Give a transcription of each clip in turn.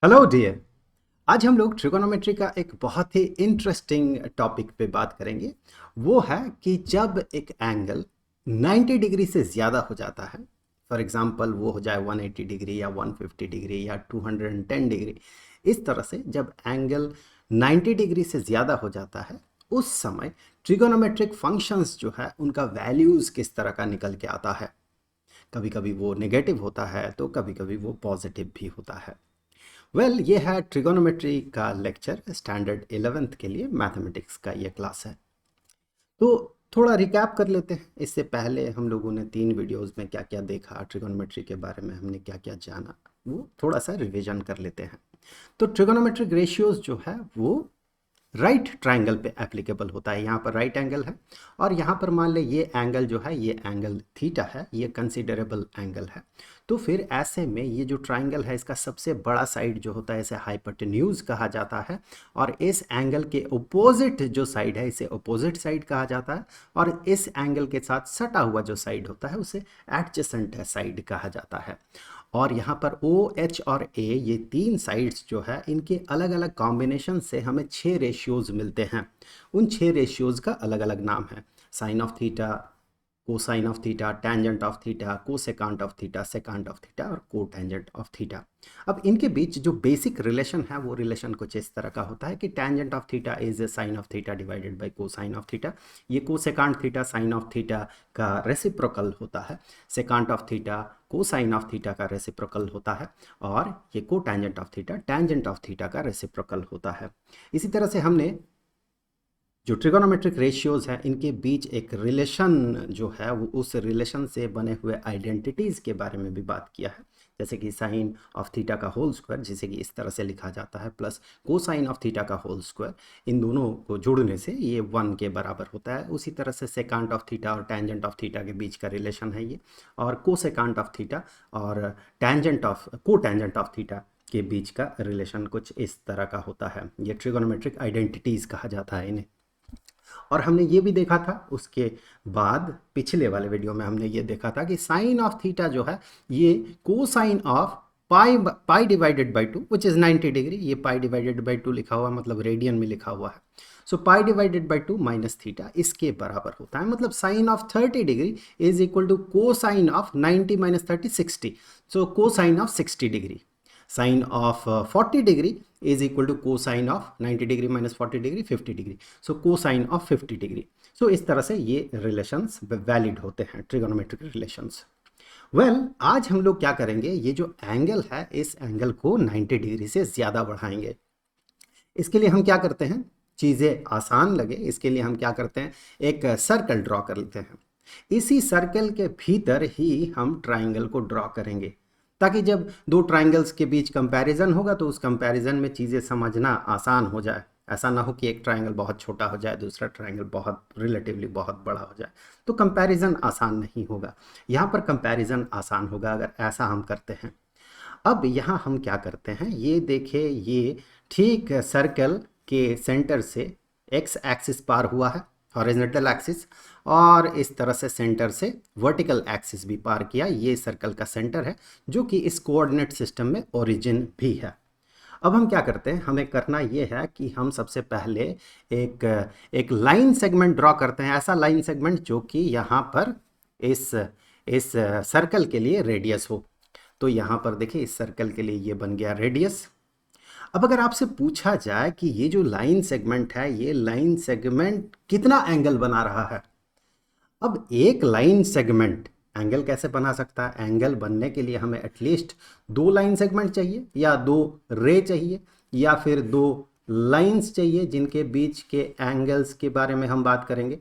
Hello dear. आज हम लोग ट्रिगोनोमेट्री का एक बहुत ही इंटरेस्टिंग टॉपिक पे बात करेंगे। वो है कि जब एक एंगल 90 डिग्री से ज़्यादा हो जाता है, फॉर एग्जांपल वो हो जाए 180 डिग्री या 150 डिग्री या 210 डिग्री, इस तरह से जब एंगल 90 डिग्री से ज़्यादा हो जाता है उस समय ट्रिगोनोमेट्रिक फंक्शंस जो है उनका वैल्यूज़ किस तरह का निकल के आता है। कभी कभी वो नेगेटिव होता है तो कभी कभी वो पॉजिटिव भी होता है। ये है ट्रिगोनोमेट्री का लेक्चर स्टैंडर्ड 11th के लिए मैथमेटिक्स का ये क्लास है। तो थोड़ा रिकैप कर लेते हैं। इससे पहले हम लोगों ने 3 वीडियोस में क्या क्या देखा, ट्रिगोनोमेट्री के बारे में हमने क्या क्या जाना, वो थोड़ा सा रिवीजन कर लेते हैं। तो ट्रिगोनोमेट्रिक रेशियोज जो है वो राइट ट्रायंगल पे एप्लीकेबल होता है। यहाँ पर राइट एंगल है और यहाँ पर मान ले ये एंगल जो है ये एंगल थीटा है, ये कंसिडरेबल एंगल है। तो फिर ऐसे में ये जो ट्रायंगल है इसका सबसे बड़ा साइड जो होता है इसे हाइपोटेन्यूज कहा जाता है, और इस एंगल के अपोजिट जो साइड है इसे अपोजिट साइड कहा जाता है, और इस एंगल के साथ सटा हुआ जो साइड होता है उसे एडजेसेंट साइड कहा जाता है। और यहाँ पर ओ एच और ए ये 3 साइड्स जो है इनके अलग अलग कॉम्बिनेशन से हमें 6 रेशियोज मिलते हैं। उन 6 रेशियोज का अलग अलग नाम है। Sine of theta, cosine of theta, tangent of theta, cosecant of theta, secant of theta और कोटेंजेंट ऑफ थीटा। अब इनके बीच जो बेसिक रिलेशन है वो रिलेशन कुछ इस तरह का होता है कि tangent of theta is sine of theta divided by cosine of theta. ये cosecant theta sine of theta का रेसिप्रोकल होता है, secant of theta cosine of theta का रेसिप्रोकल होता है, और ये cotangent of theta tangent of theta का रेसिप्रोकल होता है। इसी तरह से हमने जो ट्रिगोनोमेट्रिक रेशियोज हैं इनके बीच एक रिलेशन जो है वो उस रिलेशन से बने हुए आइडेंटिटीज़ के बारे में भी बात किया है। जैसे कि साइन ऑफ थीटा का होल स्क्वायर, जिसे कि इस तरह से लिखा जाता है, प्लस कोसाइन ऑफ थीटा का होल स्क्वायर, इन दोनों को जोड़ने से ये 1 के बराबर होता है। उसी तरह से सेकांट ऑफ थीटा और टेंजेंट ऑफ थीटा के बीच का रिलेशन है ये, और कोसेकांट ऑफ थीटा और tangent of cotangent of theta के बीच का रिलेशन कुछ इस तरह का होता है। ये ट्रिगोनोमेट्रिक आइडेंटिटीज़ कहा जाता है इन्हें। और हमने ये भी देखा था उसके बाद, पिछले वाले वीडियो में हमने ये देखा था कि साइन ऑफ थीटा जो है ये cosine of pi pi divided by 2 which is 90 degree. ये पाई डिवाइडेड बाई 2 लिखा हुआ मतलब रेडियन में लिखा हुआ है। So pi divided by 2 minus theta इसके बराबर होता है। मतलब sine of 30 degree is equal to cosine of 90 minus 30 60। So cosine of 60 degree. Sine of 40 degree is equal to cosine of 90 degree minus 40 degree 50 degree. So cosine of 50 degree. So इस तरह से ये relations valid होते हैं, trigonometric relations. आज हम लोग क्या करेंगे, ये जो एंगल है इस एंगल को 90 डिग्री से ज़्यादा बढ़ाएंगे। इसके लिए हम क्या करते हैं, चीज़ें आसान लगे इसके लिए हम क्या करते हैं, एक सर्कल ड्रॉ कर लेते हैं। इसी सर्कल के भीतर ही हम ट्राइंगल को ड्रॉ करेंगे, ताकि जब दो ट्राइंगल्स के बीच कंपैरिजन होगा तो उस कंपैरिजन में चीज़ें समझना आसान हो जाए। ऐसा ना हो कि एक ट्राइंगल बहुत छोटा हो जाए, दूसरा ट्राइंगल बहुत रिलेटिवली बहुत बड़ा हो जाए, तो कंपैरिजन आसान नहीं होगा। यहाँ पर कंपैरिजन आसान होगा अगर ऐसा हम करते हैं। अब यहाँ हम क्या करते हैं, ये देखिए, ये ठीक सर्कल के सेंटर से एक्स एक्सिस पार हुआ है, हॉरिजॉन्टल एक्सिस, और इस तरह से सेंटर से वर्टिकल एक्सिस भी पार किया। ये सर्कल का सेंटर है जो कि इस कोऑर्डिनेट सिस्टम में ओरिजिन भी है। अब हम क्या करते हैं, हमें करना ये है कि हम सबसे पहले एक एक लाइन सेगमेंट ड्रॉ करते हैं, ऐसा लाइन सेगमेंट जो कि यहाँ पर इस सर्कल के लिए रेडियस हो। तो यहाँ पर देखिए इस सर्कल के लिए ये बन गया रेडियस। अब अगर आपसे पूछा जाए कि ये जो लाइन सेगमेंट है ये लाइन सेगमेंट कितना एंगल बना रहा है, अब एक लाइन सेगमेंट एंगल कैसे बना सकता है, एंगल बनने के लिए हमें एटलीस्ट 2 लाइन सेगमेंट चाहिए, या 2 रे चाहिए, या फिर 2 लाइंस चाहिए जिनके बीच के एंगल्स के बारे में हम बात करेंगे।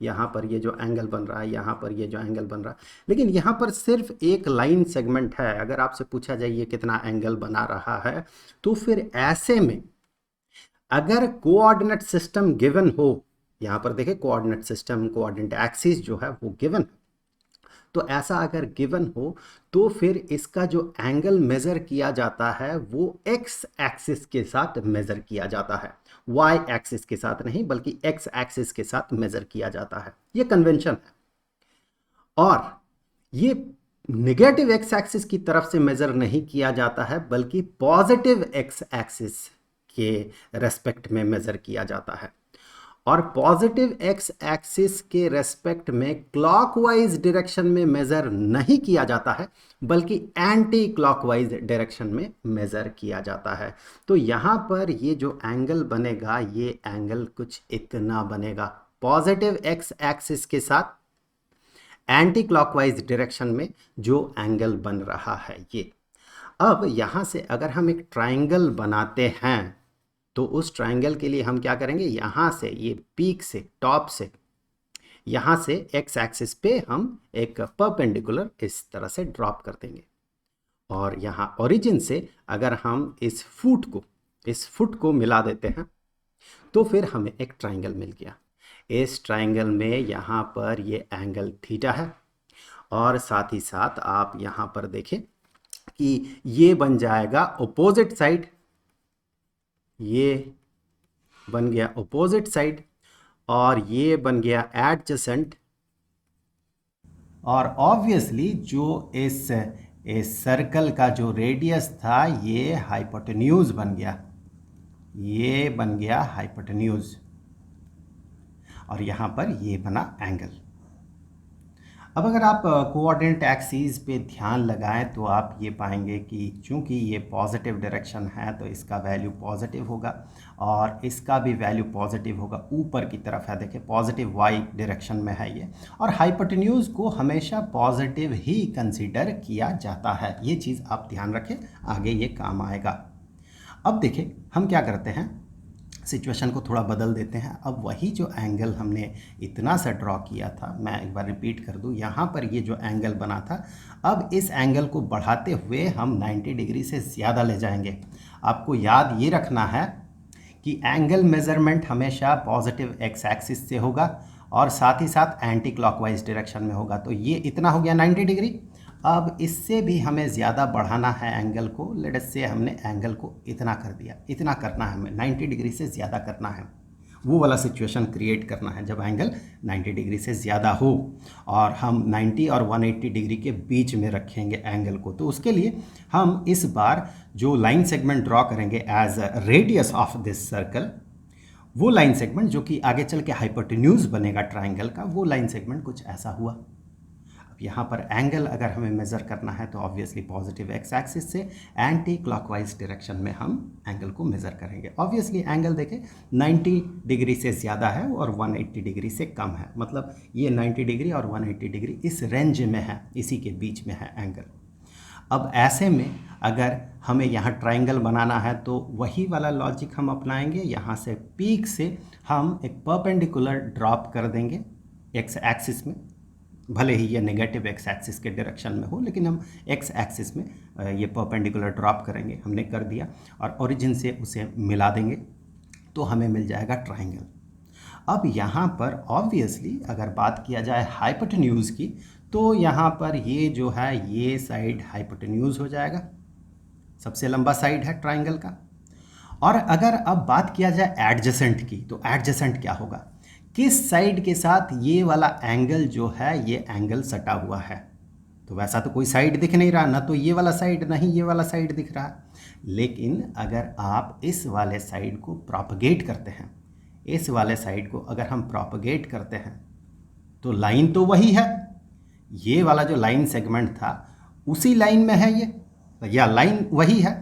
यहाँ पर ये जो एंगल बन रहा है, यहाँ पर ये जो एंगल बन रहा है, लेकिन यहाँ पर सिर्फ एक लाइन सेगमेंट है। अगर आपसे पूछा जाए ये कितना एंगल बना रहा है, तो फिर ऐसे में अगर कोऑर्डिनेट सिस्टम गिवन हो, यहाँ पर देखिए कोऑर्डिनेट सिस्टम, कोऑर्डिनेट एक्सिस जो है वो गिवन, तो ऐसा अगर गिवन हो तो फिर इसका जो एंगल मेजर किया जाता है वो एक्स एक्सिस के साथ मेजर किया जाता है, वाई एक्सिस के साथ नहीं बल्कि एक्स एक्सिस के साथ मेजर किया जाता है। ये कन्वेंशन है। और ये नेगेटिव एक्स एक्सिस की तरफ से मेजर नहीं किया जाता है, बल्कि पॉजिटिव एक्स एक्सिस के रेस्पेक्ट में मेजर किया जाता है। और पॉजिटिव एक्स एक्सिस के रेस्पेक्ट में क्लॉकवाइज डायरेक्शन में मेजर नहीं किया जाता है, बल्कि एंटी क्लॉकवाइज डायरेक्शन में मेजर किया जाता है। तो यहाँ पर ये जो एंगल बनेगा, ये एंगल कुछ इतना बनेगा, पॉजिटिव एक्स एक्सिस के साथ एंटी क्लॉकवाइज डायरेक्शन में जो एंगल बन रहा है ये। अब यहाँ से अगर हम एक ट्राइंगल बनाते हैं, तो उस ट्राइंगल के लिए हम क्या करेंगे, यहाँ से ये पीक से, टॉप से, यहाँ से एक्स एक्सिस पे हम एक परपेंडिकुलर इस तरह से ड्रॉप कर देंगे। और यहाँ ओरिजिन से अगर हम इस फुट को मिला देते हैं, तो फिर हमें एक ट्राइंगल मिल गया। इस ट्राइंगल में यहाँ पर ये एंगल थीटा है, और साथ ही साथ आप यहाँ पर देखें कि ये बन जाएगा अपोजिट साइड, ये बन गया अपोजिट साइड, और ये बन गया एडजेसेंट। और ऑब्वियसली जो इस सर्कल का जो रेडियस था, ये हाइपोटेन्यूज बन गया, ये बन गया हाइपोटेन्यूज, और यहाँ पर ये बना एंगल। अब अगर आप कोऑर्डिनेट एक्सिस पे ध्यान लगाएं, तो आप ये पाएंगे कि चूंकि ये पॉजिटिव डायरेक्शन है, तो इसका वैल्यू पॉजिटिव होगा, और इसका भी वैल्यू पॉजिटिव होगा, ऊपर की तरफ है, देखिए पॉजिटिव वाई डायरेक्शन में है ये। और हाइपोटेन्यूज को हमेशा पॉजिटिव ही कंसीडर किया जाता है, ये चीज़ आप ध्यान रखें, आगे ये काम आएगा। अब देखिए हम क्या करते हैं, सिचुएशन को थोड़ा बदल देते हैं। अब वही जो एंगल हमने इतना सा ड्रॉ किया था, मैं एक बार रिपीट कर दूं, यहाँ पर ये जो एंगल बना था, अब इस एंगल को बढ़ाते हुए हम 90 डिग्री से ज़्यादा ले जाएंगे। आपको याद ये रखना है कि एंगल मेज़रमेंट हमेशा पॉजिटिव एक्स एक्सिस से होगा, और साथ ही साथ एंटी क्लॉकवाइज डायरेक्शन में होगा। तो ये इतना हो गया 90 डिग्री। अब इससे भी हमें ज़्यादा बढ़ाना है एंगल को, लेट अस से हमने एंगल को इतना कर दिया, इतना करना है हमें, 90 डिग्री से ज़्यादा करना है, वो वाला सिचुएशन क्रिएट करना है जब एंगल 90 डिग्री से ज़्यादा हो, और हम 90 और 180 डिग्री के बीच में रखेंगे एंगल को। तो उसके लिए हम इस बार जो लाइन सेगमेंट ड्रॉ करेंगे as radius of this circle, वो लाइन सेगमेंट जो कि आगे चल के हाइपोटेन्यूज बनेगा ट्राइंगल का, वो लाइन सेगमेंट कुछ ऐसा हुआ। यहाँ पर एंगल अगर हमें मेज़र करना है, तो ऑब्वियसली पॉजिटिव एक्स एक्सिस से एंटी क्लॉकवाइज डायरेक्शन में हम एंगल को मेज़र करेंगे। ऑब्वियसली एंगल देखें 90 डिग्री से ज़्यादा है और 180 डिग्री से कम है, मतलब ये 90 डिग्री और 180 डिग्री इस रेंज में है, इसी के बीच में है एंगल। अब ऐसे में अगर हमें यहाँ ट्राइंगल बनाना है, तो वही वाला लॉजिक हम अपनाएंगे। यहाँ से पीक से हम एक परपेंडिकुलर ड्रॉप कर देंगे एक्स एक्सिस में, भले ही ये नेगेटिव एक्स एक्सिस के डायरेक्शन में हो, लेकिन हम एक्स एक्सिस में ये परपेंडिकुलर ड्रॉप करेंगे, हमने कर दिया, और ओरिजिन से उसे मिला देंगे, तो हमें मिल जाएगा ट्राइंगल। अब यहाँ पर ऑब्वियसली अगर बात किया जाए हाइपोटेन्यूज की, तो यहाँ पर ये जो है, ये साइड हाइपोटेन्यूज हो जाएगा, सबसे लंबा साइड है ट्राइंगल का। और अगर अब बात किया जाए एडजेसेंट की, तो एडजेसेंट क्या होगा, किस साइड के साथ ये वाला एंगल जो है, ये एंगल सटा हुआ है। तो वैसा तो कोई साइड दिख नहीं रहा, ना तो ये वाला साइड, ना ही ये वाला साइड दिख रहा। लेकिन अगर आप इस वाले साइड को प्रोपगेट करते हैं, इस वाले साइड को अगर हम प्रोपगेट करते हैं, तो लाइन तो वही है, ये वाला जो लाइन सेगमेंट था उसी लाइन में है ये, या लाइन वही है।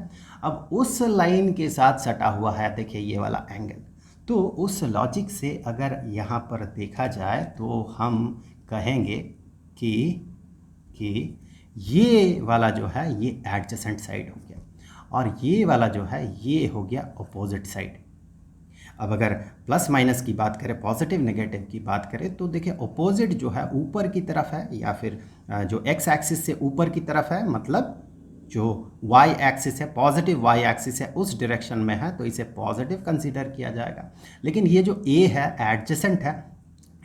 अब उस लाइन के साथ सटा हुआ है, देखिए ये वाला एंगल। तो उस लॉजिक से अगर यहाँ पर देखा जाए, तो हम कहेंगे कि ये वाला जो है, ये एडजेसेंट साइड हो गया, और ये वाला जो है, ये हो गया अपोजिट साइड। अब अगर प्लस माइनस की बात करें, पॉजिटिव नेगेटिव की बात करें, तो देखिए अपोजिट जो है ऊपर की तरफ है, या फिर जो एक्स एक्सिस से ऊपर की तरफ है, मतलब जो y एक्सिस है, पॉजिटिव y एक्सिस है, उस डायरेक्शन में है, तो इसे पॉजिटिव कंसीडर किया जाएगा। लेकिन ये जो a है, एडजेसेंट है,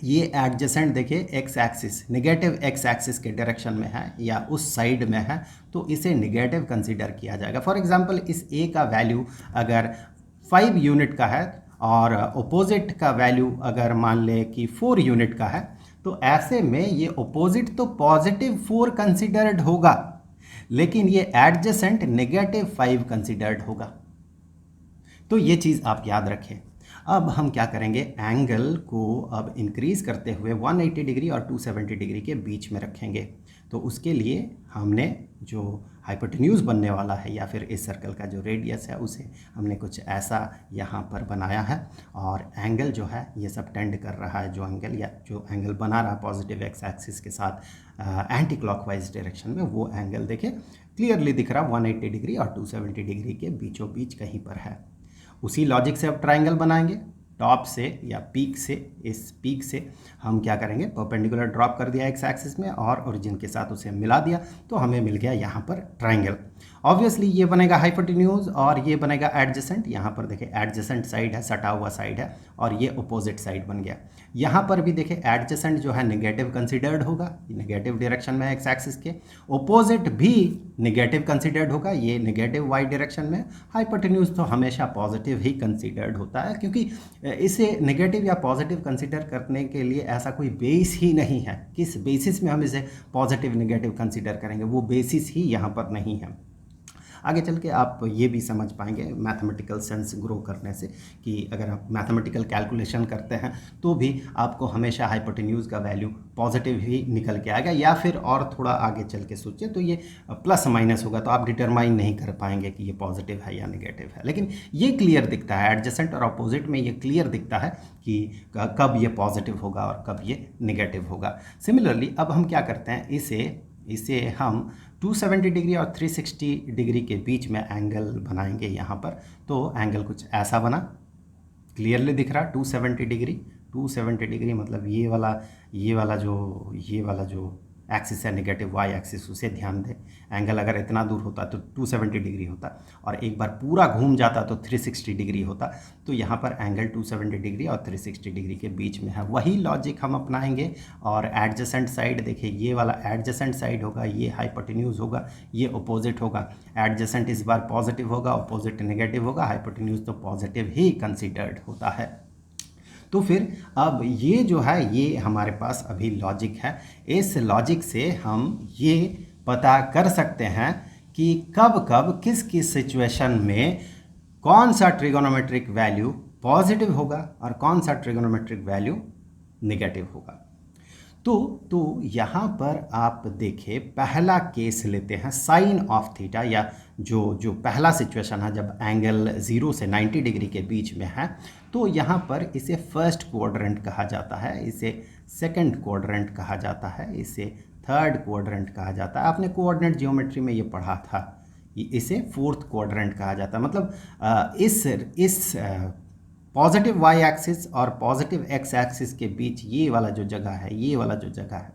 ये एडजेसेंट देखिए x axis, negative x axis के डायरेक्शन में है, या उस साइड में है, तो इसे नेगेटिव कंसीडर किया जाएगा। फॉर एग्जांपल इस a का वैल्यू अगर 5 यूनिट का है, और अपोजिट का वैल्यू अगर मान ले कि 4 यूनिट का है, तो ऐसे में ये ऑपोजिट तो +4 कंसिडर्ड होगा, लेकिन ये एडजेसेंट -5 कंसिडर्ड होगा। तो ये चीज़ आप याद रखें। अब हम क्या करेंगे, एंगल को अब इंक्रीज करते हुए 180 डिग्री और 270 डिग्री के बीच में रखेंगे। तो उसके लिए हमने जो हाइपोटेन्यूज बनने वाला है या फिर इस सर्कल का जो रेडियस है उसे हमने कुछ ऐसा यहाँ पर बनाया है, और एंगल जो है ये सब टेंड कर रहा है, जो एंगल या जो एंगल बना रहा है पॉजिटिव एक्स एक्सिस के साथ एंटी क्लॉकवाइज डायरेक्शन में, वो एंगल देखें क्लियरली दिख रहा 180 डिग्री और 270 डिग्री के बीचों बीच कहीं पर है। उसी लॉजिक से अब ट्रायंगल बनाएंगे। टॉप से या पीक से, इस पीक से हम क्या करेंगे, परपेंडिकुलर ड्रॉप कर दिया एक्स एक्सिस में और ओरिजिन के साथ उसे मिला दिया, तो हमें मिल गया यहाँ पर ट्रायंगल। ऑब्वियसली ये बनेगा हाइपोटेन्यूज और ये बनेगा एडजेसेंट। यहाँ पर देखिए एडजेसेंट साइड है, सटा हुआ साइड है, और ये अपोजिट साइड बन गया। यहाँ पर भी देखिए एडजेसेंट जो है नेगेटिव कंसिडर्ड होगा, नेगेटिव डायरेक्शन में एक्स एक्सिस के, अपोजिट भी नेगेटिव कंसिडर्ड होगा, ये नेगेटिव वाई डायरेक्शन में। हाइपोटेन्यूज तो हमेशा पॉजिटिव ही कंसिडर्ड होता है, क्योंकि इसे नेगेटिव या पॉजिटिव कंसिडर करने के लिए ऐसा कोई बेस ही नहीं है। किस बेसिस में हम इसे पॉजिटिव नेगेटिव कंसिडर करेंगे, वो बेसिस ही यहाँ पर नहीं है। आगे चल के आप ये भी समझ पाएंगे मैथमेटिकल सेंस ग्रो करने से, कि अगर आप मैथमेटिकल कैलकुलेशन करते हैं तो भी आपको हमेशा हाइपोटेन्यूज का वैल्यू पॉजिटिव ही निकल के आएगा, या फिर और थोड़ा आगे चल के सोचिए तो ये प्लस माइनस होगा, तो आप डिटरमाइन नहीं कर पाएंगे कि ये पॉजिटिव है या नेगेटिव है। लेकिन ये क्लियर दिखता है, एडजेसेंट और अपोजिट में ये क्लियर दिखता है कि कब ये पॉजिटिव होगा और कब ये नेगेटिव होगा। सिमिलरली अब हम क्या करते हैं, इसे हम 270 डिग्री और 360 डिग्री के बीच में एंगल बनाएंगे यहाँ पर। तो एंगल कुछ ऐसा बना, क्लियरली दिख रहा 270 डिग्री मतलब ये वाला जो एक्सिस है नेगेटिव वाई एक्सिस, उसे ध्यान दें। एंगल अगर इतना दूर होता तो 270 डिग्री होता, और एक बार पूरा घूम जाता तो 360 डिग्री होता। तो यहाँ पर एंगल 270 डिग्री और 360 डिग्री के बीच में है। वही लॉजिक हम अपनाएंगे, और एडजेसेंट साइड देखिए, ये वाला एडजेसेंट साइड होगा, ये हाइपोटेन्यूज होगा, ये अपोजिट होगा। एडजेसेंट इस बार पॉजिटिव होगा, अपोजिट नेगेटिव होगा, हाइपोटेन्यूज तो पॉजिटिव ही कंसिडर्ड होता है। तो फिर अब ये जो है ये हमारे पास अभी लॉजिक है। इस लॉजिक से हम ये पता कर सकते हैं कि कब कब किस किस सिचुएशन में कौन सा ट्रिगोनोमेट्रिक वैल्यू पॉजिटिव होगा और कौन सा ट्रिगोनोमेट्रिक वैल्यू नेगेटिव होगा। तो यहाँ पर आप देखिए, पहला केस लेते हैं साइन ऑफ थीटा, या जो पहला सिचुएशन है जब एंगल 0 से 90 डिग्री के बीच में है। तो यहाँ पर इसे फर्स्ट क्वाड्रेंट कहा जाता है, इसे सेकंड क्वाड्रेंट कहा जाता है, इसे थर्ड क्वाड्रेंट कहा जाता है। आपने कोऑर्डिनेट जियोमेट्री में ये पढ़ा था, इसे फोर्थ क्वाड्रेंट कहा जाता है। मतलब इस पॉजिटिव वाई एक्सिस और पॉजिटिव एक्स एक्सिस के बीच ये वाला जो जगह है,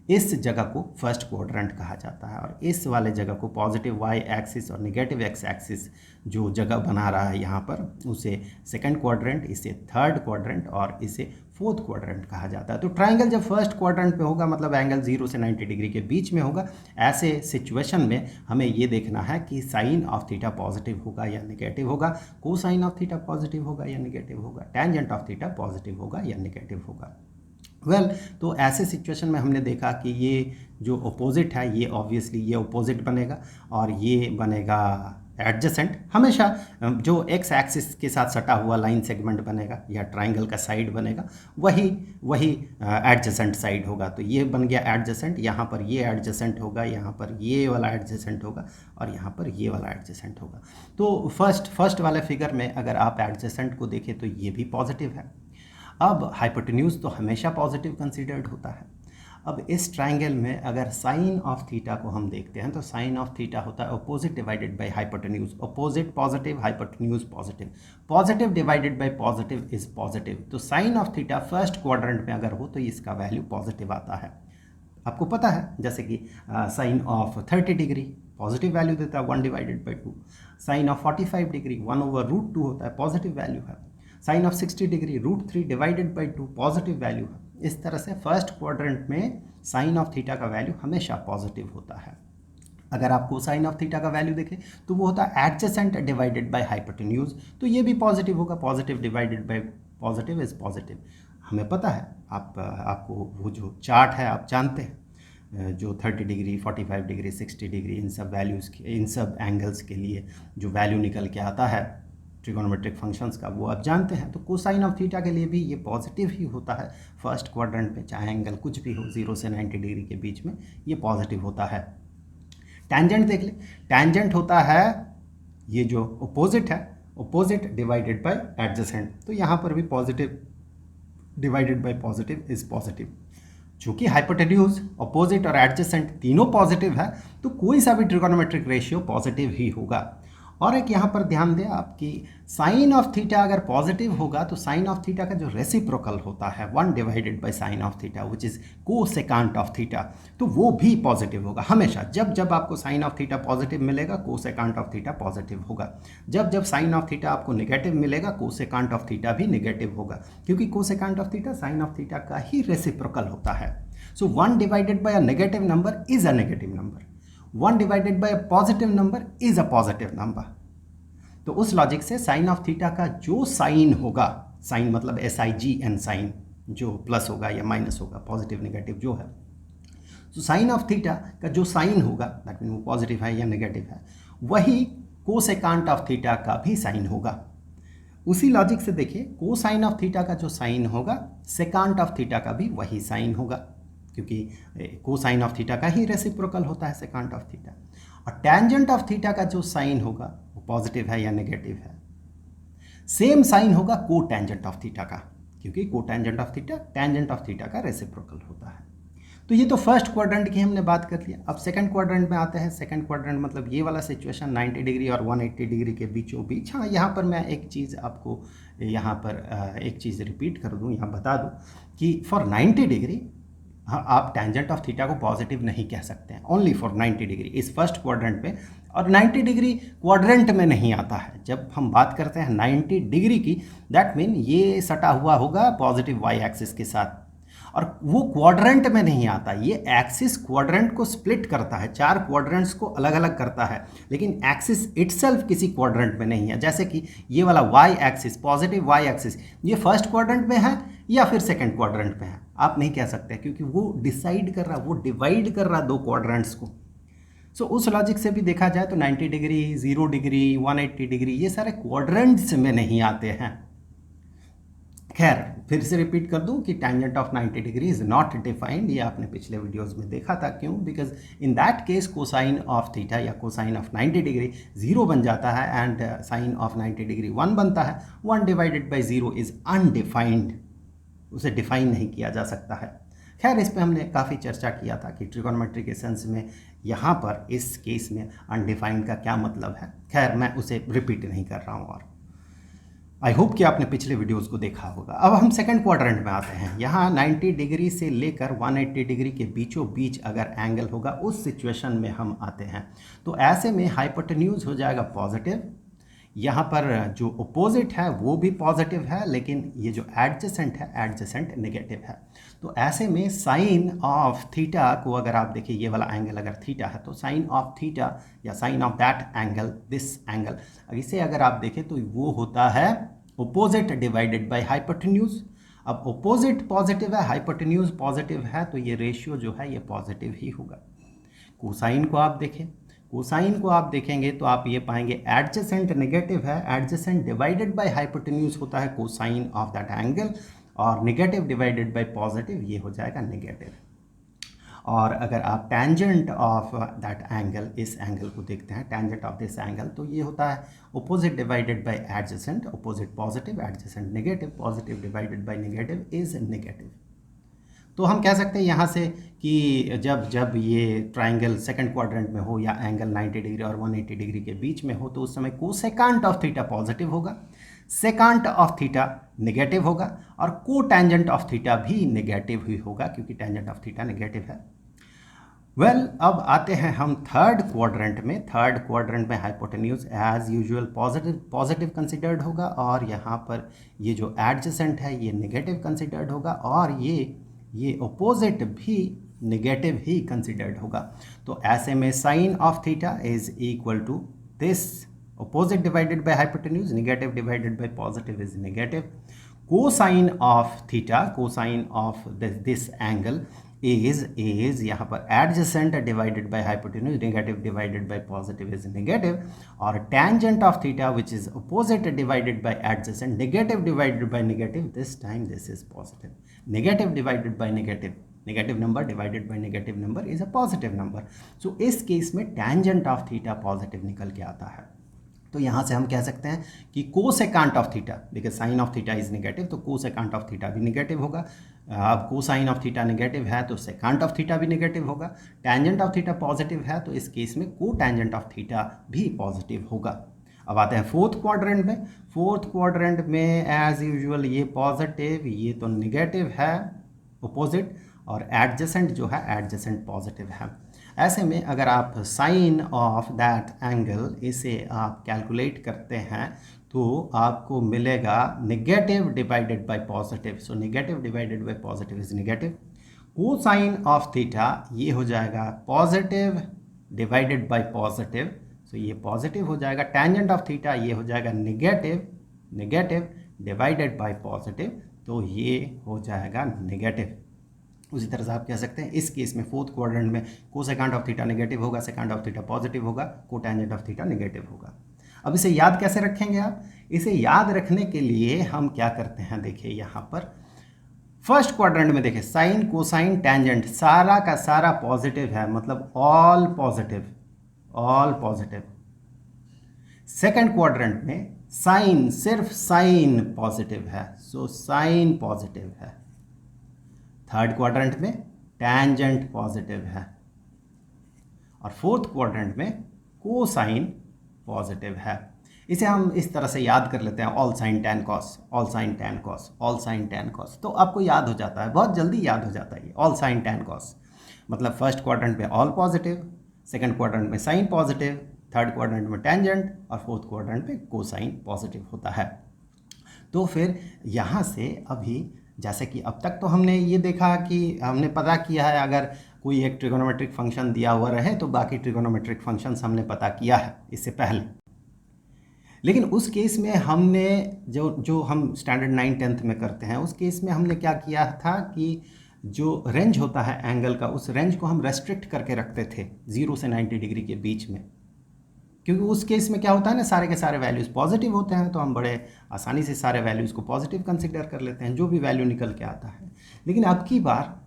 इस जगह को फर्स्ट क्वाड्रेंट कहा जाता है, और इस वाले जगह को पॉजिटिव वाई एक्सिस और नेगेटिव एक्स एक्सिस जो जगह बना रहा है यहाँ पर, उसे सेकंड क्वाड्रेंट, इसे थर्ड क्वाड्रेंट और इसे फोर्थ क्वाड्रेंट कहा जाता है। तो ट्रायंगल जब फर्स्ट क्वाड्रेंट पे होगा, मतलब एंगल 0 से 90 डिग्री के बीच में होगा, ऐसे सिचुएशन में हमें ये देखना है कि साइन ऑफ थीटा पॉजिटिव होगा या नेगेटिव होगा, कोसाइन ऑफ थीटा पॉजिटिव होगा या नेगेटिव होगा, टेंजेंट ऑफ थीटा पॉजिटिव होगा या नेगेटिव होगा। तो ऐसे सिचुएशन में हमने देखा कि ये जो अपोजिट है, ये ऑब्वियसली ये अपोजिट बनेगा, और ये बनेगा एडजेसेंट। हमेशा जो एक्स एक्सिस के साथ सटा हुआ लाइन सेगमेंट बनेगा या ट्राइंगल का साइड बनेगा, वही एडजेसेंट साइड होगा। तो ये बन गया एडजेसेंट, यहाँ पर ये एडजेसेंट होगा, यहाँ पर ये वाला एडजेसेंट होगा, और यहाँ पर ये वाला एडजेसेंट होगा। तो फर्स्ट वाले फिगर में अगर आप एडजेसेंट को देखें तो ये भी पॉजिटिव है। अब हाइपोटेन्यूज तो हमेशा पॉजिटिव कंसीडर्ड होता है। अब इस ट्राइंगल में अगर साइन ऑफ थीटा को हम देखते हैं तो साइन ऑफ थीटा होता है opposite divided by hypotenuse. Opposite positive, hypotenuse positive, positive divided by positive is positive. तो sine of theta first quadrant में अगर हो तो इसका वैल्यू पॉजिटिव आता है। आपको पता है जैसे कि sine of 30 degree positive value देता है 1/2। साइन ऑफ 45 डिग्री 1/√2 होता है, पॉजिटिव वैल्यू है। Sine of 60 degree √3/2 positive value है। इस तरह से फर्स्ट क्वाड्रेंट में साइन ऑफ थीटा का वैल्यू हमेशा पॉजिटिव होता है। अगर आपको साइन ऑफ थीटा का वैल्यू देखें तो वो होता है एडजेसेंट डिवाइडेड बाय हाइपोटेन्यूज, तो ये भी पॉजिटिव होगा, positive divided by positive is positive. हमें पता है, आपको वो जो चार्ट है आप जानते हैं, जो 30 डिग्री, 45 डिग्री, 60 डिग्री, इन सब वैल्यूज़ के, इन सब एंगल्स के लिए जो वैल्यू निकल के आता है ट्रिगोनोमेट्रिक फंक्शंस का, वो आप जानते हैं। तो कोसाइन ऑफ थीटा के लिए भी ये पॉजिटिव ही होता है फर्स्ट क्वाड्रेंट में, चाहे एंगल कुछ भी हो 0 से 90 डिग्री के बीच में, ये पॉजिटिव होता है। टैंजेंट देख ले, टैंजेंट होता है ये जो अपोजिट है, अपोजिट डिवाइडेड बाय एडजेसेंट। तो यहाँ पर भी positive divided by positive is positive. चूंकि हाइपोटेन्यूज, अपोजिट और एडजेसेंट तीनों पॉजिटिव है, तो कोई सा भी ट्रिगोनोमेट्रिक रेशियो पॉजिटिव ही होगा। और एक यहाँ पर ध्यान दें आपकी, साइन ऑफ थीटा अगर पॉजिटिव होगा तो साइन ऑफ थीटा का जो रेसिप्रोकल होता है 1 divided by sine of theta which is cosecant of theta, तो वो भी पॉजिटिव होगा हमेशा। जब जब आपको साइन ऑफ थीटा पॉजिटिव मिलेगा, कोसेकांट ऑफ थीटा पॉजिटिव होगा। जब जब साइन ऑफ थीटा आपको नेगेटिव मिलेगा, कोसेकांट ऑफ थीटा भी नेगेटिव होगा, क्योंकि cosecant of theta sine of theta का ही रेसिप्रोकल होता है। So 1 divided by a negative number is a negative number, 1 divided by a positive number is a positive number. तो उस लॉजिक से साइन ऑफ थीटा का जो साइन होगा, साइन मतलब SIGN साइन, जो प्लस होगा या माइनस होगा, पॉजिटिव नेगेटिव जो है, तो साइन ऑफ थीटा का जो साइन होगा, दैट मीन वो पॉजिटिव है या नेगेटिव है, वही कोसेकांट ऑफ थीटा का भी साइन होगा। उसी लॉजिक से देखिए, कोसाइन ऑफ थीटा का जो साइन होगा, सेकांट ऑफ थीटा का भी वही साइन होगा, क्योंकि कोसाइन ऑफ थीटा का ही रेसिप्रोकल होता है सेकांट ऑफ थीटा। और टैंजेंट ऑफ थीटा का जो साइन होगा वो पॉजिटिव है या नेगेटिव है, सेम साइन होगा को टैंजेंट ऑफ थीटा का, क्योंकि को tangent of theta tangent of theta का रेसिप्रोकल होता है। तो ये तो फर्स्ट क्वाड्रेंट की हमने बात कर लिया। अब सेकंड क्वाड्रेंट में आते हैं। सेकंड क्वाड्रेंट मतलब ये वाला सिचुएशन 90 डिग्री और 180 डिग्री के बीचों बीच। हाँ, यहाँ पर मैं एक चीज़ आपको यहाँ पर एक चीज़ रिपीट कर दूँ, यहाँ बता दूँ कि फॉर 90 डिग्री हाँ, आप टैंजेंट ऑफ थीटा को पॉजिटिव नहीं कह सकते हैं, ओनली फॉर 90 डिग्री इस फर्स्ट क्वाड्रेंट में। और 90 डिग्री क्वाड्रेंट में नहीं आता है। जब हम बात करते हैं 90 डिग्री की, दैट मीन ये सटा हुआ होगा पॉजिटिव वाई एक्सिस के साथ, और वो क्वाड्रेंट में नहीं आता। ये एक्सिस क्वाड्रेंट को स्प्लिट करता है, 4 क्वाड्रेंट्स को अलग अलग करता है, लेकिन एक्सिस इटसेल्फ किसी क्वाड्रेंट में नहीं है। जैसे कि ये वाला Y axis, positive Y axis, ये फर्स्ट क्वाड्रेंट में है या फिर सेकंड क्वाड्रेंट में है, आप नहीं कह सकते, क्योंकि वो डिसाइड कर रहा, वो डिवाइड कर रहा 2 क्वाड्रेंट्स को। सो उस लॉजिक से भी देखा जाए तो 90 डिग्री, 0 डिग्री, 180 डिग्री, ये सारे क्वाड्रेंट्स में नहीं आते हैं। खैर, फिर से रिपीट कर दूं कि tangent of 90 degree is not defined. ये आपने पिछले वीडियोस में देखा था। क्यों? Because in that case cosine of theta या कोसाइन ऑफ 90 डिग्री 0 बन जाता है एंड साइन ऑफ 90 डिग्री 1 बनता है। 1 डिवाइडेड बाई 0 इज अनडिफाइंड, उसे डिफाइन नहीं किया जा सकता है। खैर, इस पे हमने काफ़ी चर्चा किया था कि ट्रिगोनोमेट्रिक सेंस में यहाँ पर इस केस में अनडिफाइंड का क्या मतलब है। खैर, मैं उसे रिपीट नहीं कर रहा हूँ और आई होप कि आपने पिछले वीडियोस को देखा होगा। अब हम सेकंड क्वाड्रेंट में आते हैं। यहाँ 90 डिग्री से लेकर 180 डिग्री के बीचों बीच अगर एंगल होगा, उस सिचुएशन में हम आते हैं। तो ऐसे में हाइपोटेन्यूज हो जाएगा पॉजिटिव, यहाँ पर जो अपोजिट है वो भी पॉजिटिव है, लेकिन ये जो एडजेसेंट है, एडजेसेंट नेगेटिव है। तो ऐसे में साइन ऑफ थीटा को अगर आप देखिए, ये वाला एंगल अगर थीटा है, तो साइन ऑफ थीटा या sine of that angle, this angle, इसे अगर आप देखें तो वो होता है अपोजिट डिवाइडेड बाय हाइपोटेन्यूज। अब अपोजिट पॉजिटिव है, हाइपोटेन्यूज पॉजिटिव है, तो ये रेशियो जो है ये पॉजिटिव ही होगा। कोसाइन को आप देखें, कोसाइन को आप देखेंगे तो आप ये पाएंगे एडजेसेंट नेगेटिव है, एडजेसेंट डिवाइडेड बाय हाइपोटेन्यूज होता है कोसाइन ऑफ दैट एंगल, और नेगेटिव डिवाइडेड बाय पॉजिटिव ये हो जाएगा नेगेटिव। और अगर आप टैंजेंट ऑफ दैट एंगल, इस एंगल को देखते हैं, टैंजेंट ऑफ दिस एंगल, तो ये होता है opposite divided bye adjacent, opposite positive, adjacent negative, positive divided by negative is negative. तो हम कह सकते हैं यहाँ से कि जब जब ये ट्राइंगल सेकंड क्वाड्रेंट में हो या एंगल 90 डिग्री और 180 डिग्री के बीच में हो, तो उस समय कोसेकांट ऑफ थीटा पॉजिटिव होगा, सेकांट ऑफ थीटा नेगेटिव होगा, और को टैंजेंट ऑफ थीटा भी नेगेटिव ही होगा, क्योंकि टैंजेंट ऑफ थीटा नेगेटिव है। वेल, अब आते हैं हम थर्ड क्वाड्रेंट में। थर्ड क्वाड्रेंट में hypotenuse as usual positive considered होगा, और यहाँ पर ये जो एडजेसेंट है ये नेगेटिव कंसिडर्ड होगा, और ये अपोजिट भी नेगेटिव ही कंसिडर्ड होगा। तो ऐसे में sine of theta is equal to this Opposite divided by hypotenuse, negative divided by positive is negative. Cosine of theta, cosine of this angle is यहाँ पर adjacent divided by hypotenuse, negative divided by positive is negative, और tangent of theta which is opposite divided by adjacent, negative divided by negative, this time this is positive. Negative divided by negative, negative number divided by negative number is a positive number. So इस case में tangent of theta positive निकल के आता है. तो यहाँ से हम कह सकते हैं कि cosecant of theta, because sine of theta is negative, तो कोसेकांट ऑफ थीटा भी नेगेटिव होगा. अब कोसाइन ऑफ थीटा नेगेटिव है तो सेकांट ऑफ थीटा भी नेगेटिव होगा. टेंजेंट ऑफ थीटा पॉजिटिव है तो इस केस में को टेंजेंट ऑफ थीटा भी पॉजिटिव होगा. अब आते हैं फोर्थ क्वाड्रेंट में. फोर्थ क्वाड्रेंट में एज यूजुअल ये पॉजिटिव, ये तो नेगेटिव है अपोजिट, और एडजेसेंट जो है एडजेसेंट पॉजिटिव है. ऐसे में अगर आप साइन ऑफ दैट एंगल इसे आप कैलकुलेट करते हैं तो आपको मिलेगा negative divided by positive. So negative divided by positive is negative. Cosine of theta ये हो जाएगा पॉजिटिव डिवाइडेड बाय पॉजिटिव, सो ये पॉजिटिव हो जाएगा. टेंजेंट ऑफ थीटा ये हो जाएगा नेगेटिव डिवाइडेड बाय पॉजिटिव, तो ये हो जाएगा नेगेटिव. उसी तरह से आप कह सकते हैं इस केस में फोर्थ क्वाड्रेंट में कोसेकांट ऑफ थीटा नेगेटिव होगा, सेकांट ऑफ थीटा पॉजिटिव होगा, कोटेंजेंट ऑफ थीटा नेगेटिव होगा. अब इसे याद कैसे रखेंगे आप? इसे याद रखने के लिए हम क्या करते हैं, देखिए यहाँ पर फर्स्ट क्वाड्रेंट में देखिए साइन कोसाइन टेंजेंट सारा का सारा पॉजिटिव है, मतलब ऑल पॉजिटिव. सेकंड क्वाड्रेंट में साइन, सिर्फ साइन पॉजिटिव है, सो साइन पॉजिटिव है. थर्ड क्वाड्रेंट में टैंजेंट पॉजिटिव है, और फोर्थ क्वाड्रेंट में कोसाइन पॉजिटिव है. इसे हम इस तरह से याद कर लेते हैं, all sine tan cos, all sine tan cos, all sine tan cos, तो आपको याद हो जाता है, बहुत जल्दी याद हो जाता है. ऑल साइन टैन कॉस मतलब फर्स्ट क्वाड्रेंट में ऑल पॉजिटिव, सेकंड क्वाड्रेंट में साइन पॉजिटिव, थर्ड क्वाड्रेंट में टैंजेंट, और फोर्थ क्वाड्रेंट में कोसाइन पॉजिटिव होता है. तो फिर यहाँ से अभी जैसे कि अब तक तो हमने ये देखा कि हमने पता किया है अगर कोई एक ट्रिगोनोमेट्रिक फंक्शन दिया हुआ रहे तो बाकी ट्रिगोनोमेट्रिक फंक्शंस हमने पता किया है इससे पहले. लेकिन उस केस में हमने जो हम स्टैंडर्ड 9-10th में करते हैं, उस केस में हमने क्या किया था कि जो रेंज होता है एंगल का, उस रेंज को हम रेस्ट्रिक्ट करके रखते थे 0 से 90 डिग्री के बीच में, क्योंकि उस केस में क्या होता है ना, सारे के सारे वैल्यूज़ पॉजिटिव होते हैं, तो हम बड़े आसानी से सारे वैल्यूज़ को पॉजिटिव कंसिडर कर लेते हैं, जो भी वैल्यू निकल के आता है. लेकिन अब की बार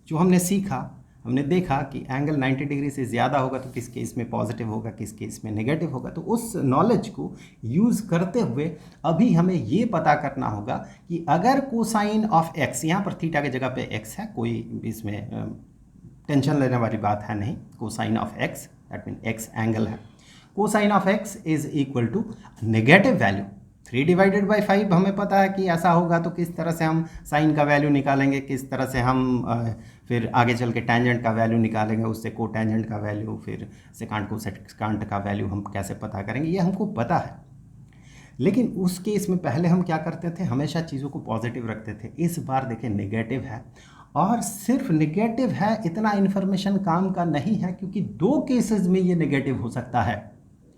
जो हमने सीखा, हमने देखा कि एंगल 90 डिग्री से ज़्यादा होगा तो किस केस में पॉजिटिव होगा, किस केस में नेगेटिव होगा. तो उस नॉलेज को यूज़ करते हुए अभी हमें ये पता करना होगा कि अगर कोसाइन ऑफ एक्स, यहाँ पर थीटा की जगह पे एक्स है, कोई इसमें टेंशन लेने वाली बात है नहीं, cosine of X that mean X angle है. Cosine of X is equal to negative value 3 divided by 5. हमें पता है कि ऐसा होगा, तो किस तरह से हम साइन का वैल्यू निकालेंगे, किस तरह से हम फिर आगे चल के टेंजेंट का वैल्यू निकालेंगे, उससे को टेंजेंट का वैल्यू, फिर सेकांट को सेकांट का वैल्यू हम कैसे पता करेंगे, ये हमको पता है. लेकिन उस केस में पहले हम क्या करते थे, हमेशा चीज़ों को पॉजिटिव रखते थे. इस बार देखिए नेगेटिव है, और सिर्फ नेगेटिव है इतना इन्फॉर्मेशन काम का नहीं है, क्योंकि दो केसेस में ये नेगेटिव हो सकता है.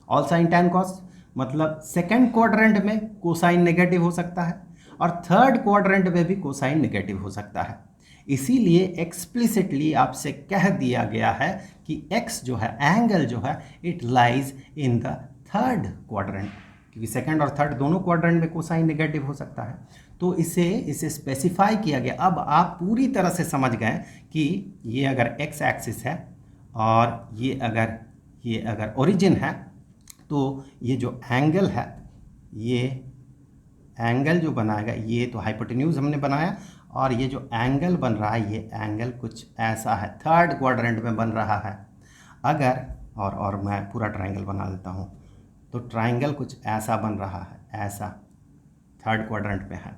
ऑल साइन टैन कॉस मतलब सेकंड क्वाड्रेंट में कोसाइन नेगेटिव हो सकता है, और थर्ड क्वाड्रेंट में भी कोसाइन नेगेटिव हो सकता है. इसीलिए एक्सप्लिसिटली आपसे कह दिया गया है कि x जो है, एंगल जो है, it lies in the third quadrant, क्योंकि सेकंड और थर्ड दोनों क्वाड्रेंट में कोसाइन नेगेटिव हो सकता है. तो इसे स्पेसिफाई किया गया. अब आप पूरी तरह से समझ गए कि ये अगर x एक्सिस है और ये अगर ओरिजिन है, तो ये जो एंगल है, ये एंगल जो बनाएगा, ये तो हाइपोटेन्यूज हमने बनाया, और ये जो एंगल बन रहा है, ये एंगल कुछ ऐसा है, थर्ड क्वाड्रेंट में बन रहा है. अगर और मैं पूरा ट्रायंगल बना देता हूँ, तो ट्रायंगल कुछ ऐसा बन रहा है, ऐसा थर्ड क्वाड्रेंट में है.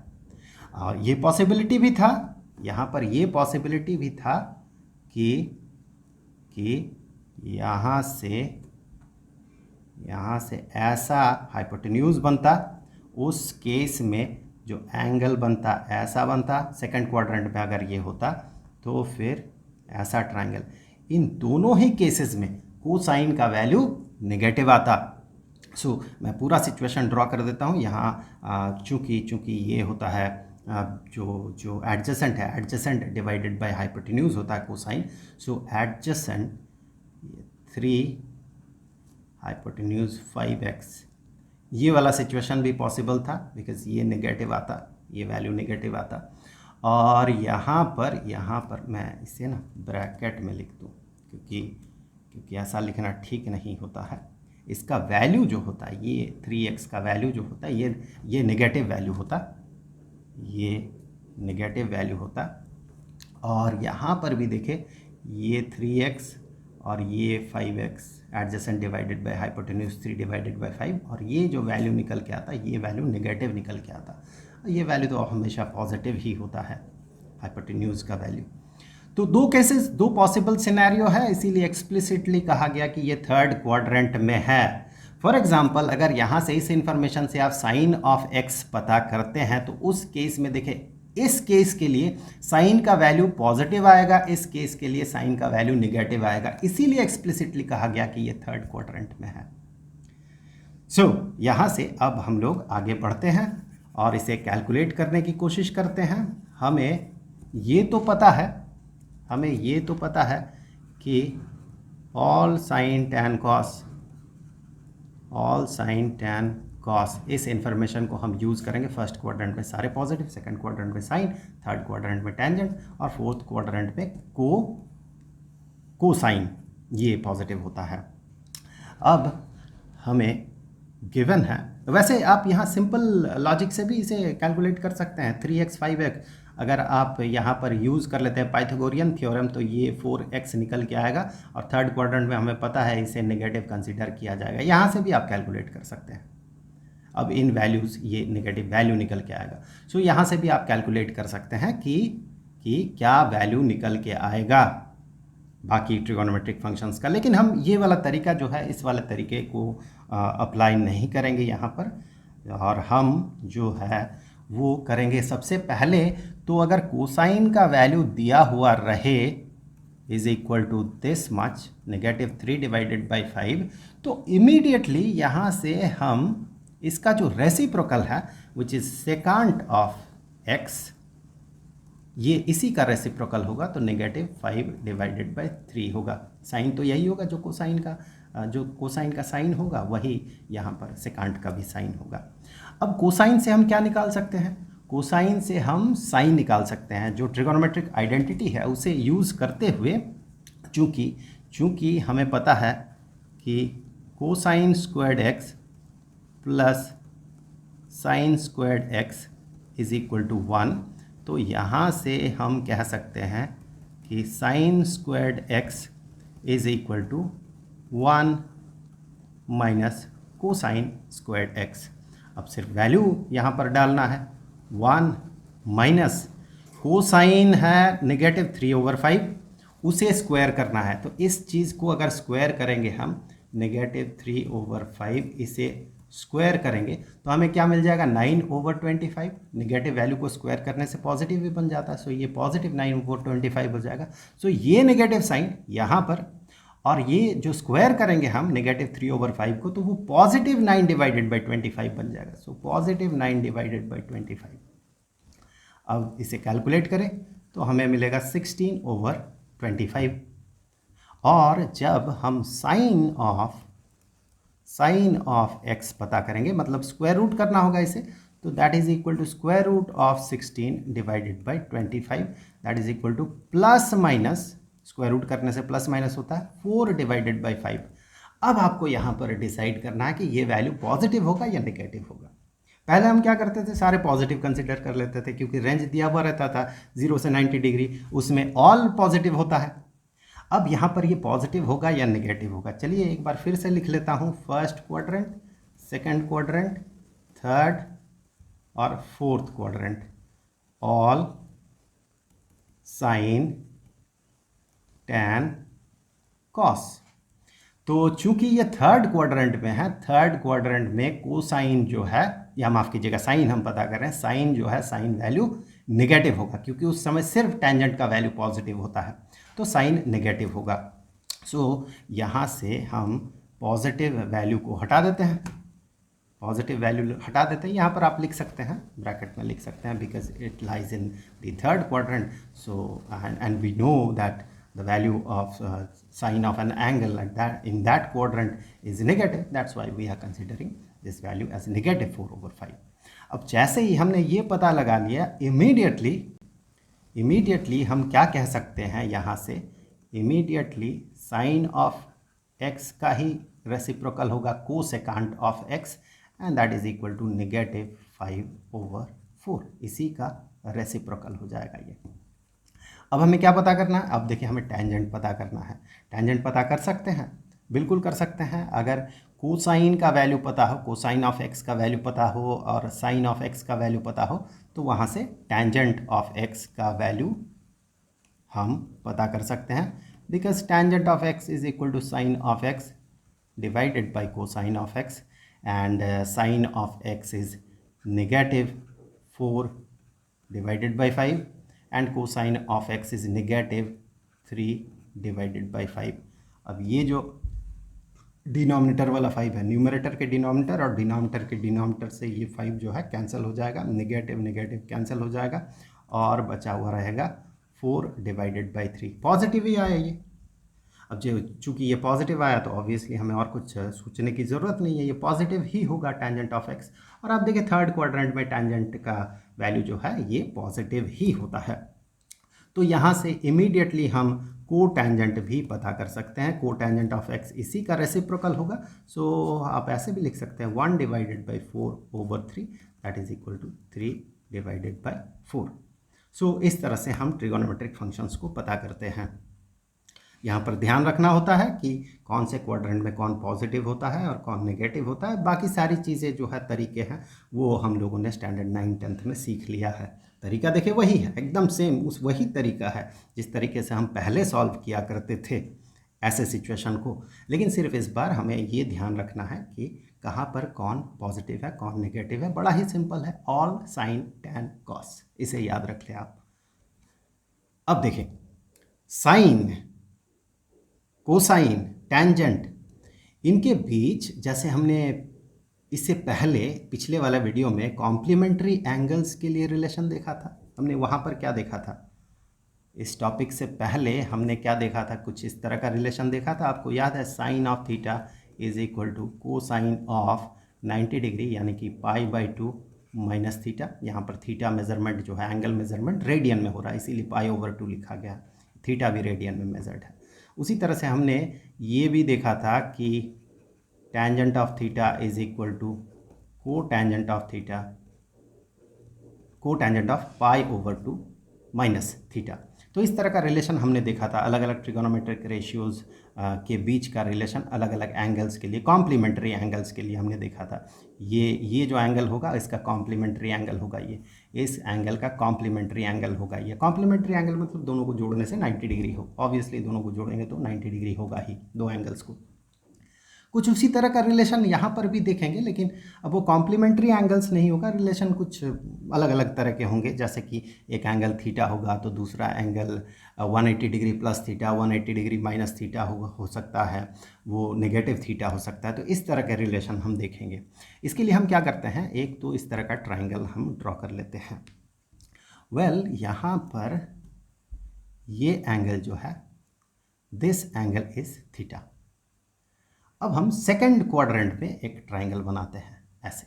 और ये पॉसिबिलिटी भी था, यहाँ पर ये पॉसिबिलिटी भी था कि यहाँ से ऐसा हाइपोटेन्यूज बनता. उस केस में जो एंगल बनता ऐसा बनता, सेकंड क्वाड्रेंट में अगर ये होता तो फिर ऐसा ट्रायंगल. इन दोनों ही केसेस में कोसाइन का वैल्यू नेगेटिव आता. मैं पूरा सिचुएशन ड्रॉ कर देता हूँ यहाँ। चूँकि ये होता है जो एडजेसेंट है, एडजेसेंट डिवाइडेड बाय हाइपोटेन्यूज होता है कोसाइन। एडजेसेंट 3 हाइपोटेन्यूज 5x, ये वाला सिचुएशन भी पॉसिबल था बिकॉज ये नेगेटिव आता, ये वैल्यू नेगेटिव आता। और यहाँ पर मैं इसे ना ब्रैकेट में लिख दूँ क्योंकि ऐसा लिखना ठीक नहीं होता है। इसका वैल्यू जो होता है, ये 3x का वैल्यू जो होता है, ये नेगेटिव वैल्यू होता, ये नेगेटिव वैल्यू होता। और यहाँ पर भी देखें, ये 3x और ये 5x adjacent divided by hypotenuse 3 divided by 5, और ये जो वैल्यू निकल के आता ये वैल्यू नेगेटिव निकल के आता। ये वैल्यू तो हमेशा पॉजिटिव ही होता है, हाइपोटेन्यूज का वैल्यू। तो दो पॉसिबल सिनेरियो है, इसीलिए एक्सप्लिसिटली कहा गया कि ये थर्ड क्वाड्रेंट में है। फॉर एग्जाम्पल, अगर यहाँ से इस इंफॉर्मेशन से आप साइन ऑफ x पता करते हैं तो उस केस में देखें, इस केस के लिए साइन का वैल्यू पॉजिटिव आएगा, इस केस के लिए साइन का वैल्यू नेगेटिव आएगा, इसीलिए एक्सप्लिसिटली कहा गया कि ये थर्ड क्वाड्रेंट में है। यहाँ से अब हम लोग आगे बढ़ते हैं और इसे कैलकुलेट करने की कोशिश करते हैं। हमें ये तो पता है कि ऑल साइन टैन कॉस, इस इंफॉर्मेशन को हम यूज़ करेंगे फर्स्ट क्वाड्रेंट में सारे पॉजिटिव, सेकंड क्वाड्रेंट में साइन, थर्ड क्वाड्रेंट में टेंजेंट और फोर्थ क्वाड्रेंट में कोसाइन, ये पॉजिटिव होता है। अब हमें गिवन है, वैसे आप यहाँ सिंपल लॉजिक से भी इसे कैलकुलेट कर सकते हैं। 3x 5x अगर आप यहाँ पर यूज़ कर लेते हैं पाइथागोरियन थ्योरम तो ये 4x निकल के आएगा, और थर्ड क्वाड्रेंट में हमें पता है इसे नेगेटिव कंसीडर किया जाएगा। यहाँ से भी आप कैलकुलेट कर सकते हैं। अब इन वैल्यूज़ ये नेगेटिव वैल्यू निकल के आएगा। यहाँ से भी आप कैलकुलेट कर सकते हैं कि क्या वैल्यू निकल के आएगा बाकी ट्रिगोनोमेट्रिक फंक्शंस का। लेकिन हम ये वाला तरीका जो है, इस वाले तरीके को अप्लाई नहीं करेंगे यहाँ पर, और हम जो है वो करेंगे सबसे पहले तो अगर कोसाइन का वैल्यू दिया हुआ रहे is equal to this much, -3 divided by 5, तो इमीडिएटली यहाँ से हम इसका जो रेसिप्रोकल है विच इज सेकांट ऑफ x, ये इसी का रेसिप्रोकल होगा, तो -5 डिवाइडेड बाई 3 होगा। साइन तो यही होगा जो कोसाइन का साइन होगा, वही यहाँ पर सेकांट का भी साइन होगा। अब कोसाइन से हम क्या निकाल सकते हैं? कोसाइन से हम साइन निकाल सकते हैं। जो ट्रिगोनोमेट्रिक आइडेंटिटी है उसे यूज़ करते हुए, चूँकि हमें पता है कि cosine squared x plus sine squared x is equal to 1, तो यहाँ से हम कह सकते हैं कि sine squared x is equal to 1 minus cosine squared x। अब सिर्फ वैल्यू यहाँ पर डालना है, 1 माइनस कोसाइन है -3/5, उसे स्क्वायर करना है। तो इस चीज़ को अगर स्क्वायर करेंगे हम, -3/5 इसे स्क्वायर करेंगे तो हमें क्या मिल जाएगा? 9/25। नेगेटिव वैल्यू को स्क्वायर करने से पॉजिटिव भी बन जाता है, ये पॉजिटिव 9/25 हो जाएगा। ये नेगेटिव साइन यहाँ पर, और ये जो स्क्वायर करेंगे हम -3/5 को, तो वो +9 डिवाइडेड बाई 25 बन जाएगा। +9 डिवाइडेड बाई 25। अब इसे कैलकुलेट करें तो हमें मिलेगा 16/25। और जब हम साइन ऑफ x पता करेंगे, मतलब स्क्वायर रूट करना होगा इसे, तो that is equal to square root of 16 divided by 25, that is equal to plus minus, square root करने से प्लस माइनस होता है, 4 डिवाइडेड बाई 5। अब आपको यहाँ पर डिसाइड करना है कि ये वैल्यू पॉजिटिव होगा या नेगेटिव होगा। पहले हम क्या करते थे, सारे पॉजिटिव कंसिडर कर लेते थे, क्योंकि रेंज दिया हुआ रहता था 0 से 90 डिग्री, उसमें ऑल पॉजिटिव होता है। अब यहाँ पर ये पॉजिटिव होगा या नेगेटिव होगा, चलिए एक बार फिर से लिख लेता हूँ। First quadrant, second quadrant, third और fourth quadrant, all sine tan cos. तो चूंकि ये थर्ड क्वाड्रेंट में है, थर्ड क्वाड्रेंट में कोसाइन जो है, या माफ़ कीजिएगा साइन हम पता कर रहे हैं, साइन जो है, साइन वैल्यू नेगेटिव होगा, क्योंकि उस समय सिर्फ टेंजेंट का वैल्यू पॉजिटिव होता है, तो साइन नेगेटिव होगा। यहाँ से हम पॉजिटिव वैल्यू को हटा देते हैं, पॉजिटिव वैल्यू हटा देते हैं। यहाँ पर आप लिख सकते हैं, ब्रैकेट में लिख सकते हैं, because it lies in the third quadrant, so and we know that the value of sine of an angle like that in that quadrant is negative. That's why we are considering this value as negative 4/5. अब जैसे ही हमने ये पता लगा लिया, immediately हम क्या कह सकते हैं यहाँ से, इमीडिएटली साइन ऑफ x का ही रेसिप्रोकल होगा cosecant of x and that is equal to -5/4। इसी का रेसिप्रोकल हो जाएगा ये। अब हमें क्या पता करना है? अब देखिए, हमें टेंजेंट पता करना है। टेंजेंट पता कर सकते हैं, बिल्कुल कर सकते हैं। अगर कोसाइन का वैल्यू पता हो, कोसाइन ऑफ x का वैल्यू पता हो और साइन ऑफ x का वैल्यू पता हो, तो वहाँ से टेंजेंट ऑफ x का वैल्यू हम पता कर सकते हैं, because tangent of x is equal to sine of x divided by cosine of x and sine of x is -4 divided by 5 and cosine of x is -3 divided by 5। अब ये जो denominator वाला 5 है, न्यूमरेटर के denominator और denominator के denominator से ये 5 जो है कैंसिल हो जाएगा, नेगेटिव नेगेटिव कैंसिल हो जाएगा और बचा हुआ रहेगा 4 डिवाइडेड बाई 3। पॉजिटिव ही आया ये। अब जो चूंकि ये पॉजिटिव आया तो ऑब्वियसली हमें और कुछ सोचने की ज़रूरत नहीं है, ये पॉजिटिव ही होगा टेंजेंट ऑफ x। और आप देखिए थर्ड क्वाड्रेंट में टेंजेंट का वैल्यू जो है ये पॉजिटिव ही होता है। तो यहाँ से इमीडिएटली हम को टेंजेंट भी पता कर सकते हैं। को टेंजेंट ऑफ x इसी का रेसिप्रोकल होगा। सो आप ऐसे भी लिख सकते हैं 1 divided by 4/3 that is equal to 3 divided by 4। So इस तरह से हम ट्रिगोनोमेट्रिक फंक्शंस को पता करते हैं। यहाँ पर ध्यान रखना होता है कि कौन से क्वाड्रेंट में कौन पॉजिटिव होता है और कौन नेगेटिव होता है। बाकी सारी चीज़ें जो है तरीके हैं वो हम लोगों ने स्टैंडर्ड 9th 10th में सीख लिया है। तरीका देखिए वही है, एकदम सेम उस वही तरीका है जिस तरीके से हम पहले सॉल्व किया करते थे ऐसे सिचुएशन को। लेकिन सिर्फ इस बार हमें ये ध्यान रखना है कि कहाँ पर कौन पॉजिटिव है कौन नेगेटिव है। बड़ा ही सिंपल है, ऑल साइन टैन कॉस, इसे याद रख लें आप। अब देखें, साइन, कोसाइन, टेंजेंट, इनके बीच जैसे हमने इससे पहले पिछले वाला वीडियो में कॉम्प्लीमेंट्री एंगल्स के लिए रिलेशन देखा था। हमने वहाँ पर क्या देखा था? इस टॉपिक से पहले हमने क्या देखा था? कुछ इस तरह का रिलेशन देखा था, आपको याद है? Sine of theta is equal to cosine of 90 degree यानी कि π/2 माइनस थीटा। यहाँ पर थीटा मेजरमेंट जो है, एंगल मेजरमेंट रेडियन में हो रहा है, इसीलिए π/2 लिखा गया। थीटा भी रेडियन में मेजर्ड है। उसी तरह से हमने ये भी देखा था कि tangent of theta is equal to cotangent of theta, cotangent of π/2 minus theta. तो इस तरह का रिलेशन हमने देखा था, अलग अलग ट्रिगोनोमेट्रिक रेशियोज के बीच का रिलेशन अलग अलग एंगल्स के लिए, कॉम्प्लीमेंट्री एंगल्स के लिए हमने देखा था। ये जो एंगल होगा इसका कॉम्प्लीमेंट्री एंगल होगा, ये इस एंगल का कॉम्प्लीमेंट्री एंगल होगा। ये कॉम्प्लीमेंट्री एंगल मतलब दोनों को जोड़ने से 90 डिग्री हो, ऑब्वियसली दोनों को जोड़ेंगे तो 90 डिग्री होगा ही दो एंगल्स को। कुछ उसी तरह का रिलेशन यहाँ पर भी देखेंगे, लेकिन अब वो कॉम्प्लीमेंट्री एंगल्स नहीं होगा, रिलेशन कुछ अलग अलग तरह के होंगे। जैसे कि एक एंगल थीटा होगा तो दूसरा angle 180 degree plus theta, 180 degree minus theta हो सकता है, वो नेगेटिव थीटा हो सकता है। तो इस तरह के रिलेशन हम देखेंगे। इसके लिए हम क्या करते हैं, एक तो इस तरह का ट्राइंगल हम ड्रॉ कर लेते हैं। वेल, यहाँ पर ये एंगल जो है, दिस एंगल इज थीटा। अब हम सेकंड क्वाड्रेंट में एक ट्राइंगल बनाते हैं ऐसे।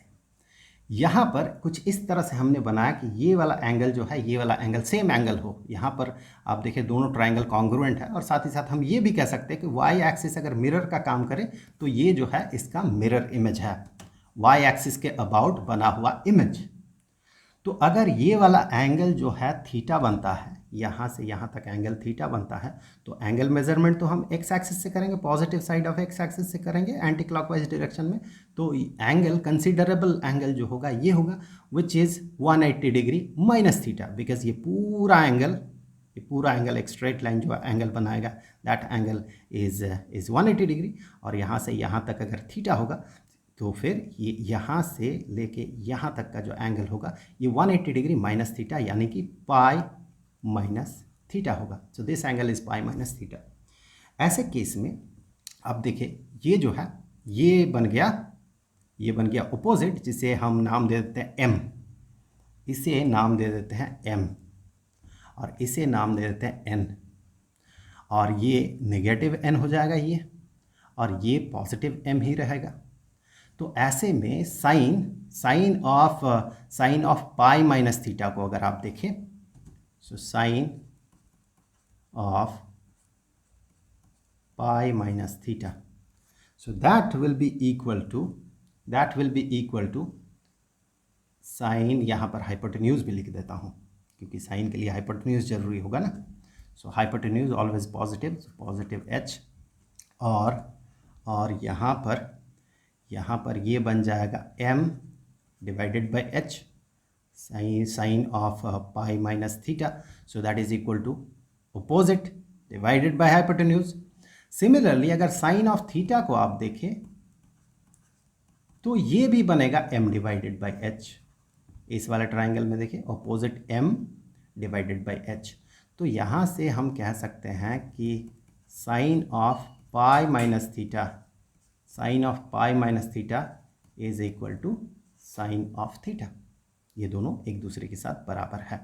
यहाँ पर कुछ इस तरह से हमने बनाया कि ये वाला एंगल जो है, ये वाला एंगल सेम एंगल हो। यहाँ पर आप देखिए दोनों ट्राइंगल कॉन्ग्रुएंट है, और साथ ही साथ हम ये भी कह सकते हैं कि वाई एक्सिस अगर मिरर का काम करे तो ये जो है इसका मिरर इमेज है, वाई एक्सिस के अबाउट बना हुआ इमेज। तो अगर ये वाला एंगल जो है थीटा बनता है, यहाँ से यहाँ तक एंगल थीटा बनता है, तो एंगल मेजरमेंट तो हम एक्स एक्सिस से करेंगे, positive side of x axis से करेंगे एंटी क्लॉकवाइज डायरेक्शन में। तो एंगल, कंसिडरेबल एंगल जो होगा ये होगा which is 180 degree minus theta, because ये पूरा एंगल एक स्ट्रेट लाइन जो एंगल बनाएगा दैट एंगल इज 180 डिग्री। और यहाँ से यहाँ तक अगर थीटा होगा तो फिर ये यहाँ से लेके यहाँ तक का जो एंगल होगा ये 180 डिग्री माइनस थीटा यानी कि पाई माइनस थीटा होगा। So this angle is pi minus theta. ऐसे केस में अब देखिए ये जो है ये बन गया ये बन गया अपोजिट, जिसे हम नाम दे देते हैं m, इसे नाम दे देते हैं m, और इसे नाम दे देते हैं n, और ये नेगेटिव n हो जाएगा ये, और ये पॉजिटिव m ही रहेगा। तो ऐसे में sine of pi minus theta को अगर आप देखें, so sine of pi minus theta, so that will be equal to sine, यहाँ पर हाइपोटेन्यूज भी लिख देता हूँ क्योंकि साइन के लिए हाइपोटेन्यूज जरूरी होगा ना। सो hypotenuse always positive, positive h, और यहाँ पर ये बन जाएगा m divided by h, sine of pi minus theta, so that is equal to opposite divided by hypotenuse. Similarly अगर साइन ऑफ थीटा को आप देखें तो ये भी बनेगा m डिवाइडेड बाय h, इस वाले ट्राइंगल में देखिए opposite m divided by h। तो यहाँ से हम कह सकते हैं कि sine of pi minus theta is equal to sine of theta, ये दोनों एक दूसरे के साथ बराबर है।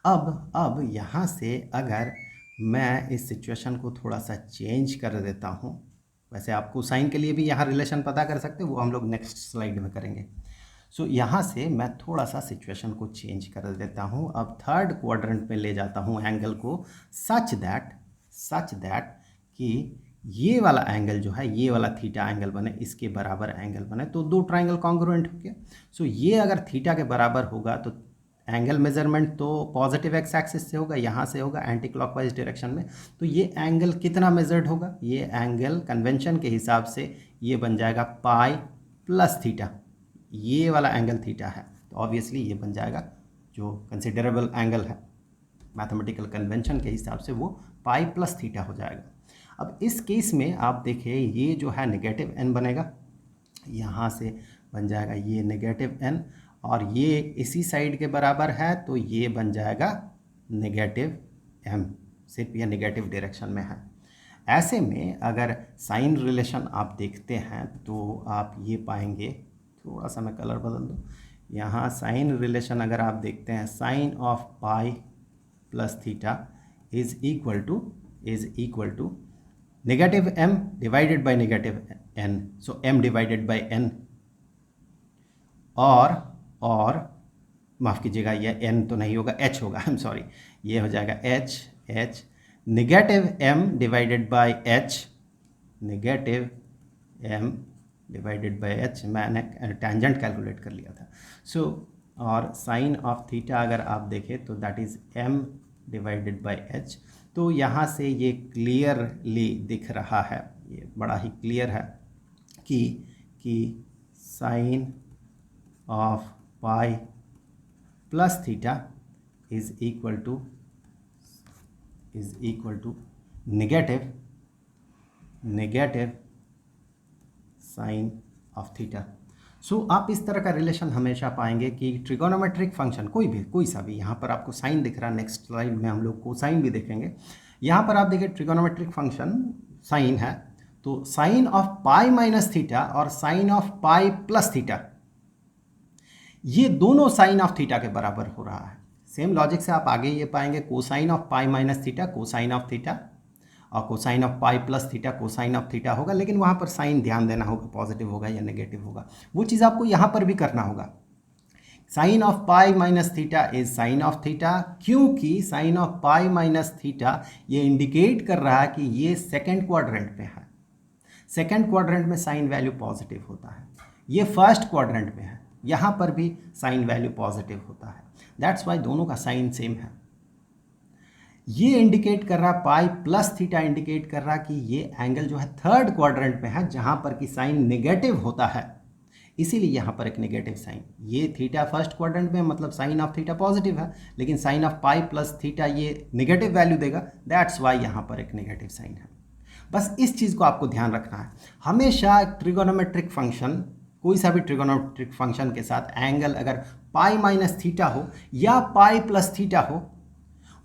अब यहाँ से अगर मैं इस सिचुएशन को थोड़ा सा चेंज कर देता हूँ, वैसे आप कोसाइन के लिए भी यहाँ रिलेशन पता कर सकते हैं, वो हम लोग नेक्स्ट स्लाइड में करेंगे। सो यहाँ से मैं थोड़ा सा सिचुएशन को चेंज कर देता हूँ। अब थर्ड क्वाड्रेंट में ले जाता हूँ एंगल को, सच दैट कि ये वाला एंगल जो है, ये वाला थीटा एंगल बने, इसके बराबर एंगल बने, तो दो ट्राइंगल कॉन्ग्रुएंट हो गया। सो ये अगर थीटा के बराबर होगा तो एंगल मेजरमेंट तो पॉजिटिव एक्स एक्सिस से होगा, यहाँ से होगा एंटी क्लॉकवाइज डायरेक्शन में। तो ये एंगल कितना मेजर्ड होगा, ये एंगल कन्वेंशन के हिसाब से ये बन जाएगा पाई प्लस थीटा, ये वाला एंगल थीटा है, तो ऑब्वियसली ये बन जाएगा जो कंसिडरेबल एंगल है मैथमेटिकल कन्वेंशन के हिसाब से, वो पाई प्लस थीटा हो जाएगा। अब इस केस में आप देखिए ये जो है नेगेटिव n बनेगा, यहाँ से बन जाएगा ये नेगेटिव n, और ये इसी साइड के बराबर है तो ये बन जाएगा नेगेटिव m, सिर्फ ये नेगेटिव डायरेक्शन में है। ऐसे में अगर साइन रिलेशन आप देखते हैं तो आप ये पाएंगे, थोड़ा सा मैं कलर बदल दूँ, यहाँ साइन रिलेशन अगर आप देखते हैं, sine of pi plus theta is equal to negative m divided by negative n, so m divided by n, और माफ़ कीजिएगा ये n तो नहीं होगा, h होगा, आई एम सॉरी, ये हो जाएगा h negative m divided by h, negative m divided by h, मैंने टेंजेंट कैलकुलेट कर लिया था। सो और साइन ऑफ थीटा अगर आप देखें तो that is m divided by h। तो यहाँ से ये क्लियरली दिख रहा है, ये बड़ा ही क्लियर है कि sine of pi plus theta is equal to negative sine of theta. So आप इस तरह का रिलेशन हमेशा पाएंगे कि ट्रिगोनोमेट्रिक फंक्शन कोई सा भी, यहाँ पर आपको साइन दिख रहा है, नेक्स्ट स्लाइड में हम लोग कोसाइन भी देखेंगे। यहाँ पर आप देखिए ट्रिगोनोमेट्रिक फंक्शन साइन है, तो sine of pi minus theta और sine of pi plus theta, ये दोनों साइन ऑफ थीटा के बराबर हो रहा है। सेम लॉजिक से आप आगे ये पाएंगे cosine of pi minus theta cosine of theta, और cosine of pi plus theta cosine of theta होगा, लेकिन वहाँ पर साइन ध्यान देना होगा, पॉजिटिव होगा या नेगेटिव होगा, वो चीज़ आपको यहाँ पर भी करना होगा। Sine of pi minus theta is sine of theta, क्योंकि sine of pi minus theta ये इंडिकेट कर रहा है कि ये सेकेंड क्वाड्रेंट में है, सेकेंड क्वाड्रेंट में साइन वैल्यू पॉजिटिव होता है, ये फर्स्ट क्वाड्रेंट में है, यहाँ पर भी साइन वैल्यू पॉजिटिव होता है, दैट्स वाई दोनों का साइन सेम है। ये इंडिकेट कर रहा, पाई प्लस थीटा इंडिकेट कर रहा कि ये एंगल जो है थर्ड क्वाड्रेंट में है, जहाँ पर कि साइन नेगेटिव होता है, इसीलिए यहाँ पर एक नेगेटिव साइन। ये थीटा फर्स्ट क्वाड्रेंट में, मतलब साइन ऑफ थीटा पॉजिटिव है, लेकिन sine of pi plus theta ये नेगेटिव वैल्यू देगा, दैट्स वाई यहाँ पर एक नेगेटिव साइन है। बस इस चीज़ को आपको ध्यान रखना है। हमेशा ट्रिगोनोमेट्रिक फंक्शन, कोई सा भी ट्रिगोनोमेट्रिक फंक्शन के साथ एंगल अगर पाई माइनस थीटा हो या पाई प्लस थीटा हो,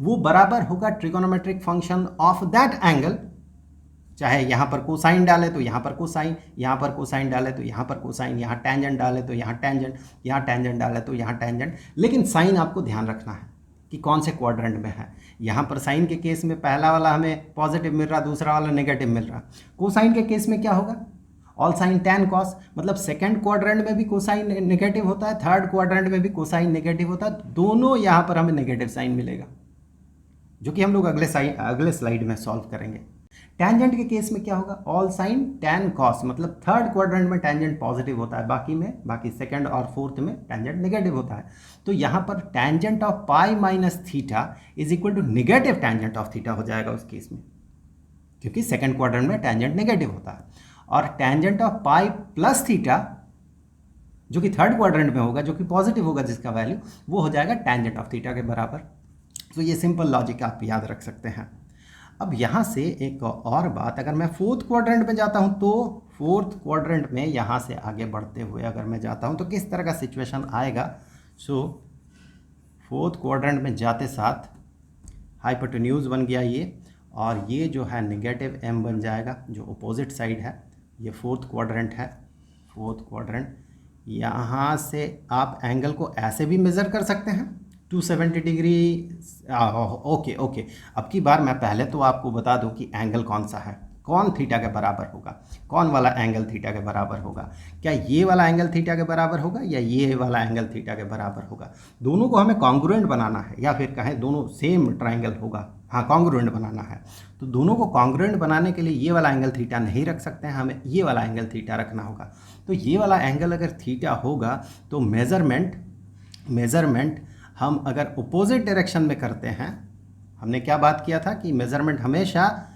वो बराबर होगा trigonometric function of that angle चाहे यहाँ पर कोसाइन डाले तो यहाँ पर कोसाइन, यहाँ पर कोसाइन डाले तो यहाँ पर कोसाइन, यहाँ टेंजेंट डाले तो यहाँ टेंजेंट, यहाँ टेंजेंट डाले तो यहाँ टेंजेंट। लेकिन साइन आपको ध्यान रखना है कि कौन से क्वाड्रेंट में है। यहाँ पर साइन के केस में पहला वाला हमें पॉजिटिव मिल रहा, दूसरा वाला नेगेटिव मिल रहा। कोसाइन के केस में क्या होगा, ऑल साइन टैन कॉस, मतलब सेकंड क्वाड्रेंट में भी कोसाइन नेगेटिव होता है, थर्ड क्वाड्रेंट में भी कोसाइन नेगेटिव होता है, दोनों यहाँ पर हमें नेगेटिव साइन मिलेगा, जो कि हम लोग अगले स्लाइड में सॉल्व करेंगे। टैंजेंट के केस में क्या होगा, ऑल साइन टैन कॉस, मतलब थर्ड क्वाड्रेंट में टैंजेंट पॉजिटिव होता है, बाकी सेकंड और फोर्थ में टैंजेंट नेगेटिव होता है। तो यहाँ पर tangent of pi minus theta is equal to negative tangent of theta हो जाएगा उस केस में, क्योंकि सेकंड क्वाड्रेंट में टैंजेंट नेगेटिव होता है। और tangent of pi plus theta जो कि थर्ड क्वाड्रेंट में होगा, जो कि पॉजिटिव होगा, जिसका वैल्यू वो हो जाएगा टैंजेंट ऑफ थीटा के बराबर। तो ये सिंपल लॉजिक आप याद रख सकते हैं। अब यहाँ से एक और बात, अगर मैं फोर्थ क्वाड्रेंट में जाता हूँ तो फोर्थ क्वाड्रेंट में यहाँ से आगे बढ़ते हुए अगर मैं जाता हूँ तो किस तरह का सिचुएशन आएगा। सो फोर्थ क्वाड्रेंट में जाते साथ हाइपोटेन्यूज बन गया ये, और ये जो है नेगेटिव m बन जाएगा, जो अपोजिट साइड है। ये फोर्थ क्वाड्रेंट है, फोर्थ क्वाड्रेंट। यहाँ से आप एंगल को ऐसे भी मेज़र कर सकते हैं 270 डिग्री। ओके, अब की बार मैं पहले तो आपको बता दूं कि एंगल कौन सा है, कौन थीटा के बराबर होगा, कौन वाला एंगल थीटा के बराबर होगा। क्या ये वाला एंगल थीटा के बराबर होगा या ये वाला एंगल थीटा के बराबर होगा। दोनों को हमें कॉन्ग्रुएंट बनाना है, या फिर कहें दोनों सेम ट्राइंगल होगा, हाँ कॉन्ग्रुएंट बनाना है। तो दोनों को कॉन्ग्रुएंट बनाने के लिए ये वाला एंगल थीटा नहीं रख सकते हैं, हमें ये वाला एंगल थीटा रखना होगा। तो ये वाला एंगल अगर थीटा होगा तो मेज़रमेंट हम अगर अपोजिट डायरेक्शन में करते हैं, हमने क्या बात किया था कि मेज़रमेंट हमेशा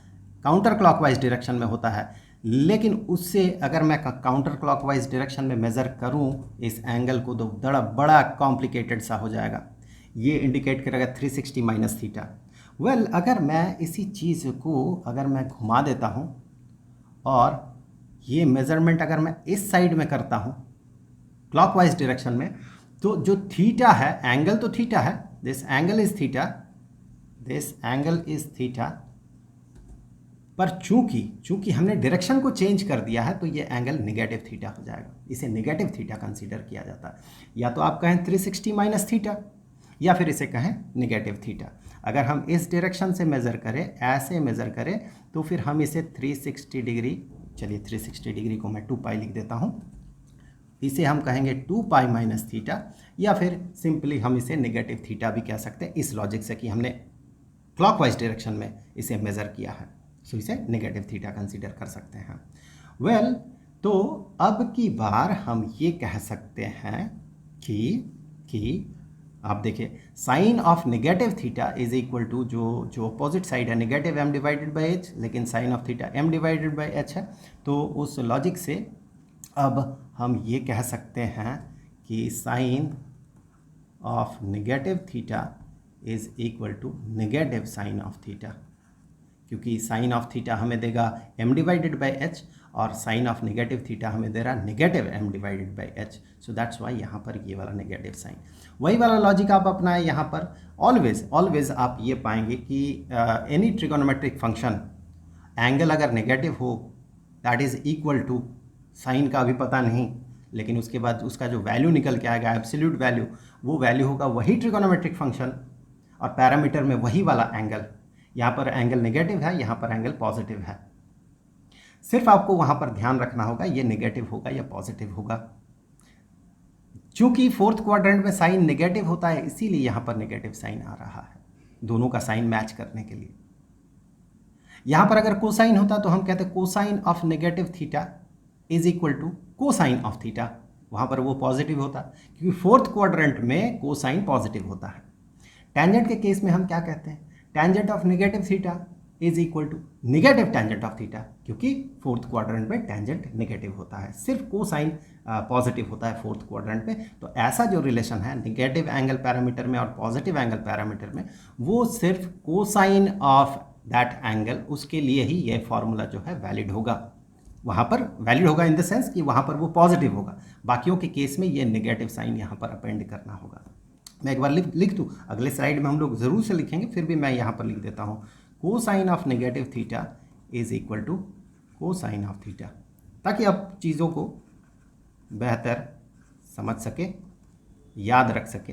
काउंटर क्लॉकवाइज डायरेक्शन में होता है, लेकिन उससे अगर मैं काउंटर क्लॉकवाइज डायरेक्शन में मेज़र करूं इस एंगल को तो बड़ा कॉम्प्लिकेटेड सा हो जाएगा। ये इंडिकेट करेगा 360 माइनस थीटा। वेल, अगर मैं इसी चीज़ को अगर मैं घुमा देता हूं और ये मेज़रमेंट अगर मैं इस साइड में करता हूं क्लॉकवाइज डायरेक्शन में, तो जो थीटा है, एंगल तो थीटा है, दिस एंगल इज थीटा, पर चूंकि हमने डायरेक्शन को चेंज कर दिया है तो ये एंगल नेगेटिव थीटा हो जाएगा। इसे नेगेटिव थीटा कंसीडर किया जाता है। या तो आप कहें 360 माइनस थीटा, या फिर इसे कहें नेगेटिव थीटा। अगर हम इस डायरेक्शन से मेज़र करें, ऐसे मेज़र करें, तो फिर हम इसे 360 डिग्री, चलिए 360 डिग्री को मैं 2 पाई लिख देता हूँ, इसे हम कहेंगे 2 पाई माइनस थीटा, या फिर सिंपली हम इसे नेगेटिव थीटा भी कह सकते हैं, इस लॉजिक से कि हमने क्लॉकवाइज डायरेक्शन में इसे मेज़र किया है। सो इसे नेगेटिव थीटा कंसीडर कर सकते हैं। वेल, तो अब की बार हम ये कह सकते हैं कि आप देखिए sine of negative theta is equal to जो अपोजिट साइड है negative m divided by h, लेकिन sine of theta m divided by h है। तो उस लॉजिक से अब हम ये कह सकते हैं कि sine of negative theta is equal to negative sine of theta, क्योंकि साइन ऑफ थीटा हमें देगा m डिवाइडेड बाई h और साइन ऑफ नेगेटिव थीटा हमें दे रहा negative m divided by h। So that's why यहाँ पर ये वाला नेगेटिव साइन, वही वाला लॉजिक आप अपनाएं यहाँ पर। ऑलवेज आप ये पाएंगे कि एनी ट्रिगोनोमेट्रिक फंक्शन एंगल अगर नेगेटिव हो that is equal to, sine का अभी पता नहीं, लेकिन उसके बाद उसका जो वैल्यू निकल के आएगा एब्सोल्यूट वैल्यू, वो वैल्यू होगा वही ट्रिगोनोमेट्रिक फंक्शन और पैरामीटर में वही वाला एंगल। यहाँ पर एंगल नेगेटिव है, यहाँ पर एंगल पॉजिटिव है। सिर्फ आपको वहाँ पर ध्यान रखना होगा ये नेगेटिव होगा या पॉजिटिव होगा। चूंकि फोर्थ क्वाड्रेंट में साइन नेगेटिव होता है, इसीलिए यहाँ पर नेगेटिव साइन आ रहा है, दोनों का साइन मैच करने के लिए। यहाँ पर अगर कोसाइन होता तो हम कहते cosine of negative theta is equal to cosine of theta, वहाँ पर वो पॉजिटिव होता, क्योंकि फोर्थ क्वाड्रेंट में कोसाइन पॉजिटिव होता है। टेंजेंट के केस में हम क्या कहते हैं, tangent of negative theta is equal to negative tangent of theta, क्योंकि फोर्थ क्वाड्रेंट में टेंजेंट नेगेटिव होता है, सिर्फ कोसाइन पॉजिटिव होता है फोर्थ क्वाड्रेंट में। तो ऐसा जो रिलेशन है नेगेटिव एंगल पैरामीटर में और पॉजिटिव एंगल पैरामीटर में, वो सिर्फ कोसाइन ऑफ दैट एंगल, उसके लिए ही ये फॉर्मूला जो है वैलिड होगा। वहाँ पर वैलिड होगा इन द सेंस कि वहाँ पर वो पॉजिटिव होगा, बाकियों के केस में ये नेगेटिव साइन यहाँ पर अपेंड करना होगा। मैं एक बार लिख दूँ, अगले स्लाइड में हम लोग ज़रूर से लिखेंगे, फिर भी मैं यहाँ पर लिख देता हूँ cosine of negative theta is equal to cosine of theta, ताकि आप चीज़ों को बेहतर समझ सके, याद रख सके।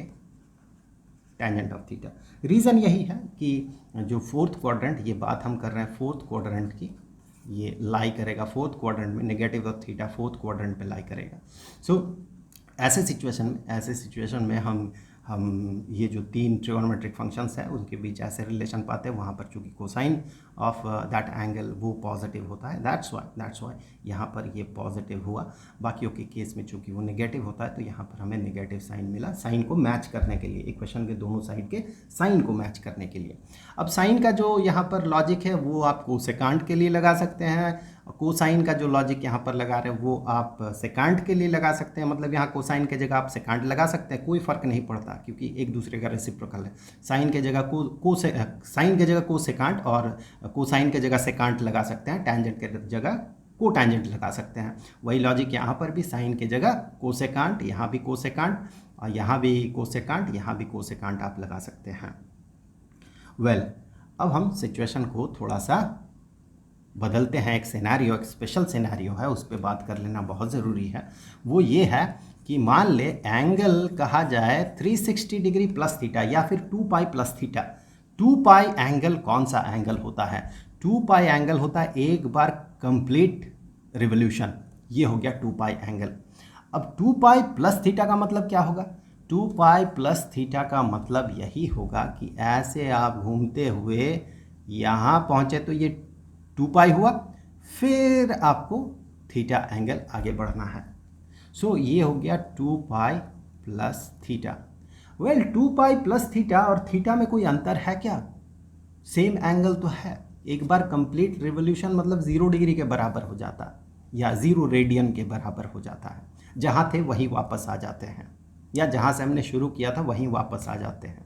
टेंजेंट ऑफ थीटा, रीज़न यही है कि जो फोर्थ क्वाड्रेंट, ये बात हम कर रहे हैं फोर्थ क्वाड्रेंट की, ये लाई करेगा फोर्थ क्वाड्रेंट में, negative of theta fourth quadrant पे लाई करेगा। सो ऐसे सिचुएशन में हम ये जो तीन ट्रिगोनोमेट्रिक फंक्शंस है उनके बीच ऐसे रिलेशन पाते हैं, वहाँ पर चूंकि कोसाइन ऑफ दैट एंगल वो पॉजिटिव होता है, दैट्स वाई यहाँ पर ये पॉजिटिव हुआ। बाकियों के केस में चूंकि वो नेगेटिव होता है तो यहाँ पर हमें नेगेटिव साइन मिला, साइन को मैच करने के लिए, इक्वेशन के दोनों साइड के साइन को मैच करने के लिए। अब साइन का जो यहाँ पर लॉजिक है वो आप कोसेकांट के लिए लगा सकते हैं, कोसाइन का जो लॉजिक यहाँ पर लगा रहे हैं वो आप सेकांट के लिए लगा सकते हैं। मतलब यहाँ कोसाइन के जगह आप सेकांट लगा सकते हैं, कोई फर्क नहीं पड़ता क्योंकि एक दूसरे का रेसिप्रोकल है। साइन के जगह साइन के जगह कोसेकांट और कोसाइन के जगह सेकांट लगा सकते हैं, टेंजेंट के जगह को टेंजेंट लगा सकते हैं। वही लॉजिक यहाँ पर भी, साइन के जगह कोसेकांट, यहाँ भी कोसेकांट और यहाँ भी कोसेकांट, यहाँ भी कोसेकांट आप लगा सकते हैं। अब हम सिचुएशन को थोड़ा सा बदलते हैं, एक सिनेरियो, एक स्पेशल सिनेरियो है, उस पर बात कर लेना बहुत ज़रूरी है। वो ये है कि मान ले एंगल कहा जाए 360 डिग्री प्लस थीटा या फिर 2 पाई प्लस थीटा। 2 पाई एंगल कौन सा एंगल होता है? 2 पाई एंगल होता है एक बार कंप्लीट रिवोल्यूशन, ये हो गया 2 पाई एंगल। अब 2 पाई प्लस थीटा का मतलब क्या होगा? 2 पाई प्लस थीटा का मतलब यही होगा कि ऐसे आप घूमते हुए यहाँ पहुँचे तो ये 2 पाई हुआ, फिर आपको थीटा एंगल आगे बढ़ना है। सो ये हो गया 2 pi plus theta. 2 pi plus theta और थीटा में कोई अंतर है क्या? सेम एंगल तो है। एक बार कंप्लीट रिवोल्यूशन मतलब 0 डिग्री के बराबर हो जाता या 0 रेडियन के बराबर हो जाता है। जहाँ थे वहीं वापस आ जाते हैं, या जहाँ से हमने शुरू किया था वहीं वापस आ जाते हैं।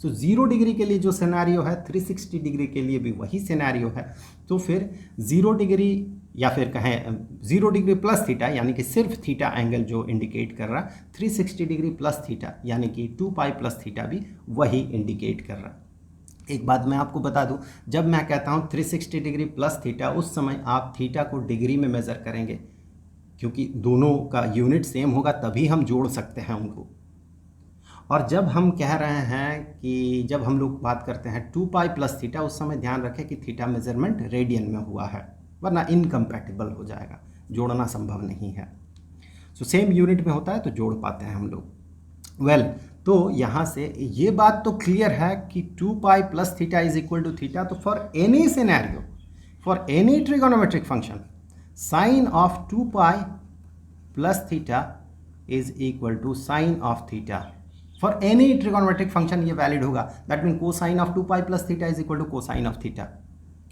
सो 0 डिग्री के लिए जो सिनेरियो है 360 डिग्री के लिए भी वही सिनेरियो है। तो फिर 0 डिग्री या फिर कहें 0 डिग्री प्लस थीटा, यानी कि सिर्फ थीटा एंगल जो इंडिकेट कर रहा, 360 डिग्री प्लस थीटा यानी कि 2 पाई प्लस थीटा भी वही इंडिकेट कर रहा। एक बात मैं आपको बता दूं, जब मैं कहता हूं 360 डिग्री प्लस थीटा, उस समय आप थीटा को डिग्री में मेज़र करेंगे, क्योंकि दोनों का यूनिट सेम होगा तभी हम जोड़ सकते हैं उनको। और जब हम कह रहे हैं कि जब हम लोग बात करते हैं 2 पाई प्लस थीटा, उस समय ध्यान रखें कि थीटा मेजरमेंट रेडियन में हुआ है, वरना इनकम्पैटिबल हो जाएगा, जोड़ना संभव नहीं है। सो सेम यूनिट में होता है तो जोड़ पाते हैं हम लोग। तो यहाँ से ये बात तो क्लियर है कि 2 pi plus theta is equal to theta. तो for any scenario, for any trigonometric function, sine of 2 pi plus theta is equal to sine of theta. For any trigonometric function ये वैलिड होगा। That mean cosine of 2 pi plus theta is equal to cosine of theta,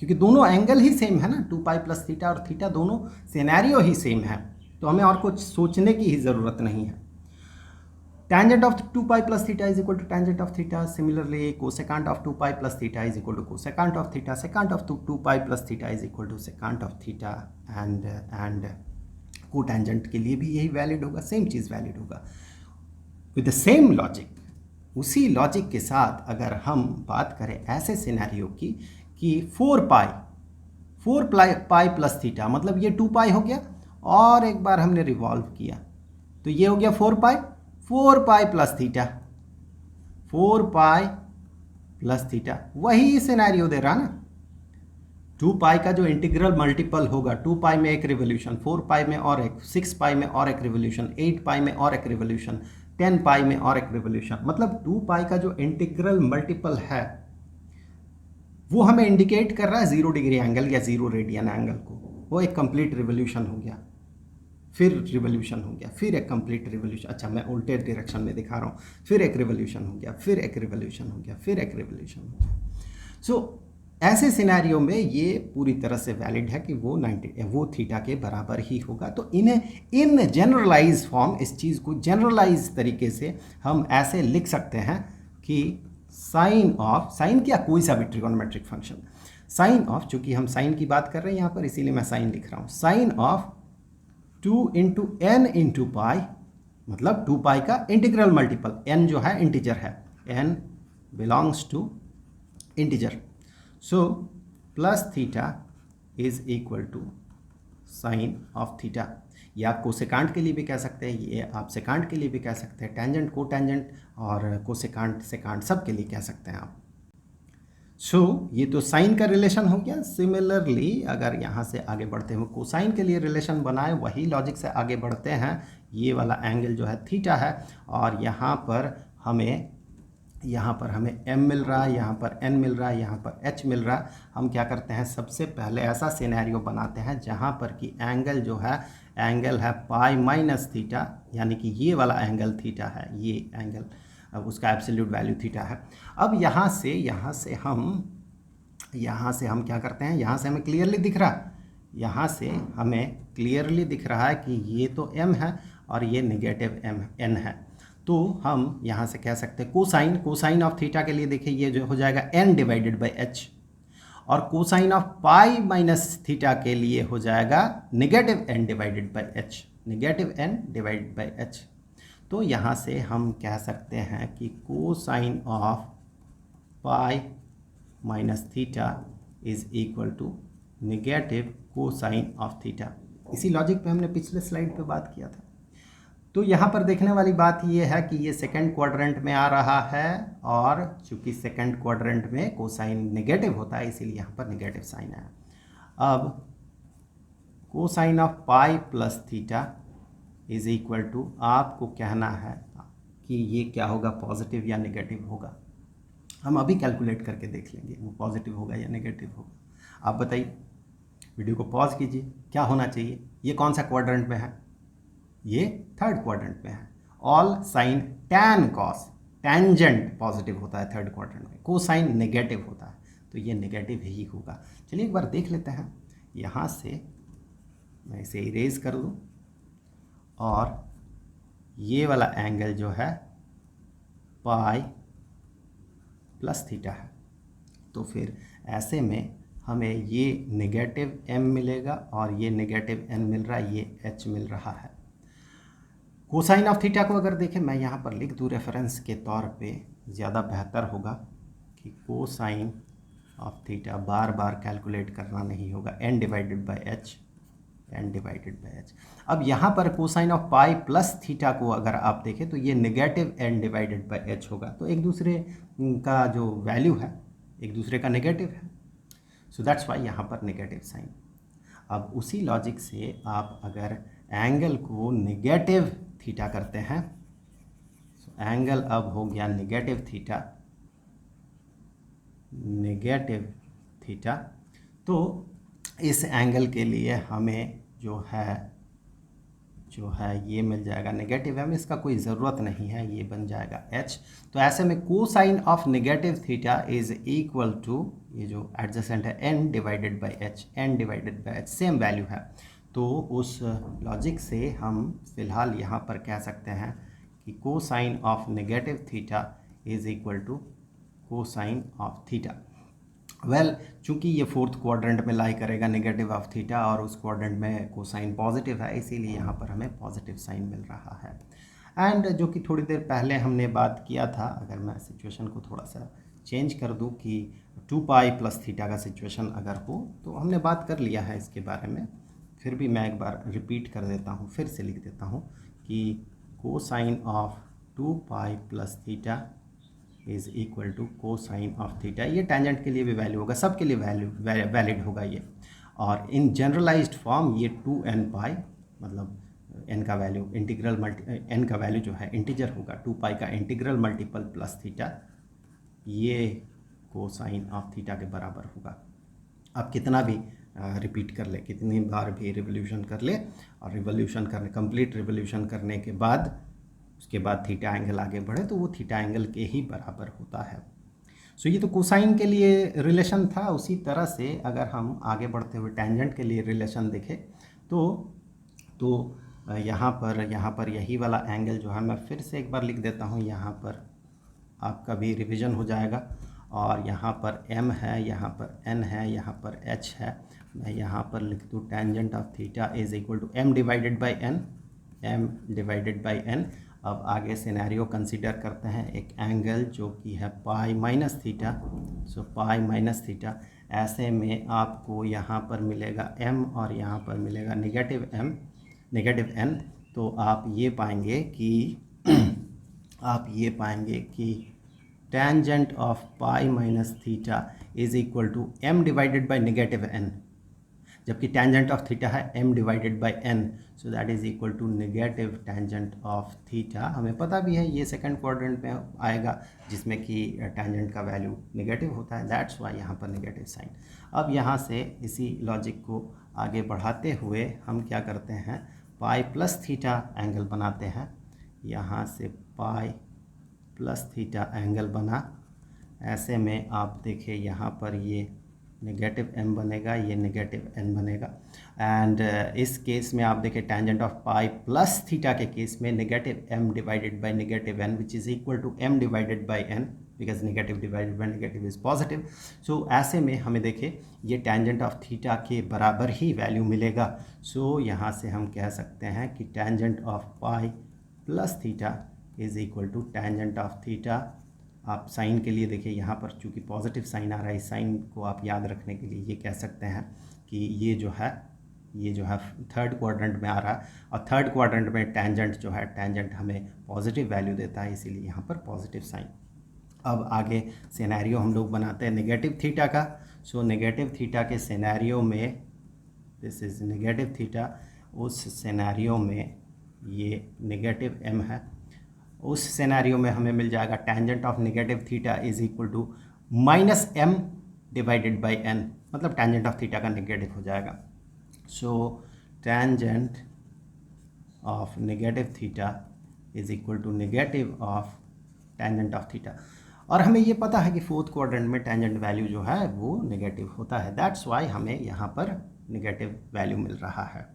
क्योंकि दोनों angle ही same है ना, 2 pi plus theta और theta दोनों scenario ही सेम है, तो हमें और कुछ सोचने की ही ज़रूरत नहीं है। Tangent of 2 pi plus theta is equal to tangent of theta. Similarly cosecant of 2 pi plus theta is equal to cosecant of theta. Secant of 2 pi plus theta is equal to secant of theta. And cotangent के लिए भी यही valid होगा, same चीज़ valid होगा with the same logic. उसी logic के साथ अगर हम बात करें ऐसे सिनेरियो की कि 4 पाई प्लस थीटा, मतलब ये 2 पाई हो गया और एक बार हमने रिवॉल्व किया तो ये हो गया 4 पाई प्लस थीटा। 4 पाई प्लस थीटा वही सिनेरियो दे रहा ना। 2 पाई का जो इंटीग्रल मल्टीपल होगा, 2 पाई में एक रिवोल्यूशन, 4 पाई में और एक, 6 पाई में और एक रिवोल्यूशन, 8 पाई में और एक रिवोल्यूशन, 10 पाई में और एक रिवोल्यूशन, मतलब 2 पाई का जो इंटीग्रल मल्टीपल है वो हमें इंडिकेट कर रहा है 0 डिग्री एंगल या 0 रेडियन एंगल को। वो एक कंप्लीट रिवोल्यूशन हो गया, फिर रिवोल्यूशन हो गया, फिर एक कंप्लीट रिवोल्यूशन। अच्छा, मैं उल्टे डायरेक्शन में दिखा रहा हूँ। फिर एक रिवोल्यूशन हो गया, फिर एक रिवोल्यूशन हो गया, फिर एक रिवोल्यूशन हो गया। सो ऐसे सिनेरियो में ये पूरी तरह से वैलिड है कि वो थीटा के बराबर ही होगा। तो इन जनरलाइज फॉर्म, इस चीज़ को जनरलाइज तरीके से हम ऐसे लिख सकते हैं कि साइन क्या, कोई सा भी ट्रिगोनोमेट्रिक फंक्शन, साइन ऑफ, चूंकि हम साइन की बात कर रहे हैं यहाँ पर इसीलिए मैं साइन लिख रहा हूँ, sine of 2 into n into pi, मतलब 2 पाई का इंटीग्रल मल्टीपल, n जो है इंटीजर है, n belongs to integer. So plus theta is equal to sine of theta. या कोसेकांट के लिए भी कह सकते हैं, ये आप सेकांट के लिए भी कह सकते हैं, टेंजेंट को टेंजेंट और कोसेकांट सेकांट सब के लिए कह सकते हैं आप। ये तो साइन का रिलेशन हो गया। सिमिलरली अगर यहाँ से आगे बढ़ते हुए कोसाइन के लिए रिलेशन बनाए, वही लॉजिक से आगे बढ़ते हैं। ये वाला एंगल जो है थीटा है और यहाँ पर हमें m मिल रहा है, यहाँ पर n मिल रहा है, यहाँ पर h मिल रहा है। हम क्या करते हैं, सबसे पहले ऐसा सिनेरियो बनाते हैं जहाँ पर कि एंगल है पाई माइनस थीटा, यानी कि ये वाला एंगल थीटा है, ये एंगल उसका एब्सोल्यूट वैल्यू थीटा है। अब यहाँ से हम क्या करते हैं, यहाँ से हमें क्लियरली दिख रहा है, यहाँ से हमें क्लियरली दिख रहा है कि ये तो m है और ये नेगेटिव n है। तो हम यहाँ से कह सकते हैं कोसाइन ऑफ थीटा के लिए देखिए ये जो हो जाएगा n डिवाइडेड बाई h, और cosine of pi minus theta के लिए हो जाएगा negative n divided by h। तो यहाँ से हम कह सकते हैं कि cosine of pi minus theta is equal to negative cosine of theta. इसी लॉजिक पे हमने पिछले स्लाइड पे बात किया था। तो यहाँ पर देखने वाली बात ये है कि ये सेकंड क्वाड्रेंट में आ रहा है, और चूंकि सेकंड क्वाड्रेंट में कोसाइन नेगेटिव होता है इसीलिए यहाँ पर नेगेटिव साइन है। अब cosine of pi plus theta is equal to, आपको कहना है कि ये क्या होगा, पॉजिटिव या नेगेटिव होगा। हम अभी कैलकुलेट करके देख लेंगे वो पॉजिटिव होगा या नेगेटिव होगा। आप बताइए, वीडियो को पॉज कीजिए, क्या होना चाहिए। ये कौन सा क्वाड्रेंट में है, ये थर्ड क्वाड्रेंट में है। All sine tan cos, tangent positive होता है थर्ड क्वाड्रेंट में, कोसाइन नेगेटिव होता है, तो ये नेगेटिव ही होगा। चलिए एक बार देख लेते हैं। यहाँ से मैं इसे इरेज कर दूँ और ये वाला एंगल जो है पाई प्लस थीटा है, तो फिर ऐसे में हमें ये नेगेटिव m मिलेगा और ये नेगेटिव n मिल रहा है, ये h मिल रहा है। कोसाइन ऑफ थीटा को अगर देखें, मैं यहाँ पर लिख दूँ रेफरेंस के तौर पे, ज़्यादा बेहतर होगा कि cosine of theta bar bar calculate करना नहीं होगा, n डिवाइडेड बाई h। अब यहाँ पर cosine of pi plus theta को अगर आप देखें तो ये negative n divided by h होगा, तो एक दूसरे का जो वैल्यू है एक दूसरे का नेगेटिव है, सो दैट्स वाई यहाँ पर नेगेटिव साइन। अब उसी लॉजिक से आप अगर एंगल को नेगेटिव थीटा करते हैं, सो एंगल अब हो गया नेगेटिव थीटा। तो इस एंगल के लिए हमें जो है ये मिल जाएगा नेगेटिव m, इसका कोई ज़रूरत नहीं है, ये बन जाएगा h। तो ऐसे में cosine of negative theta is equal to, ये जो एडजेसेंट है n divided by h, same value है। तो उस लॉजिक से हम फिलहाल यहाँ पर कह सकते हैं कि cosine of negative theta is equal to cosine of theta. चूंकि ये फोर्थ क्वाड्रेंट में लाई करेगा नेगेटिव ऑफ थीटा और उस क्वाड्रेंट में कोसाइन पॉजिटिव है, इसीलिए यहाँ पर हमें पॉजिटिव साइन मिल रहा है। एंड जो कि थोड़ी देर पहले हमने बात किया था, अगर मैं सिचुएशन को थोड़ा सा चेंज कर दूँ कि 2 पाई प्लस थीटा का सिचुएशन अगर हो, तो हमने बात कर लिया है इसके बारे में। फिर भी मैं एक बार रिपीट कर देता हूँ, फिर से लिख देता हूँ कि cosine of 2 pi plus theta is equal to cosine of theta. ये टेंजेंट के लिए भी वैल्यू होगा, सबके लिए वैलिड होगा ये। और इन जनरलाइज्ड फॉर्म ये 2n पाई, मतलब n का वैल्यू n का वैल्यू जो है इंटीजर होगा, 2 पाई का इंटीग्रल मल्टीपल प्लस थीटा, ये कोसाइन ऑफ थीटा के बराबर होगा। आप कितना भी रिपीट कर ले, कितनी बार भी रिवोल्यूशन कर ले, और कंप्लीट रिवोल्यूशन करने के बाद उसके बाद थीटा एंगल आगे बढ़े तो वो थीटा एंगल के ही बराबर होता है। सो ये तो कोसाइन के लिए रिलेशन था। उसी तरह से अगर हम आगे बढ़ते हुए टेंजेंट के लिए रिलेशन देखें तो यहाँ पर यही वाला एंगल जो है, मैं फिर से एक बार लिख देता हूँ, यहाँ पर आपका भी रिवीजन हो जाएगा। और यहाँ पर m है, यहाँ पर n है, यहाँ पर h है। मैं यहाँ पर लिख दूँ tangent of theta is equal to m divided by n। अब आगे सिनेरियो कंसीडर करते हैं, एक एंगल जो कि है पाई माइनस थीटा। सो पाई माइनस थीटा ऐसे में आपको यहाँ पर मिलेगा m और यहाँ पर मिलेगा नेगेटिव m नेगेटिव n। तो आप ये पाएंगे कि tangent of pi minus theta is equal to m divided by negative n, जबकि टेंजेंट ऑफ थीटा है m divided by n, so that is equal to negative tangent of theta. हमें पता भी है ये सेकंड क्वाड्रेंट में आएगा जिसमें कि टेंजेंट का वैल्यू नेगेटिव होता है, दैट्स वाई यहाँ पर नेगेटिव साइन। अब यहाँ से इसी लॉजिक को आगे बढ़ाते हुए हम क्या करते हैं, पाई प्लस थीटा एंगल बनाते हैं। यहाँ से पाई प्लस थीटा एंगल बना, ऐसे में आप देखें यहाँ पर ये नेगेटिव m बनेगा, ये नेगेटिव n बनेगा। एंड इस केस में आप देखें tangent of pi plus theta के केस में negative m divided by negative n which is equal to m divided by n, because negative divided by negative is positive. So ऐसे में हमें देखें ये टेंजेंट ऑफ थीटा के बराबर ही value मिलेगा। सो यहाँ से हम कह सकते हैं कि tangent of pi plus theta is equal to tangent of theta. आप साइन के लिए देखिए यहाँ पर चूँकि पॉजिटिव साइन आ रहा है, इस साइन को आप याद रखने के लिए ये कह सकते हैं कि ये जो है थर्ड क्वाड्रेंट में आ रहा है, और थर्ड क्वाड्रेंट में टेंजेंट जो है, टेंजेंट हमें पॉजिटिव वैल्यू देता है, इसीलिए यहाँ पर पॉजिटिव साइन। अब आगे सिनेरियो हम लोग बनाते हैं नेगेटिव थीटा का। सो नेगेटिव थीटा के सिनेरियो में, दिस इज़ नेगेटिव थीटा, उस सिनेरियो में ये नेगेटिव m है, उस सिनेरियो में हमें मिल जाएगा tangent of negative theta is equal to minus m divided by n, मतलब टेंजेंट ऑफ थीटा का नेगेटिव हो जाएगा। So tangent of negative theta is equal to negative of tangent of theta. और हमें ये पता है कि फोर्थ क्वाड्रेंट में टेंजेंट वैल्यू जो है वो नेगेटिव होता है, दैट्स वाई हमें यहाँ पर नेगेटिव वैल्यू मिल रहा है।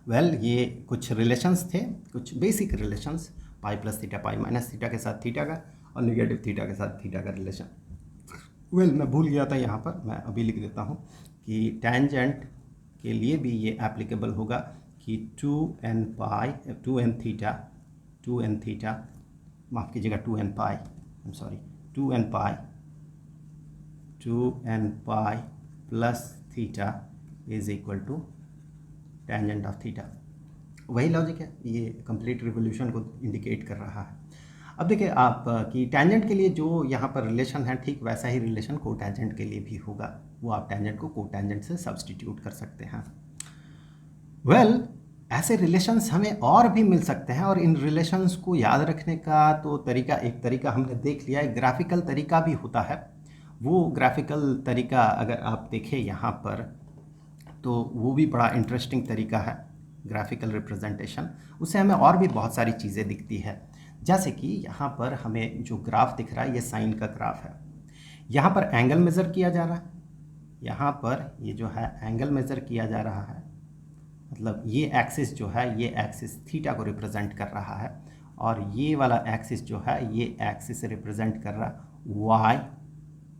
वेल ये कुछ रिलेशंस थे, कुछ बेसिक रिलेशंस, पाई plus theta pi minus theta के साथ थीटा का, और नेगेटिव थीटा के साथ थीटा का रिलेशन। वेल मैं भूल गया था यहाँ पर, मैं अभी लिख देता हूँ कि टेंजेंट के लिए भी ये एप्लीकेबल होगा कि 2n थीटा, माफ़ कीजिएगा 2n pi, I am sorry 2n pi plus theta is equal to tangent of theta. वही लॉजिक है, ये कंप्लीट रिवोल्यूशन को इंडिकेट कर रहा है। अब देखिए आप कि टेंजेंट के लिए जो यहाँ पर रिलेशन है, ठीक वैसा ही रिलेशन कोटेंजेंट के लिए भी होगा, वो आप टेंजेंट को कोटेंजेंट से सब्स्टिट्यूट कर सकते हैं। वेल ऐसे रिलेशंस हमें और भी मिल सकते हैं, और इन रिलेशंस को याद रखने का तो एक तरीका हमने देख लिया है, ग्राफिकल तरीका भी होता है। वो ग्राफिकल तरीका अगर आप देखें यहाँ पर, तो वो भी बड़ा इंटरेस्टिंग तरीका है, ग्राफिकल रिप्रेजेंटेशन। उससे हमें और भी बहुत सारी चीज़ें दिखती है, जैसे कि यहाँ पर हमें जो ग्राफ दिख रहा है ये साइन का ग्राफ है। यहाँ पर एंगल मेज़र किया जा रहा है, यहाँ पर ये जो है एंगल मेज़र किया जा रहा है, मतलब ये एक्सिस जो है ये एक्सिस थीटा को रिप्रेजेंट कर रहा है, और ये वाला एक्सिस जो है ये एक्सिस रिप्रेजेंट कर रहा y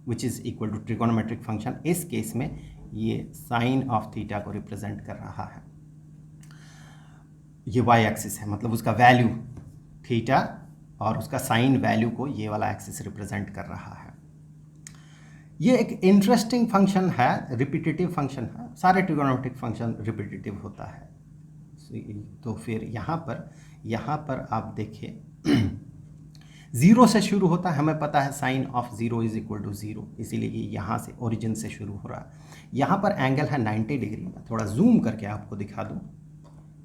which is equal to trigonometric function. इस केस में ये साइन ऑफ थीटा को रिप्रेजेंट कर रहा है, ये y एक्सिस है, मतलब उसका वैल्यू थीटा और उसका साइन वैल्यू को ये वाला एक्सिस रिप्रेजेंट कर रहा है। ये एक इंटरेस्टिंग फंक्शन है, रिपीटेटिव फंक्शन है, सारे ट्रिगोनोमेट्रिक फंक्शन रिपीटेटिव होता है। तो फिर यहाँ पर आप देखें ज़ीरो से शुरू होता है, हमें पता है sine of zero is equal to zero, इसीलिए ये यहाँ से ओरिजिन से शुरू हो रहा है। यहाँ पर एंगल है 90 डिग्री, मैं थोड़ा जूम करके आपको दिखा दूँ।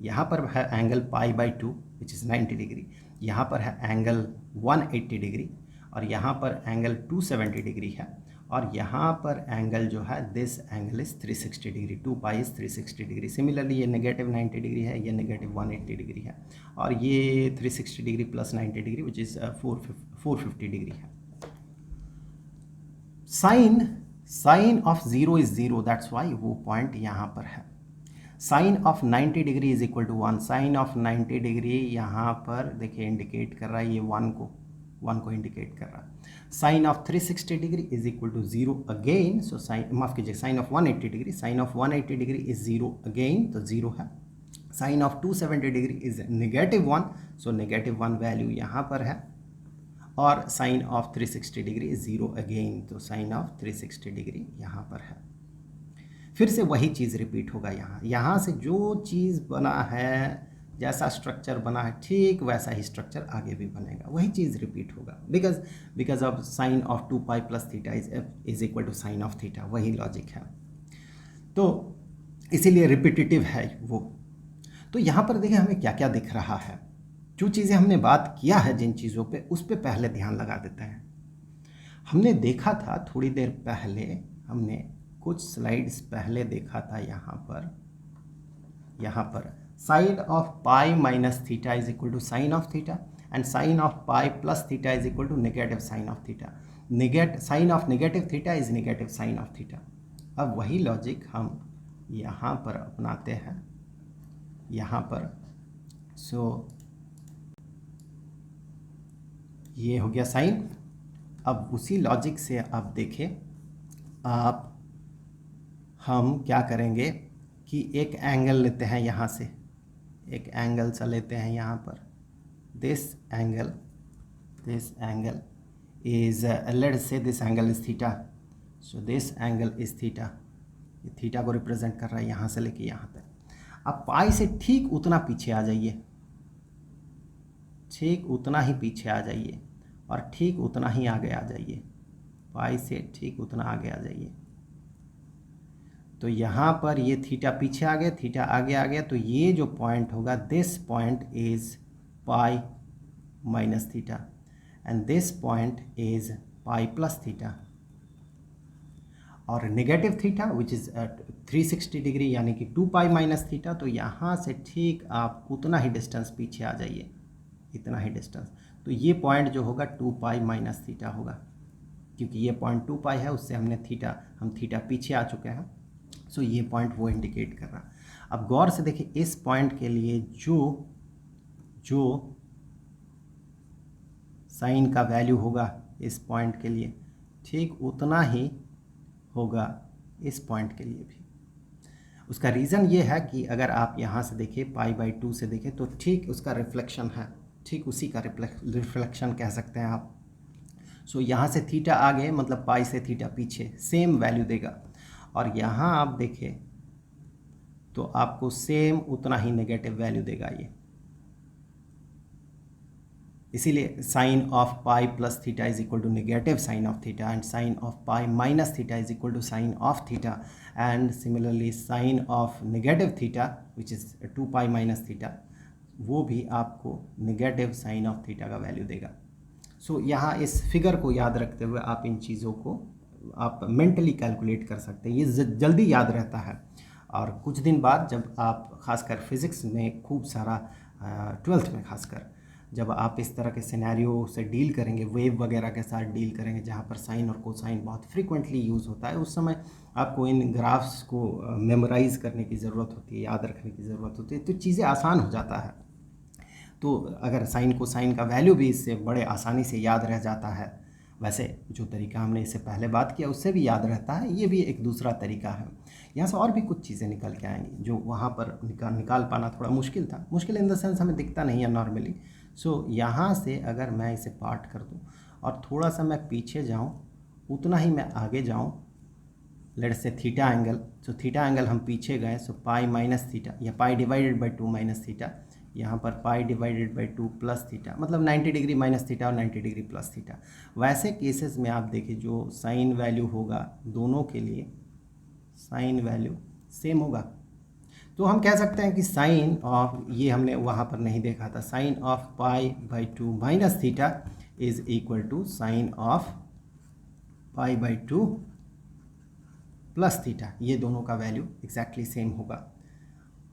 यहाँ पर है angle pi by 2 which is 90 degree, यहाँ पर है एंगल 180 डिग्री, और यहाँ पर एंगल 270 डिग्री है, और यहाँ पर एंगल जो है this angle is 360 degree, 2 pi is 360 degree. Similarly ये नेगेटिव 90 डिग्री है, ये नेगेटिव 180 डिग्री है, और ये 360 degree plus 90 degree which is 450 degree है। Sine of zero is zero, that's why वो पॉइंट यहाँ पर है। Sine of 90 degree is equal to 1, sine of 90 degree यहाँ पर देखिए इंडिकेट कर रहा है, ये 1 को इंडिकेट कर रहा है। Sine of 360 degree is equal to 0 again, so sine माफ़ कीजिए sine of 180 degree, sine of 180 degree is 0 again, तो 0 है। Sine of 270 degree is -1, so -1 value यहाँ पर है, और साइन ऑफ 360 डिग्री 0 अगेन, तो साइन ऑफ 360 डिग्री यहाँ पर है। फिर से वही चीज़ रिपीट होगा यहाँ से जो चीज़ बना है, जैसा स्ट्रक्चर बना है, ठीक वैसा ही स्ट्रक्चर आगे भी बनेगा, वही चीज़ रिपीट होगा, because of sine of 2 pi plus theta is equal to sine of theta, वही लॉजिक है, तो इसीलिए रिपीटिटिव है वो। तो यहाँ पर देखिए हमें क्या क्या दिख रहा है, जो चीज़ें हमने बात किया है जिन चीज़ों पे, उस पे पहले ध्यान लगा देते हैं। हमने देखा था थोड़ी देर पहले, हमने कुछ स्लाइड्स पहले देखा था यहाँ पर sine of pi minus theta is equal to sine of theta and sine of pi plus theta is equal to negative sine of theta. Sine of negative theta is negative sine of theta. अब वही logic हम यहाँ पर अपनाते हैं, यहाँ पर सो ये हो गया साइन। अब उसी लॉजिक से आप देखें, हम क्या करेंगे कि एक एंगल लेते हैं, यहाँ से एक एंगल सा लेते हैं यहाँ पर, this angle is let's say this angle is theta, so this angle is theta, ये थीटा को रिप्रेजेंट कर रहा है यहाँ से लेके यहाँ तक। अब पाई से ठीक उतना पीछे आ जाइए, ठीक उतना ही पीछे आ जाइए और ठीक उतना ही आगे आ जाइए, पाई से ठीक उतना आगे आ जाइए। तो यहाँ पर ये थीटा पीछे आ गया, थीटा आगे आ गया, तो ये जो पॉइंट होगा, this point is pi minus theta and this point is pi plus theta. और negative theta which is 360 degree यानी कि 2 पाई माइनस थीटा, तो यहाँ से ठीक आप उतना ही डिस्टेंस पीछे आ जाइए, इतना ही डिस्टेंस। तो ये पॉइंट जो होगा 2 पाई माइनस थीटा होगा, क्योंकि ये पॉइंट 2 पाई है, उससे हम थीटा पीछे आ चुके हैं, सो ये पॉइंट वो इंडिकेट कर रहा। अब गौर से देखिए, इस पॉइंट के लिए जो साइन का वैल्यू होगा इस पॉइंट के लिए, ठीक उतना ही होगा इस पॉइंट के लिए भी। उसका रीज़न ये है कि अगर आप यहाँ से देखें, पाई बाई 2 से देखें, तो ठीक उसका रिफ्लेक्शन है, ठीक उसी का रिफ्लेक्शन कह सकते हैं आप। सो यहाँ से थीटा आगे, मतलब पाई से थीटा पीछे, सेम वैल्यू देगा। और यहाँ आप देखें तो आपको सेम उतना ही नेगेटिव वैल्यू देगा ये। इसीलिए sine of pi plus theta is equal to negative sine of theta and sine of pi minus theta is equal to sine of theta and similarly sine of negative theta which is 2 pi minus theta, वो भी आपको negative sine of theta का value देगा। So यहाँ इस figure को याद रखते हुए आप इन चीज़ों को आप मेंटली कैलकुलेट कर सकते हैं, ये जल्दी याद रहता है। और कुछ दिन बाद जब आप खासकर फिज़िक्स में खूब सारा 12th में खासकर जब आप इस तरह के सिनेरियो से डील करेंगे, वेव वगैरह के साथ डील करेंगे जहाँ पर साइन और कोसाइन बहुत फ्रीक्वेंटली यूज़ होता है, उस समय आपको इन ग्राफ्स को मेमोराइज़ करने की ज़रूरत होती है, याद रखने की ज़रूरत होती है, तो चीज़ें आसान हो जाता है। तो अगर साइन कोसाइन का वैल्यू भी इससे बड़े आसानी से याद रह जाता है। वैसे जो तरीका हमने इससे पहले बात किया उससे भी याद रहता है, ये भी एक दूसरा तरीका है। यहाँ से और भी कुछ चीज़ें निकल के आएंगी जो वहाँ पर निकाल पाना थोड़ा मुश्किल था, मुश्किल इन द सेंस हमें दिखता नहीं है नॉर्मली। सो यहाँ से अगर मैं इसे पार्ट कर दूँ और थोड़ा सा मैं पीछे जाऊँ, उतना ही मैं आगे जाऊँ, let's say theta angle, so theta angle हम पीछे गए, सो पाई माइनस थीटा या पाई डिवाइडेड बाई 2 माइनस थीटा, यहाँ पर पाई डिवाइडेड बाई 2 प्लस थीटा, मतलब 90 डिग्री माइनस थीटा और 90 डिग्री प्लस थीटा। वैसे केसेस में आप देखिए जो साइन वैल्यू होगा दोनों के लिए साइन वैल्यू सेम होगा। तो हम कह सकते हैं कि साइन ऑफ, ये हमने वहाँ पर नहीं देखा था, sine of pi by 2 minus theta is equal to sine of pi by 2 plus theta, ये दोनों का वैल्यू एग्जैक्टली सेम होगा।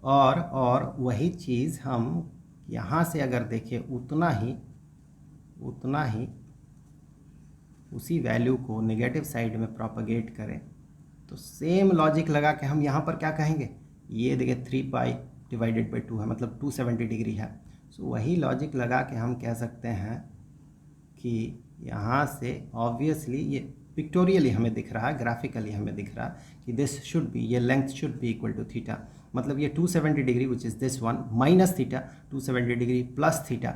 और वही चीज़ हम यहाँ से अगर देखें, उतना ही उसी वैल्यू को नेगेटिव साइड में प्रोपगेट करें, तो सेम लॉजिक लगा के हम यहाँ पर क्या कहेंगे, ये देखिए 3 पाई डिवाइडेड बाई 2 है, मतलब 270 डिग्री है। सो वही लॉजिक लगा के हम कह सकते हैं कि यहाँ से ऑब्वियसली ये पिक्टोरियली हमें दिख रहा है, ग्राफिकली हमें दिख रहा है कि दिस शुड बी, ये length should be equal to theta, मतलब ये 270 degree which is this one minus theta, 270 degree plus theta,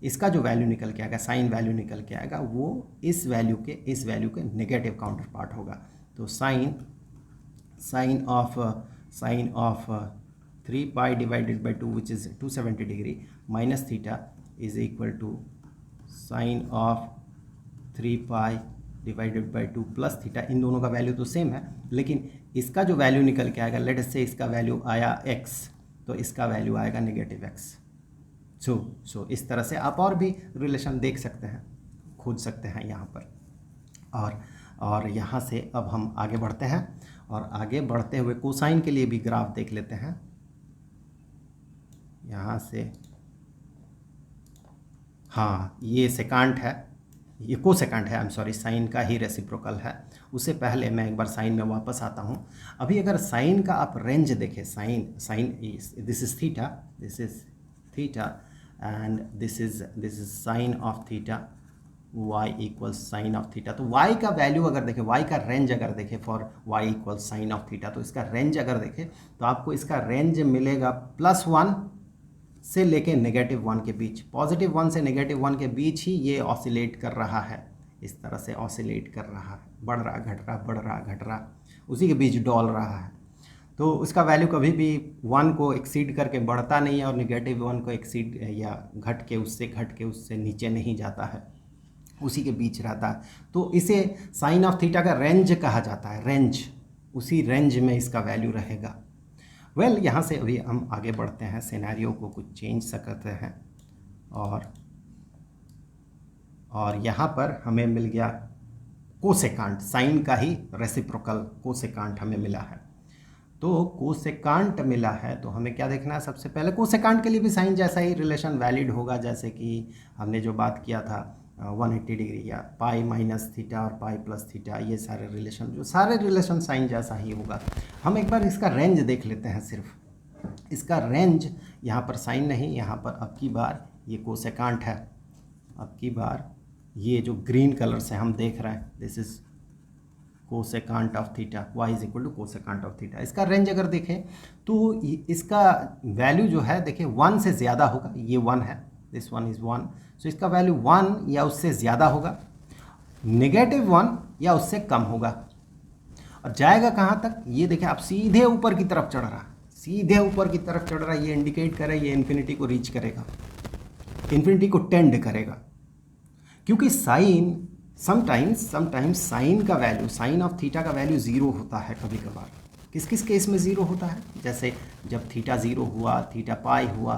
इसका जो वैल्यू निकल के आएगा, साइन वैल्यू निकल के आएगा, वो इस वैल्यू के नेगेटिव काउंटर पार्ट होगा। तो sine of 3 pi divided by 2 which is 270 degree minus theta is equal to sine of 3 pi divided by 2 plus theta. इन दोनों का वैल्यू तो सेम है, लेकिन इसका जो वैल्यू निकल के आएगा, लेट अस से इसका वैल्यू आया x, तो इसका वैल्यू आएगा नेगेटिव x। सो इस तरह से आप और भी रिलेशन देख सकते हैं, खोज सकते हैं यहाँ पर। और यहाँ से अब हम आगे बढ़ते हैं, और आगे बढ़ते हुए कोसाइन के लिए भी ग्राफ देख लेते हैं। यहाँ से हाँ, ये सेकांट है, ये कोसेकेंट है, आई एम सॉरी, साइन का ही रेसिप्रोकल है। उससे पहले मैं एक बार साइन में वापस आता हूँ। अभी अगर साइन का आप रेंज देखें, sine this is theta and this is sine of theta, y equals sine of theta. तो y का वैल्यू अगर देखें, y का रेंज अगर देखें for y equals sine of theta, तो इसका रेंज अगर देखें तो आपको इसका रेंज मिलेगा +1 से लेके -1 के बीच। +1 से -1 के बीच ही ये ऑसिलेट कर रहा है, इस तरह से ऑसिलेट कर रहा है, बढ़ रहा घट रहा, बढ़ रहा घट रहा, उसी के बीच डॉल रहा है। तो उसका वैल्यू कभी भी 1 को एक्सीड करके बढ़ता नहीं है, और -1 को एक्सीड या घट के उससे नीचे नहीं जाता है, उसी के बीच रहता है। तो इसे साइन ऑफ थीटा का रेंज कहा जाता है, रेंज, उसी रेंज में इसका वैल्यू रहेगा। वेल, यहाँ से अभी हम आगे बढ़ते हैं, सिनेरियो को कुछ चेंज करते हैं, और यहाँ पर हमें मिल गया कोसेकांट, साइन का ही रेसिप्रोकल कोसेकांट हमें मिला है। तो कोसेकांट मिला है तो हमें क्या देखना है, सबसे पहले कोसेकांट के लिए भी साइन जैसा ही रिलेशन वैलिड होगा, जैसे कि हमने जो बात किया था 180 डिग्री या पाई माइनस थीटा और पाई प्लस थीटा, ये सारे रिलेशन साइन जैसा ही होगा। हम एक बार इसका रेंज देख लेते हैं, सिर्फ इसका रेंज, यहाँ पर साइन नहीं, यहाँ पर अब की बार ये कोसेकांट है। अब की बार ये जो ग्रीन कलर से हम देख रहे हैं, this is cosecant of theta, y is equal to cosecant of theta. इसका रेंज अगर देखें तो इसका वैल्यू जो है, देखिए 1 से ज़्यादा होगा, ये 1 है, दिस वन इज़ 1, सो इसका वैल्यू 1 या उससे ज़्यादा होगा, -1 या उससे कम होगा, और जाएगा कहाँ तक, ये देखिए आप सीधे ऊपर की तरफ चढ़ रहा है, सीधे ऊपर की तरफ चढ़ रहा है। ये इंडिकेट करे ये इन्फिनिटी को रीच करेगा, इन्फिनिटी को टेंड करेगा, क्योंकि साइन समटाइम्स साइन का वैल्यू, साइन ऑफ थीटा का वैल्यू 0 होता है कभी कभार। किस किस केस में 0 होता है, जैसे जब थीटा 0 हुआ, थीटा पाई हुआ,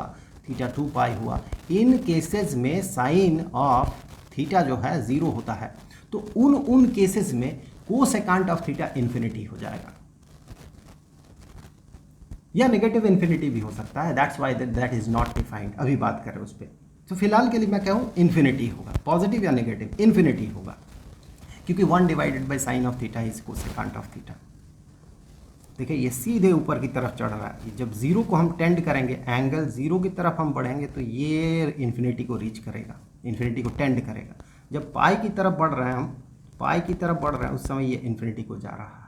थीटा 2 पाई हुआ, इन केसेस में साइन ऑफ थीटा जो है 0 होता है। तो उन केसेस में कोसेकांट ऑफ थीटा इन्फिनिटी हो जाएगा, या नेगेटिव इन्फिनिटी भी हो सकता है, that's why that is not defined, अभी बात करें उस पर। तो फिलहाल के लिए मैं कहूँ इन्फिनिटी होगा, पॉजिटिव या नेगेटिव, इन्फिनिटी होगा, क्योंकि 1 divided by sine of theta is cosecant of theta. देखिए ये सीधे ऊपर की तरफ चढ़ रहा है, जब 0 को हम टेंड करेंगे, एंगल 0 की तरफ हम बढ़ेंगे तो ये इन्फिनिटी को रीच करेगा, इन्फिनिटी को टेंड करेगा। जब पाई की तरफ बढ़ रहे हैं हम, पाई की तरफ बढ़ रहे हैं, उस समय ये इन्फिनिटी को जा रहा है।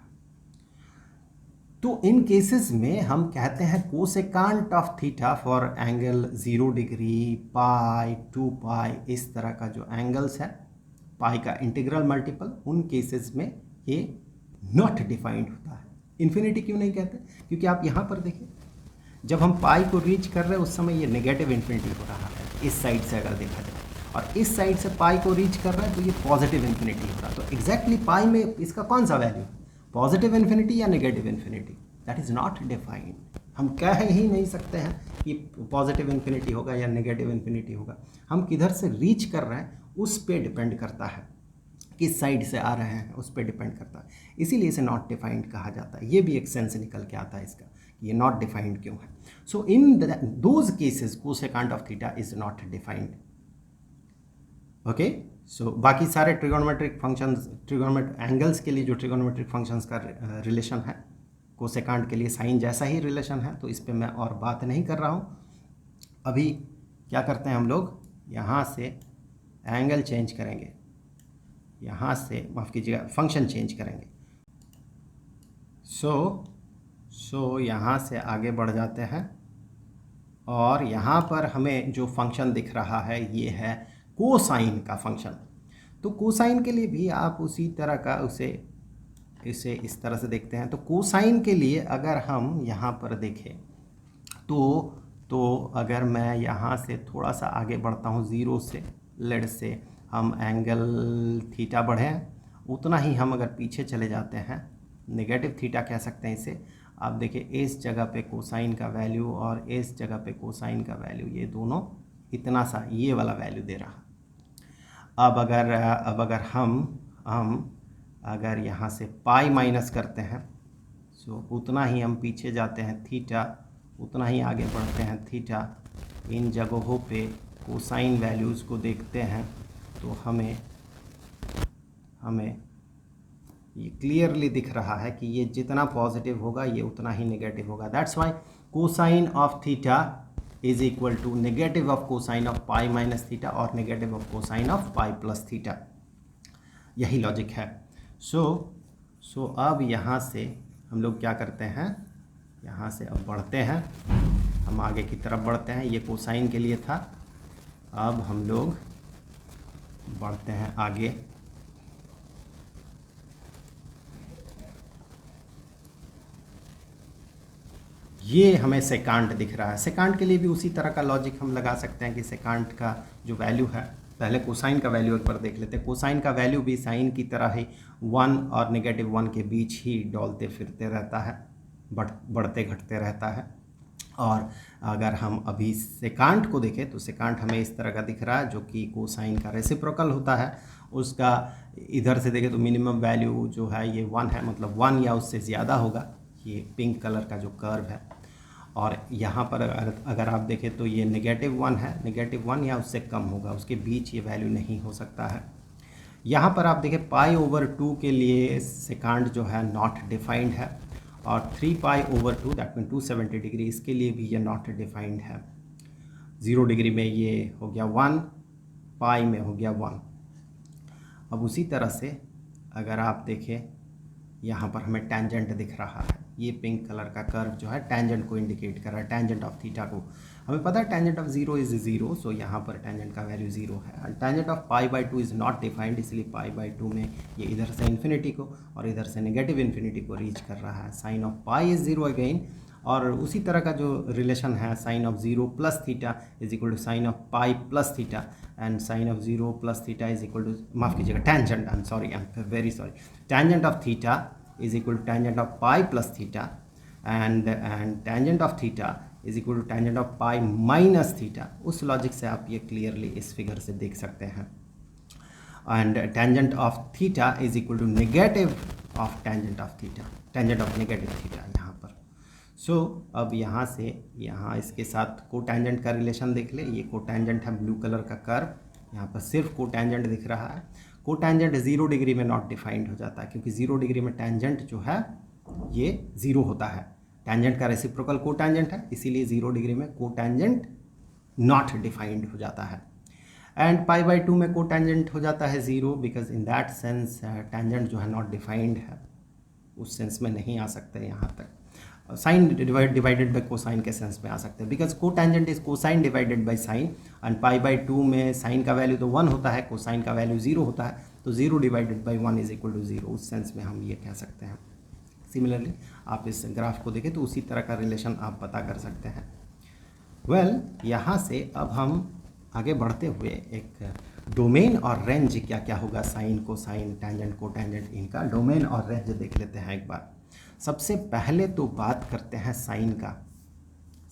तो इन केसेस में हम कहते हैं cosecant of theta for angle 0 degree, pi, 2 pi, इस तरह का जो एंगल्स है, पाई का इंटीग्रल मल्टीपल, उन केसेस में ये नॉट डिफाइंड होता है। इन्फिनिटी क्यों नहीं कहते, क्योंकि आप यहाँ पर देखिए, जब हम पाई को रीच कर रहे हैं उस समय ये नेगेटिव इन्फिनिटी हो रहा है, इस साइड से अगर देखा जाए, और इस साइड से पाई को रीच कर रहा है तो ये पॉजिटिव इन्फिनिटी हो रहा है। तो एग्जैक्टली पाई में इसका कौन सा वैल्यू, पॉजिटिव इन्फिनिटी या negative infinity, that is not defined. हम कह ही नहीं सकते हैं कि पॉजिटिव इन्फिनिटी होगा या नेगेटिव इन्फिनिटी होगा। हम किधर से रीच कर रहे हैं उस पर डिपेंड करता है, किस साइड से आ रहे हैं उस पर डिपेंड करता है, इसीलिए इसे नॉट डिफाइंड कहा जाता है। ये भी एक सेंस निकल के आता है इसका, ये नॉट डिफाइंड क्यों है। So in those cases cosecant of theta is not defined. Okay, so बाकी सारे ट्रिगोनोमेट्रिक फंक्शंस, ट्रिगोनोमेट्रिक एंगल्स के लिए जो ट्रिगोनोमेट्रिक फंक्शंस का रिलेशन है, कोसेकांट के लिए साइन जैसा ही रिलेशन है, तो इस पे मैं और बात नहीं कर रहा हूँ। अभी क्या करते हैं हम लोग, यहाँ से एंगल चेंज करेंगे, यहाँ से माफ़ कीजिएगा फंक्शन चेंज करेंगे। सो यहाँ से आगे बढ़ जाते हैं, और यहाँ पर हमें जो फंक्शन दिख रहा है ये है कोसाइन का फंक्शन। तो कोसाइन के लिए भी आप उसी तरह का इसे इस तरह से देखते हैं। तो कोसाइन के लिए अगर हम यहाँ पर देखें तो अगर मैं यहाँ से थोड़ा सा आगे बढ़ता हूँ ज़ीरो से, लेट से हम एंगल थीटा बढ़ें, उतना ही हम अगर पीछे चले जाते हैं, नेगेटिव थीटा कह सकते हैं इसे। आप देखिए इस जगह पे कोसाइन का वैल्यू और इस जगह पे कोसाइन का वैल्यू, ये दोनों इतना सा ये वाला वैल्यू दे रहा। अब अगर हम अगर यहाँ से पाई माइनस करते हैं, सो उतना ही हम पीछे जाते हैं थीटा, उतना ही आगे बढ़ते हैं थीटा, इन जगहों पे कोसाइन वैल्यूज़ को देखते हैं तो हमें ये क्लियरली दिख रहा है कि ये जितना पॉजिटिव होगा ये उतना ही नेगेटिव होगा। That's why cosine of theta is equal to negative of cosine of pi minus theta और negative of cosine of pi plus theta. यही लॉजिक है। सो अब यहाँ से हम लोग क्या करते हैं, यहाँ से अब बढ़ते हैं, हम आगे की तरफ बढ़ते हैं। ये कोसाइन के लिए था, अब हम लोग बढ़ते हैं आगे। ये हमें सेकांट दिख रहा है। सेकांट के लिए भी उसी तरह का लॉजिक हम लगा सकते हैं कि सेकांट का जो वैल्यू है, पहले कोसाइन का वैल्यू एक बार देख लेते हैं। कोसाइन का वैल्यू भी साइन की तरह ही 1 और -1 के बीच ही डोलते फिरते रहता है, बढ़ते घटते रहता है। और अगर हम अभी सेकांट को देखें तो सेकांट हमें इस तरह का दिख रहा है, जो कि कोसाइन का रेसिप्रोकल होता है। उसका इधर से देखें तो मिनिमम वैल्यू जो है ये 1 है, मतलब 1 या उससे ज़्यादा होगा। ये पिंक कलर का जो कर्व है, और यहाँ पर अगर आप देखें तो ये -1 है, -1 या उससे कम होगा, उसके बीच ये वैल्यू नहीं हो सकता है। यहाँ पर आप देखें π/2 के लिए सेकांड जो है नॉट डिफाइंड है, और 3π/2 दैट मीन 270 डिग्री, इसके लिए भी ये नॉट डिफाइंड है। 0 डिग्री में ये हो गया 1, पाई में हो गया 1। अब उसी तरह से अगर आप देखें यहाँ पर हमें टेंजेंट दिख रहा है, ये पिंक कलर का कर्व जो है टेंजेंट को इंडिकेट कर रहा है, टेंजेंट ऑफ थीटा को। हमें पता है टेंजेंट ऑफ 0 इज़ 0, सो यहाँ पर टेंजेंट का वैल्यू 0 है। And tangent of π/2 is not defined, इसलिए π/2 में ये इधर से इन्फिनिटी को और इधर से नेगेटिव इन्फिनिटी को रीच कर रहा है। Sine of pi is 0 again, और उसी तरह का जो रिलेशन है sine of 0 plus theta is equal to sine of pi plus theta, and sine of 0 plus theta is equal to, माफ़ कीजिएगा, tangent, I am sorry, I am very sorry, tangent of theta is equal to tangent of pi plus theta, and tangent of theta is equal to tangent of pi minus theta। उस logic से आप ये clearly इस figure से देख सकते हैं। And tangent of theta is equal to negative of tangent of theta, tangent of negative theta यहाँ पर। सो अब यहाँ से यहाँ इसके साथ को टेंजेंट का रिलेशन देख ले। ये को टेंजेंट है ब्लू कलर का कर्व, यहाँ पर सिर्फ को टेंजेंट दिख रहा है। को टेंजेंट 0 डिग्री में नॉट डिफाइंड हो जाता है, क्योंकि 0 डिग्री में टेंजेंट जो है ये 0 होता है। टेंजेंट का रेसिप्रोकल को टेंजेंट है, इसीलिए 0 डिग्री में को टेंजेंट नॉट डिफाइंड हो जाता है। एंड π/2 में को टेंजेंट हो जाता है 0, because in that sense tangent जो है नॉट डिफाइंड है, उस सेंस में नहीं आ सकते यहाँ तक। साइन डिवाइडेड बाई कोसाइन के सेंस में आ सकते हैं, because cotangent is cosine divided by sine, and π/2 में साइन का वैल्यू तो 1 होता है, कोसाइन का वैल्यू 0 होता है, तो 0 divided by 1 is equal to 0, उस सेंस में हम ये कह सकते हैं। सिमिलरली आप इस ग्राफ को देखें तो उसी तरह का रिलेशन आप पता कर सकते हैं। वेल, यहाँ से अब हम आगे बढ़ते हुए एक डोमेन और रेंज क्या क्या होगा, साइन को साइन, टेंजेंट को टेंजेंट, इनका डोमेन और रेंज देख लेते हैं एक बार। सबसे पहले तो बात करते हैं साइन का।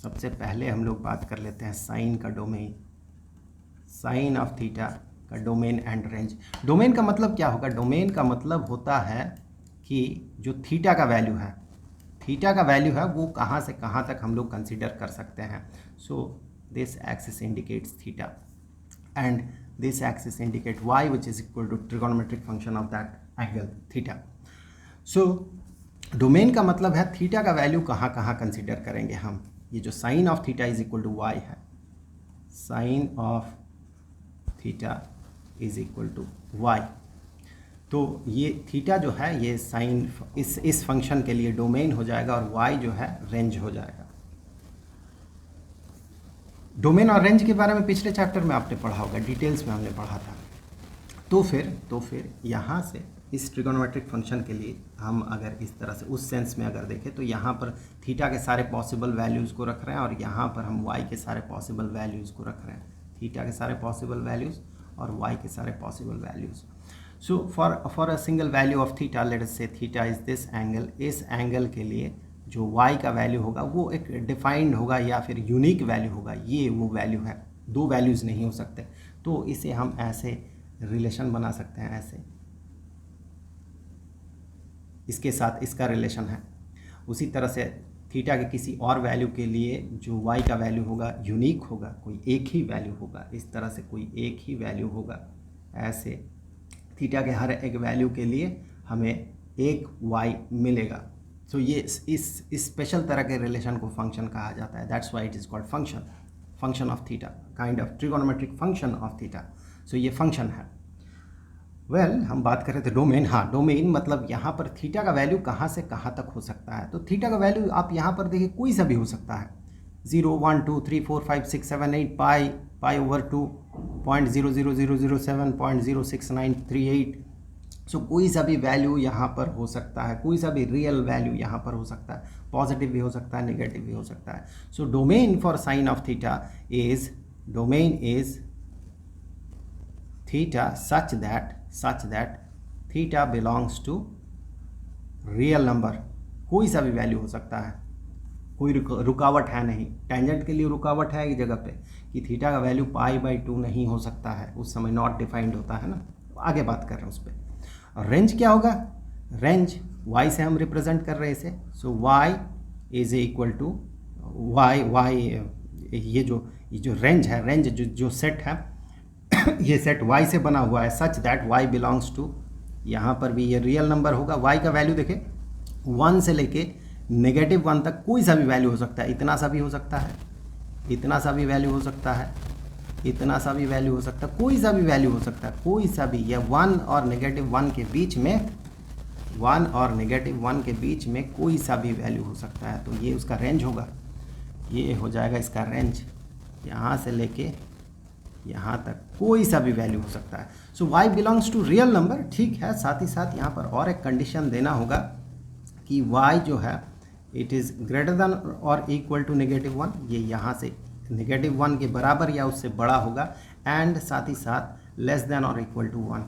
सबसे पहले हम लोग बात कर लेते हैं साइन का डोमेन, साइन ऑफ थीटा का डोमेन एंड रेंज। डोमेन का मतलब क्या होगा? डोमेन का मतलब होता है कि जो थीटा का वैल्यू है, थीटा का वैल्यू है वो कहाँ से कहाँ तक हम लोग कंसीडर कर सकते हैं। So this axis indicates theta and this axis indicate y, which is equal to trigonometric function of that angle theta. So domain का मतलब है थीटा का वैल्यू कहाँ कहाँ कंसीडर करेंगे हम। ये जो sine of theta is equal to y है, sine of theta is equal to y, तो ये थीटा जो है ये साइन इस फंक्शन के लिए डोमेन हो जाएगा और y जो है रेंज हो जाएगा। डोमेन और रेंज के बारे में पिछले चैप्टर में आपने पढ़ा होगा, डिटेल्स में हमने पढ़ा था। तो फिर यहाँ से इस ट्रिगोनोमेट्रिक फंक्शन के लिए हम अगर इस तरह से उस सेंस में अगर देखें तो यहाँ पर थीटा के सारे पॉसिबल वैल्यूज़ को रख रहे हैं और यहाँ पर हम वाई के सारे पॉसिबल वैल्यूज़ को रख रहे हैं, थीटा के सारे पॉसिबल वैल्यूज़ और वाई के सारे possible values. So for a single value of theta, let us से थीटा इज दिस एंगल, इस एंगल के लिए जो y का वैल्यू होगा वो एक डिफाइंड होगा या फिर यूनिक वैल्यू होगा, ये वो वैल्यू है, दो वैल्यूज़ नहीं हो सकते। तो इसे हम ऐसे रिलेशन बना सकते हैं, ऐसे इसके साथ इसका रिलेशन है। उसी तरह से थीटा के किसी और वैल्यू के लिए जो y का वैल्यू होगा यूनिक होगा, कोई एक ही वैल्यू होगा, इस तरह से कोई एक ही वैल्यू होगा। ऐसे थीटा के हर एक वैल्यू के लिए हमें एक y मिलेगा। सो ये इस स्पेशल तरह के रिलेशन को फंक्शन कहा जाता है। That's why it is called function of theta, kind of trigonometric function of theta. So ये फंक्शन है। हम बात कर रहे थे डोमेन। हाँ, डोमेन मतलब यहाँ पर थीटा का वैल्यू कहाँ से कहाँ तक हो सकता है। तो थीटा का वैल्यू आप यहाँ पर देखिए कोई सा भी हो सकता है, 0, 1, 2, 3, 4, 5, 6, 7, 8, पाई/2, 0.00007, 0.06938। सो कोई सा भी वैल्यू यहाँ पर हो सकता है, कोई सा भी रियल वैल्यू यहाँ पर हो सकता है, पॉजिटिव भी हो सकता है, नेगेटिव भी हो सकता है। So domain for sine of theta is theta such that theta belongs to real number. कोई सा भी वैल्यू हो सकता है, कोई रुकावट है नहीं। टेंजेंट के लिए रुकावट है एक जगह पे कि थीटा का वैल्यू पाई/2 नहीं हो सकता है, उस समय नॉट डिफाइंड होता है ना। आगे बात कर रहे हैं उस पर। और रेंज क्या होगा, रेंज y से हम रिप्रेजेंट कर रहे हैं इसे। So y is equal to y, ये जो रेंज है, रेंज जो सेट है ये सेट y से बना हुआ है, such that y belongs to, यहाँ पर भी ये रियल नंबर होगा। y का वैल्यू देखें 1 से लेके -1 तक कोई सा भी वैल्यू हो सकता है, इतना सा भी हो सकता है, इतना सा भी वैल्यू हो सकता है, इतना सा भी वैल्यू हो सकता है, कोई सा भी वैल्यू हो सकता है, कोई सा भी, या 1 और -1 के बीच में, 1 और -1 के बीच में कोई सा भी वैल्यू हो सकता है। तो ये उसका रेंज होगा, ये हो जाएगा इसका रेंज, यहाँ से लेके यहाँ तक कोई सा भी वैल्यू हो सकता है। So y belongs to real number, ठीक है। साथ ही साथ यहाँ पर और एक कंडीशन देना होगा कि y जो है इट इज़ ग्रेटर देन और इक्वल टू -1, ये यहाँ से -1 के बराबर या उससे बड़ा होगा, एंड साथ ही साथ लेस देन और इक्वल टू 1,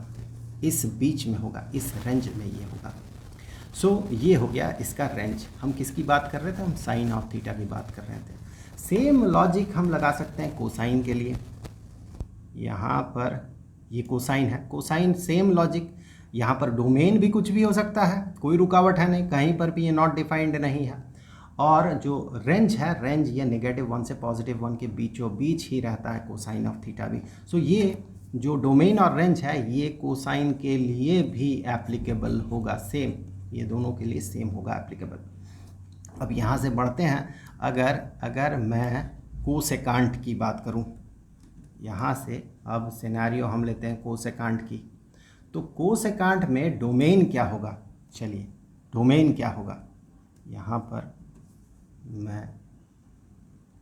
इस बीच में होगा, इस रेंज में ये होगा। सो ये हो गया इसका रेंज। हम किसकी बात कर रहे थे, हम साइन ऑफ थीटा की बात कर रहे थे। सेम लॉजिक हम लगा सकते हैं कोसाइन के लिए। यहाँ पर ये कोसाइन है, कोसाइन सेम लॉजिक, यहाँ पर डोमेन भी कुछ भी हो सकता है, कोई रुकावट है नहीं, कहीं पर भी ये नॉट डिफाइंड नहीं है। और जो रेंज है, रेंज ये -1 से +1 के बीचों बीच ही रहता है कोसाइन ऑफ थीटा भी। सो ये जो डोमेन और रेंज है ये कोसाइन के लिए भी एप्लीकेबल होगा, सेम, ये दोनों के लिए सेम होगा एप्लीकेबल। अब यहाँ से बढ़ते हैं, अगर मैं कोसेकांट की बात करूँ, यहाँ से अब सिनेरियो हम लेते हैं कोसेकांट की। तो कोसेकांट में डोमेन क्या होगा, चलिए डोमेन क्या होगा, यहाँ पर मैं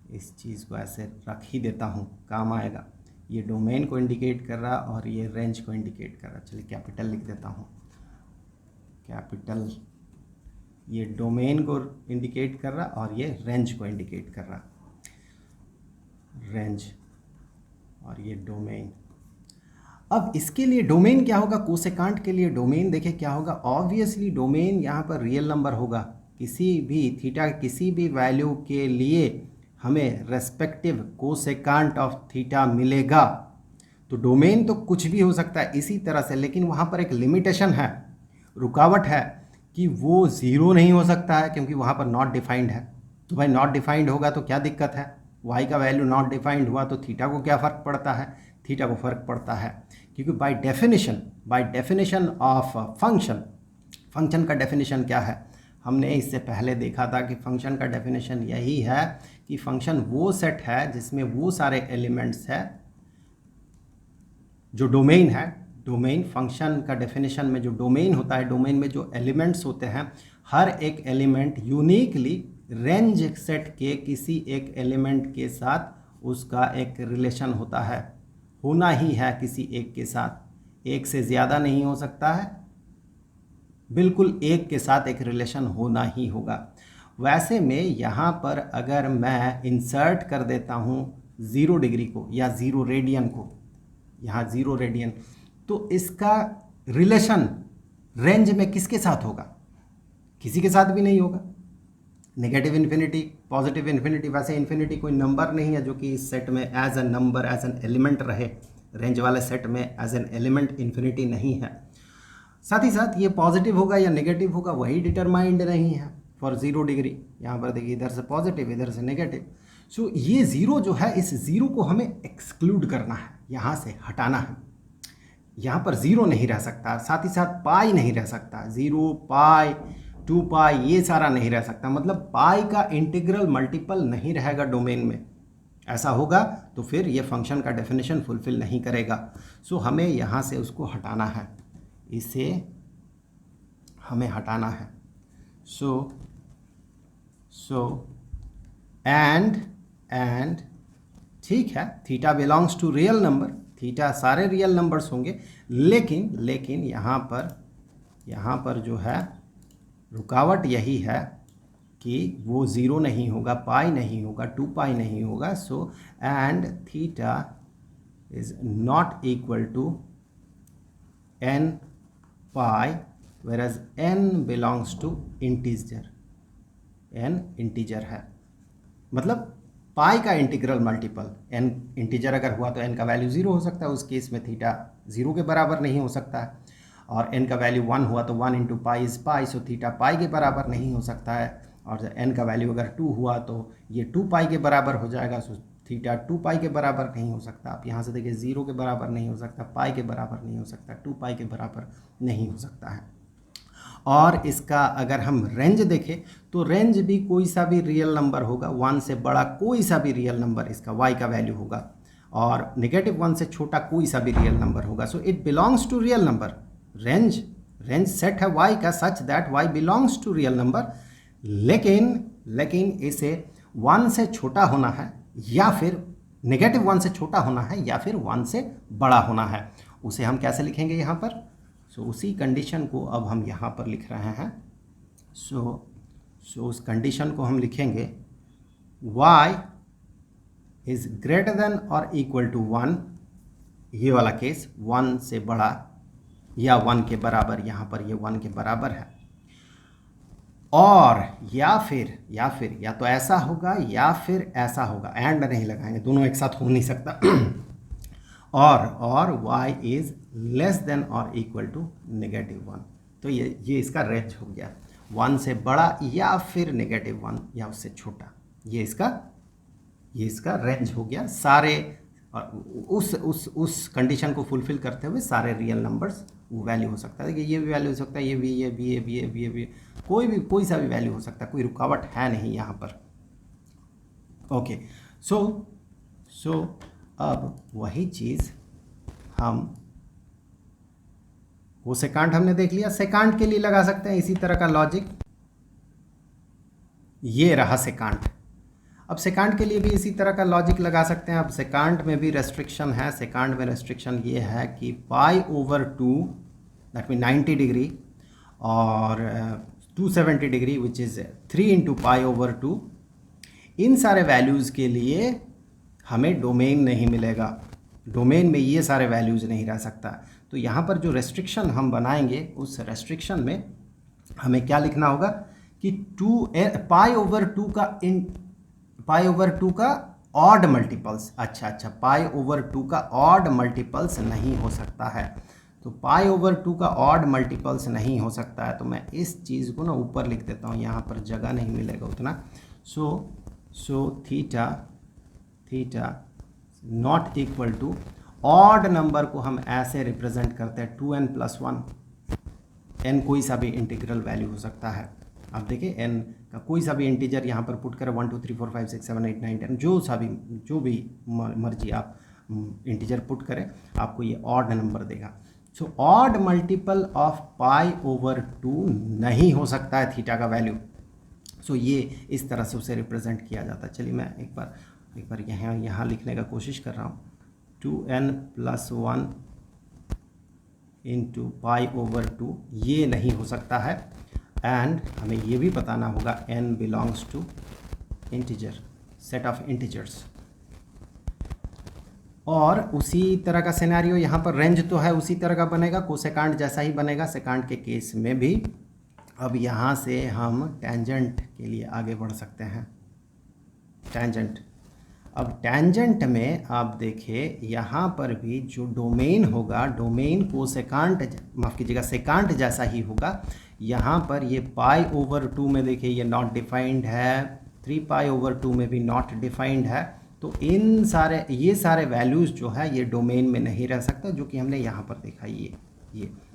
इस चीज़ को ऐसे रख ही देता हूँ, काम आएगा। ये डोमेन को इंडिकेट कर रहा और ये रेंज को इंडिकेट कर रहा। चलिए कैपिटल लिख देता हूँ, कैपिटल, ये डोमेन को इंडिकेट कर रहा और ये रेंज को इंडिकेट कर रहा, रेंज और ये डोमेन। अब इसके लिए डोमेन क्या होगा, कोसेकांट के लिए डोमेन देखिए क्या होगा। ऑब्वियसली डोमेन यहाँ पर रियल नंबर होगा, किसी भी थीटा किसी भी वैल्यू के लिए हमें रेस्पेक्टिव कोसेकांट ऑफ थीटा मिलेगा। तो डोमेन तो कुछ भी हो सकता है इसी तरह से, लेकिन वहाँ पर एक लिमिटेशन है, रुकावट है कि वो ज़ीरो नहीं हो सकता है, क्योंकि वहाँ पर नॉट डिफाइंड है। तो भाई नॉट डिफाइंड होगा तो क्या दिक्कत है, y का वैल्यू नॉट डिफाइंड हुआ तो थीटा को क्या फ़र्क पड़ता है, थीटा को फ़र्क पड़ता है, क्योंकि बाय डेफिनेशन ऑफ फंक्शन का डेफिनेशन क्या है, हमने इससे पहले देखा था कि फंक्शन का डेफिनेशन यही है कि फंक्शन वो सेट है जिसमें वो सारे एलिमेंट्स है जो डोमेन है। डोमेन फंक्शन का डेफिनेशन में जो डोमेन होता है, डोमेन में जो एलिमेंट्स होते हैं, हर एक एलिमेंट यूनिकली रेंज सेट के किसी एक एलिमेंट के साथ उसका एक रिलेशन होता है, होना ही है किसी एक के साथ, एक से ज़्यादा नहीं हो सकता है, बिल्कुल एक के साथ एक रिलेशन होना ही होगा। वैसे में यहाँ पर अगर मैं इंसर्ट कर देता हूँ 0 डिग्री को या 0 रेडियन को, यहाँ 0 रेडियन, तो इसका रिलेशन रेंज में किसके साथ होगा? किसी के साथ भी नहीं होगा। नेगेटिव इन्फिनिटी, पॉजिटिव इन्फिनिटी, वैसे इन्फिनिटी कोई नंबर नहीं है जो कि इस सेट में as a number, as an element रहे। रेंज वाले सेट में एज एन एलिमेंट इन्फिनिटी नहीं है। साथ ही साथ ये पॉजिटिव होगा या नेगेटिव होगा वही डिटरमाइंड नहीं है फॉर 0 डिग्री। यहाँ पर देखिए इधर से पॉजिटिव इधर से नेगेटिव। सो ये 0 जो है, इस 0 को हमें एक्सक्लूड करना है, यहाँ से हटाना है। यहाँ पर 0 नहीं रह सकता, साथ ही साथ पाई नहीं रह सकता, 0 पाई 2 पाई ये सारा नहीं रह सकता। मतलब पाई का इंटीग्रल मल्टीपल नहीं रहेगा डोमेन में। ऐसा होगा तो फिर ये फंक्शन का डेफिनेशन फुलफिल नहीं करेगा। सो हमें यहाँ से उसको हटाना है, इसे हमें हटाना है। सो एंड ठीक है, theta belongs to real number, theta सारे रियल नंबर्स होंगे, लेकिन यहाँ पर जो है रुकावट यही है कि वो 0 नहीं होगा, पाई नहीं होगा, 2 पाई नहीं होगा। So and theta is not equal to n pi, whereas n belongs to integer, n integer है। मतलब पाई का इंटीग्रल मल्टीपल, n इंटीजर अगर हुआ तो n का वैल्यू 0 हो सकता है, उस केस में थीटा 0 के बराबर नहीं हो सकता है। और n का वैल्यू 1 हुआ तो 1 into pi is pi, so theta pi के बराबर नहीं हो सकता है। और n का वैल्यू अगर 2 हुआ तो ये 2 पाई के बराबर हो जाएगा, सो थीटा 2 पाई के बराबर नहीं हो सकता। आप यहाँ से देखिए 0 के बराबर नहीं हो सकता, पाई के बराबर नहीं हो सकता, 2 पाई के बराबर नहीं हो सकता है। और इसका अगर हम रेंज देखें तो रेंज भी कोई सा भी रियल नंबर होगा, 1 से बड़ा कोई सा भी रियल नंबर इसका y का वैल्यू होगा, और नेगेटिव 1 से छोटा कोई सा भी रियल नंबर होगा। So it belongs to real number. Range set है y का such that y belongs to real number, लेकिन इसे 1 से छोटा होना है या फिर नेगेटिव 1 से छोटा होना है या फिर 1 से बड़ा होना है। उसे हम कैसे लिखेंगे यहाँ पर? सो उसी कंडीशन को अब हम यहाँ पर लिख रहे हैं। सो उस कंडीशन को हम लिखेंगे y इज ग्रेटर देन और इक्वल टू 1, ये वाला केस 1 से बड़ा या 1 के बराबर, यहाँ पर ये 1 के बराबर है। और या तो ऐसा होगा या फिर ऐसा होगा, एंड नहीं लगाएंगे, दोनों एक साथ हो नहीं सकता। और y इज लेस देन और इक्वल टू नेगेटिव 1। तो ये इसका रेंज हो गया, 1 से बड़ा या फिर नेगेटिव 1 या उससे छोटा, ये इसका रेंज हो गया। सारे उस कंडीशन को फुलफिल करते हुए सारे रियल नंबर्स वो वैल्यू हो सकता है। देखिए ये भी वैल्यू हो सकता है, ये भी, कोई सा भी वैल्यू हो सकता है, कोई रुकावट है नहीं यहाँ पर। ओके, सो अब वही चीज़ वो सेकांड हमने देख लिया, सेकांड के लिए लगा सकते हैं इसी तरह का लॉजिक। ये रहा सेकांड। अब सेकांड के लिए भी इसी तरह का लॉजिक लगा सकते हैं। अब सेकांड में भी रेस्ट्रिक्शन है। सेकांड में रेस्ट्रिक्शन ये है कि π/2 दैट मीन 90 डिग्री और 270 डिग्री विच इज़ 3 इंटू π/2, इन सारे वैल्यूज़ के लिए हमें डोमेन नहीं मिलेगा। डोमेन में ये सारे वैल्यूज़ नहीं रह सकता। तो यहाँ पर जो रेस्ट्रिक्शन हम बनाएंगे उस रेस्ट्रिक्शन में हमें क्या लिखना होगा कि π/2 का ऑड मल्टीपल्स, अच्छा π/2 का ऑड मल्टीपल्स नहीं हो सकता है। तो π/2 का ऑड मल्टीपल्स नहीं हो सकता है, तो मैं इस चीज़ को ना ऊपर लिख देता हूँ, यहाँ पर जगह नहीं मिलेगा उतना। So theta not equal to, odd number को हम ऐसे रिप्रेजेंट करते हैं 2n+1, n कोई सा भी इंटीग्रल वैल्यू हो सकता है। अब देखिए n का कोई सा भी इंटीजर यहाँ पर पुट करें, 1 2 3 4 5 6 7 8 9 10, जो भी मर्जी आप इंटीजर पुट करें, आपको ये ऑड नंबर देगा। सो ऑड मल्टीपल ऑफ π/2 नहीं हो सकता है थीटा का वैल्यू। सो ये इस तरह से उसे रिप्रेजेंट किया जाता है। चलिए मैं एक बार एक बार यहाँ लिखने का कोशिश कर रहा हूँ, 2n+1 इंटू पाई ओवर 2, ये नहीं हो सकता है। एंड हमें ये भी बताना होगा n belongs to integer, set of integers. और उसी तरह का सिनेरियो यहाँ पर रेंज तो है उसी तरह का बनेगा, कोसेकांट जैसा ही बनेगा सेकांट के केस में भी। अब यहाँ से हम टेंजेंट के लिए आगे बढ़ सकते हैं। टेंजेंट, अब टेंजेंट में आप देखिए यहाँ पर भी जो डोमेन होगा, डोमेन कोसेकांट, माफ़ कीजिएगा सेकांट जैसा ही होगा। यहाँ पर ये पाई ओवर 2 में देखिए ये नॉट डिफाइंड है, 3 पाई ओवर 2 में भी नॉट डिफाइंड है। तो इन सारे ये सारे वैल्यूज़ जो है ये डोमेन में नहीं रह सकता, जो कि हमने यहाँ पर देखा। ये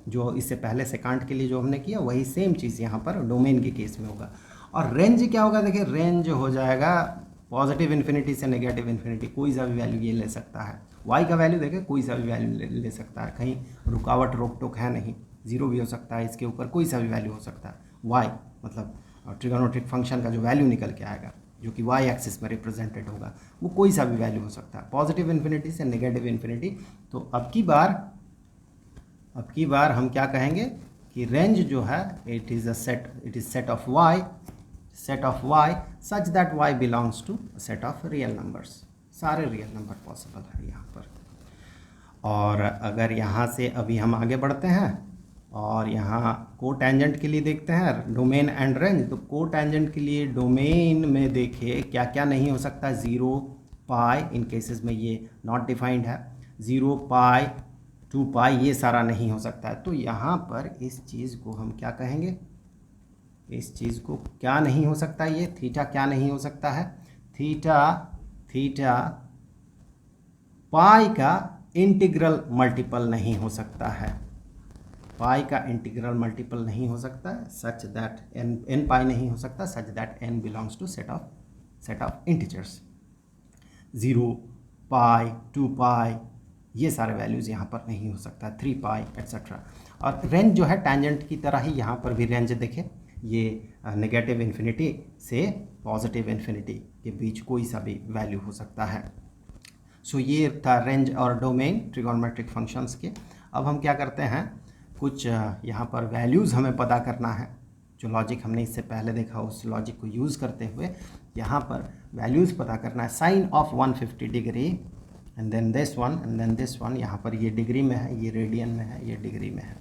जो इससे पहले सेकांट के लिए जो हमने किया वही सेम चीज़ यहाँ पर डोमेन के केस में होगा। और रेंज क्या होगा, देखिए रेंज हो जाएगा पॉजिटिव इन्फिनिटी से नेगेटिव इन्फिनिटी, कोई सा भी वैल्यू ये ले सकता है। वाई का वैल्यू देखें, कोई सा भी वैल्यू ले सकता है, कहीं रुकावट रोक टोक है नहीं, जीरो भी हो सकता है, इसके ऊपर कोई सा भी वैल्यू हो सकता है। वाई मतलब ट्रिगोनोमेट्रिक फंक्शन का जो वैल्यू निकल के आएगा, जो कि वाई एक्सिस में रिप्रेजेंटेड होगा, वो कोई सा भी वैल्यू हो सकता है, पॉजिटिव इन्फिनिटी से नेगेटिव इन्फिनिटी। तो अब की बार हम क्या कहेंगे कि रेंज जो है it is set of y, such that y belongs to set of real numbers. सारे रियल नंबर पॉसिबल है यहाँ पर। और अगर यहाँ से अभी हम आगे बढ़ते हैं और यहाँ को टेंजेंट के लिए देखते हैं डोमेन एंड रेंज, तो को टेंजेंट के लिए डोमेन में देखिए क्या क्या नहीं हो सकता। 0 पाई, इन केसेस में ये नॉट डिफाइंड है, 0 पाई 2 पाई ये सारा नहीं हो सकता है। तो यहाँ पर इस चीज़ को हम क्या कहेंगे, इस चीज़ को क्या नहीं हो सकता, ये थीटा क्या नहीं हो सकता है, थीटा पाई का इंटीग्रल मल्टीपल नहीं हो सकता है, पाई का इंटीग्रल मल्टीपल नहीं हो सकता है, सच दैट n पाई नहीं हो सकता, such that n belongs to set of integers. 0 pi 2 pi ये सारे वैल्यूज़ यहाँ पर नहीं हो सकता, 3 पाई एट्सेट्रा। और रेंज जो है टेंजेंट की तरह ही यहाँ पर भी रेंज देखें, ये नेगेटिव इन्फिनिटी से पॉजिटिव इन्फिनिटी के बीच कोई सा भी वैल्यू हो सकता है। सो ये था रेंज और डोमेन ट्रिगोनोमेट्रिक फंक्शंस के। अब हम क्या करते हैं, कुछ यहाँ पर वैल्यूज़ हमें पता करना है, जो लॉजिक हमने इससे पहले देखा उस लॉजिक को यूज़ करते हुए यहाँ पर वैल्यूज़ पता करना है। Sine of 150 degree and then this one and then this one, यहाँ पर ये डिग्री में है, ये रेडियन में है, ये डिग्री में है।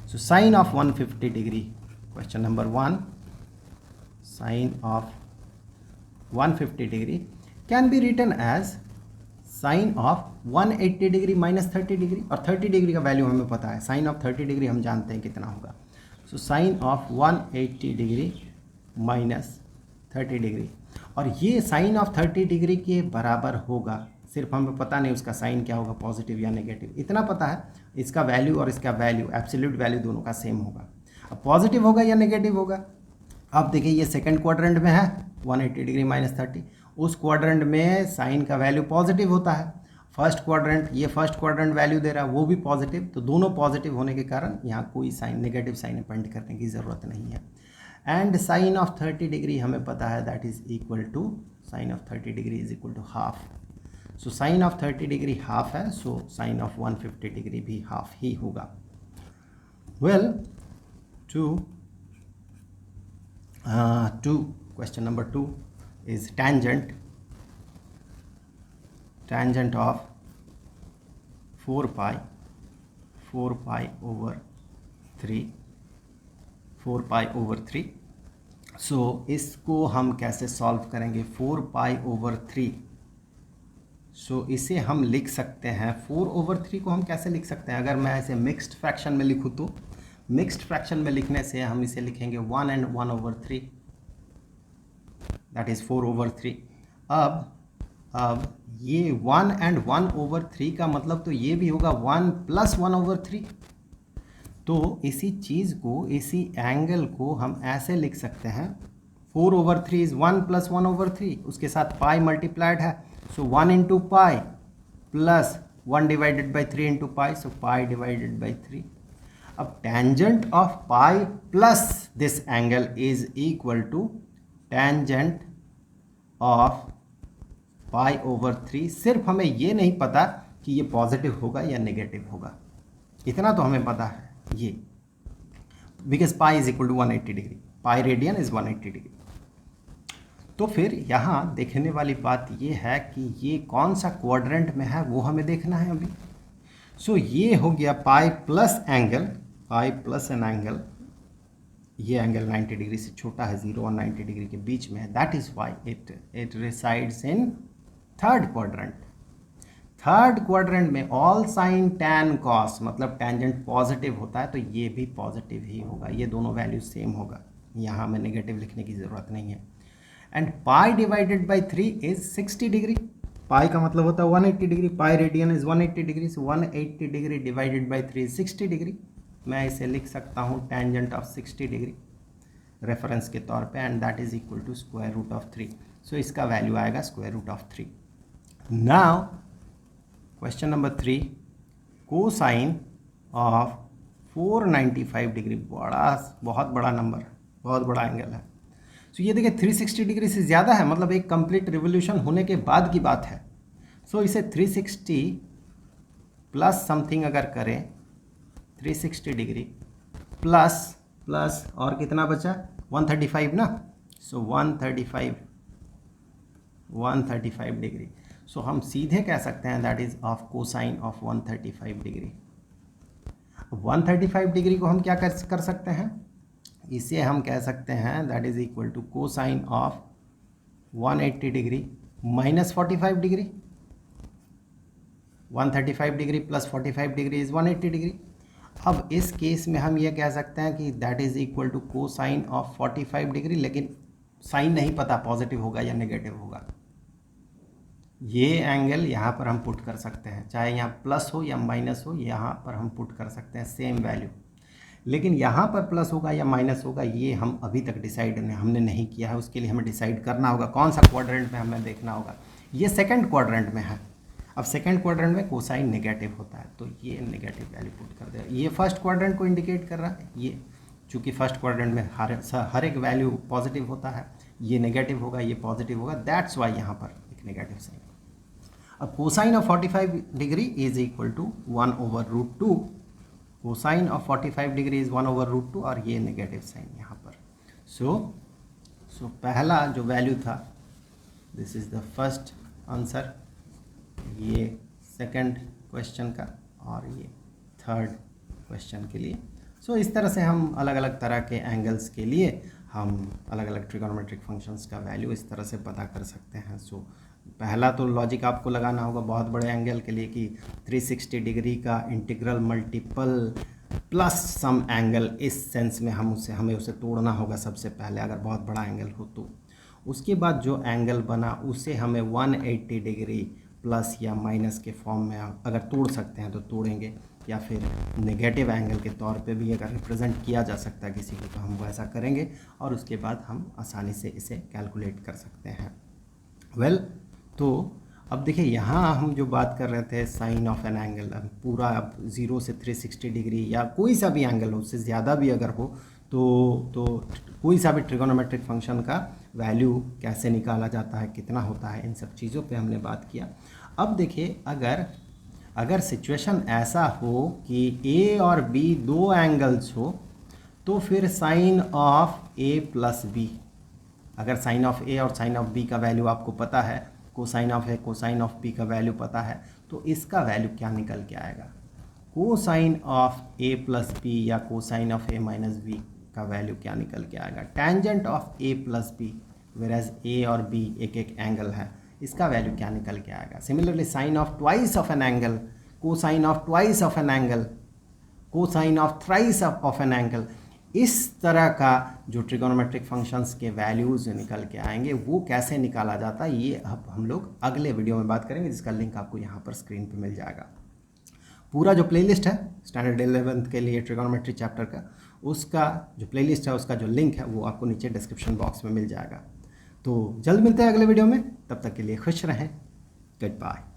So sine of 150 degree, question number 1, sine of 150 degree can be written as sine of 180 degree minus 30 degree. और 30 डिग्री का वैल्यू हमें पता है, साइन ऑफ 30 डिग्री हम जानते हैं कितना होगा। सो sine of 180 degree minus 30 degree, और ये साइन ऑफ 30 डिग्री के बराबर होगा, सिर्फ हमें पता नहीं उसका साइन क्या होगा, पॉजिटिव या नेगेटिव, इतना पता है इसका वैल्यू और इसका वैल्यू एब्सोल्यूट वैल्यू दोनों का सेम होगा। अब पॉजिटिव होगा या नेगेटिव होगा, अब देखिए ये सेकंड क्वाड्रेंट में है 180 डिग्री माइनस 30, उस क्वाड्रेंट में साइन का वैल्यू पॉजिटिव होता है। फर्स्ट क्वाड्रेंट, ये फर्स्ट क्वाड्रेंट वैल्यू दे रहा है वो भी पॉजिटिव, तो दोनों पॉजिटिव होने के कारण यहाँ कोई साइन नेगेटिव साइन अपेंड करने की ज़रूरत नहीं है। एंड साइन ऑफ 30 डिग्री हमें पता है that is equal to, sine of 30 degree is equal to half. So sine of 30 degree half है, सो साइन ऑफ 150 डिग्री भी हाफ ही होगा। Well question number 2 is tangent of 4 pi over 3। सो इसको हम कैसे सॉल्व करेंगे, 4 पाई ओवर 3। सो इसे हम लिख सकते हैं, 4 ओवर 3 को हम कैसे लिख सकते हैं, अगर मैं ऐसे मिक्स्ड फ्रैक्शन में लिखूँ तो मिक्स्ड फ्रैक्शन में लिखने से हम इसे लिखेंगे 1 and 1 over 3, that is 4 over 3। अब ये 1 and 1 over 3 का मतलब तो ये भी होगा 1 plus 1 over 3। तो इसी चीज़ को, इसी एंगल को हम ऐसे लिख सकते हैं, 4 over 3 is 1 plus 1 over 3, उसके साथ पाई मल्टीप्लाइड है, so 1 into pi plus 1 divided by 3 into pi, so pi divided by 3। अब tangent of pi plus this angle is equal to tangent of π/3। सिर्फ हमें ये नहीं पता कि ये पॉजिटिव होगा या नेगेटिव होगा, इतना तो हमें पता है ये, because pi is equal to 180 degree, pi radian is 180 degree. तो फिर यहाँ देखने वाली बात ये है कि ये कौन सा क्वाड्रेंट में है वो हमें देखना है अभी। सो ये हो गया pi plus angle, pi plus an angle, ये एंगल 90 डिग्री से छोटा है, 0 और 90 डिग्री के बीच में है, that is why it resides in third quadrant. Third quadrant में ऑल साइन टैन कॉस, मतलब टेंजेंट पॉजिटिव होता है तो ये भी पॉजिटिव ही होगा, ये दोनों वैल्यू सेम होगा, यहाँ हमें नेगेटिव लिखने की ज़रूरत नहीं है। And pi divided by 3 is 60 degree, pi का मतलब होता है 180 degree, pi radian is 180 degree, so 180 degree divided by 3 is 60 degree. मैं इसे लिख सकता हूँ टेंजेंट ऑफ 60 डिग्री रेफरेंस के तौर पे, and that is equal to square root of 3। So इसका वैल्यू आएगा square root of 3। Now question number 3, cosine of 495 degree, बहुत बड़ा नंबर, बहुत बड़ा एंगल है। सो ये देखिए 360 डिग्री से ज़्यादा है, मतलब एक कंप्लीट रिवोल्यूशन होने के बाद की बात है। सो इसे 360 प्लस समथिंग अगर करें, 360 डिग्री प्लस और कितना बचा 135 ना, सो 135 डिग्री। सो हम सीधे कह सकते हैं that is of cosine of 135 degree. 135 degree को हम क्या कर सकते हैं, इसे हम कह सकते हैं that is equal to cosine of 180 degree minus 45 degree. 135 degree plus 45 degree is 180 degree. अब इस केस में हम ये कह सकते हैं कि that is equal to cosine of 45 degree, लेकिन साइन नहीं पता पॉजिटिव होगा या नेगेटिव होगा। ये एंगल यहाँ पर हम पुट कर सकते हैं, चाहे यहाँ प्लस हो या माइनस हो, यहाँ पर हम पुट कर सकते हैं सेम वैल्यू। लेकिन यहाँ पर प्लस होगा या माइनस होगा ये हम अभी तक डिसाइड हमने नहीं किया है, उसके लिए हमें डिसाइड करना होगा कौन सा क्वाड्रेंट में हमें देखना होगा। ये सेकंड क्वाड्रेंट में है। अब सेकंड क्वाड्रेंट में कोसाइन नेगेटिव होता है तो ये नेगेटिव वैल्यू पुट कर देगा। ये फर्स्ट क्वाड्रेंट को इंडिकेट कर रहा है, ये चूँकि फर्स्ट क्वाड्रेंट में हर एक वैल्यू पॉजिटिव होता है, ये नेगेटिव होगा, ये पॉजिटिव होगा, दैट्स वाई यहाँ पर एक नेगेटिव साइन। अब cosine of 45 degree is equal to 1/√2, cosine of 45 degree is 1/√2 और ये नेगेटिव साइन यहाँ पर। सो पहला जो वैल्यू था, this is the first answer, ये सेकंड क्वेश्चन का और ये थर्ड क्वेश्चन के लिए। सो इस तरह से हम अलग अलग तरह के एंगल्स के लिए हम अलग अलग ट्रिगोनोमेट्रिक फंक्शंस का वैल्यू इस तरह से पता कर सकते हैं। सो पहला तो लॉजिक आपको लगाना होगा बहुत बड़े एंगल के लिए कि 360 डिग्री का integral multiple plus some angle, इस सेंस में हमें उसे तोड़ना होगा सबसे पहले अगर बहुत बड़ा एंगल हो तो। उसके बाद जो एंगल बना उसे हमें 180 डिग्री प्लस या माइनस के फॉर्म में अगर तोड़ सकते हैं तो तोड़ेंगे, या फिर नेगेटिव एंगल के तौर पे भी अगर रिप्रेजेंट किया जा सकता है किसी को तो हम वैसा करेंगे, और उसके बाद हम आसानी से इसे कैलकुलेट कर सकते हैं। तो अब देखिए यहाँ हम जो बात कर रहे थे साइन ऑफ एन एंगल, अब पूरा 0 से 360 डिग्री या कोई सा भी एंगल हो, उससे ज़्यादा भी अगर हो तो कोई सा भी ट्रिगोनोमेट्रिक फंक्शन का वैल्यू कैसे निकाला जाता है, कितना होता है, इन सब चीज़ों पे हमने बात किया। अब देखिए अगर सिचुएशन ऐसा हो कि ए और बी दो एंगल्स हो तो फिर sine of A plus B, अगर साइन ऑफ ए और साइन ऑफ बी का वैल्यू आपको पता है, cosine of A cosine of B का वैल्यू पता है, तो इसका वैल्यू क्या निकल के आएगा, cosine of A plus B या cosine of A minus B का वैल्यू क्या निकल के आएगा, tangent of A plus B, whereas A और बी एक एक एंगल है, इसका वैल्यू क्या निकल के आएगा। Similarly sine of twice of an angle, cosine of twice of an angle, cosine of thrice of an angle, इस तरह का जो ट्रिगोनोमेट्रिक फंक्शंस के वैल्यूज़ निकल के आएंगे वो कैसे निकाला जाता है, ये अब हम लोग अगले वीडियो में बात करेंगे, जिसका लिंक आपको यहाँ पर स्क्रीन पे मिल जाएगा। पूरा जो प्लेलिस्ट है स्टैंडर्ड 11th के लिए ट्रिगोनोमेट्री चैप्टर का, उसका जो प्लेलिस्ट है उसका जो लिंक है वो आपको नीचे डिस्क्रिप्शन बॉक्स में मिल जाएगा। तो जल्द मिलते हैं अगले वीडियो में, तब तक के लिए खुश रहें, गुड बाय।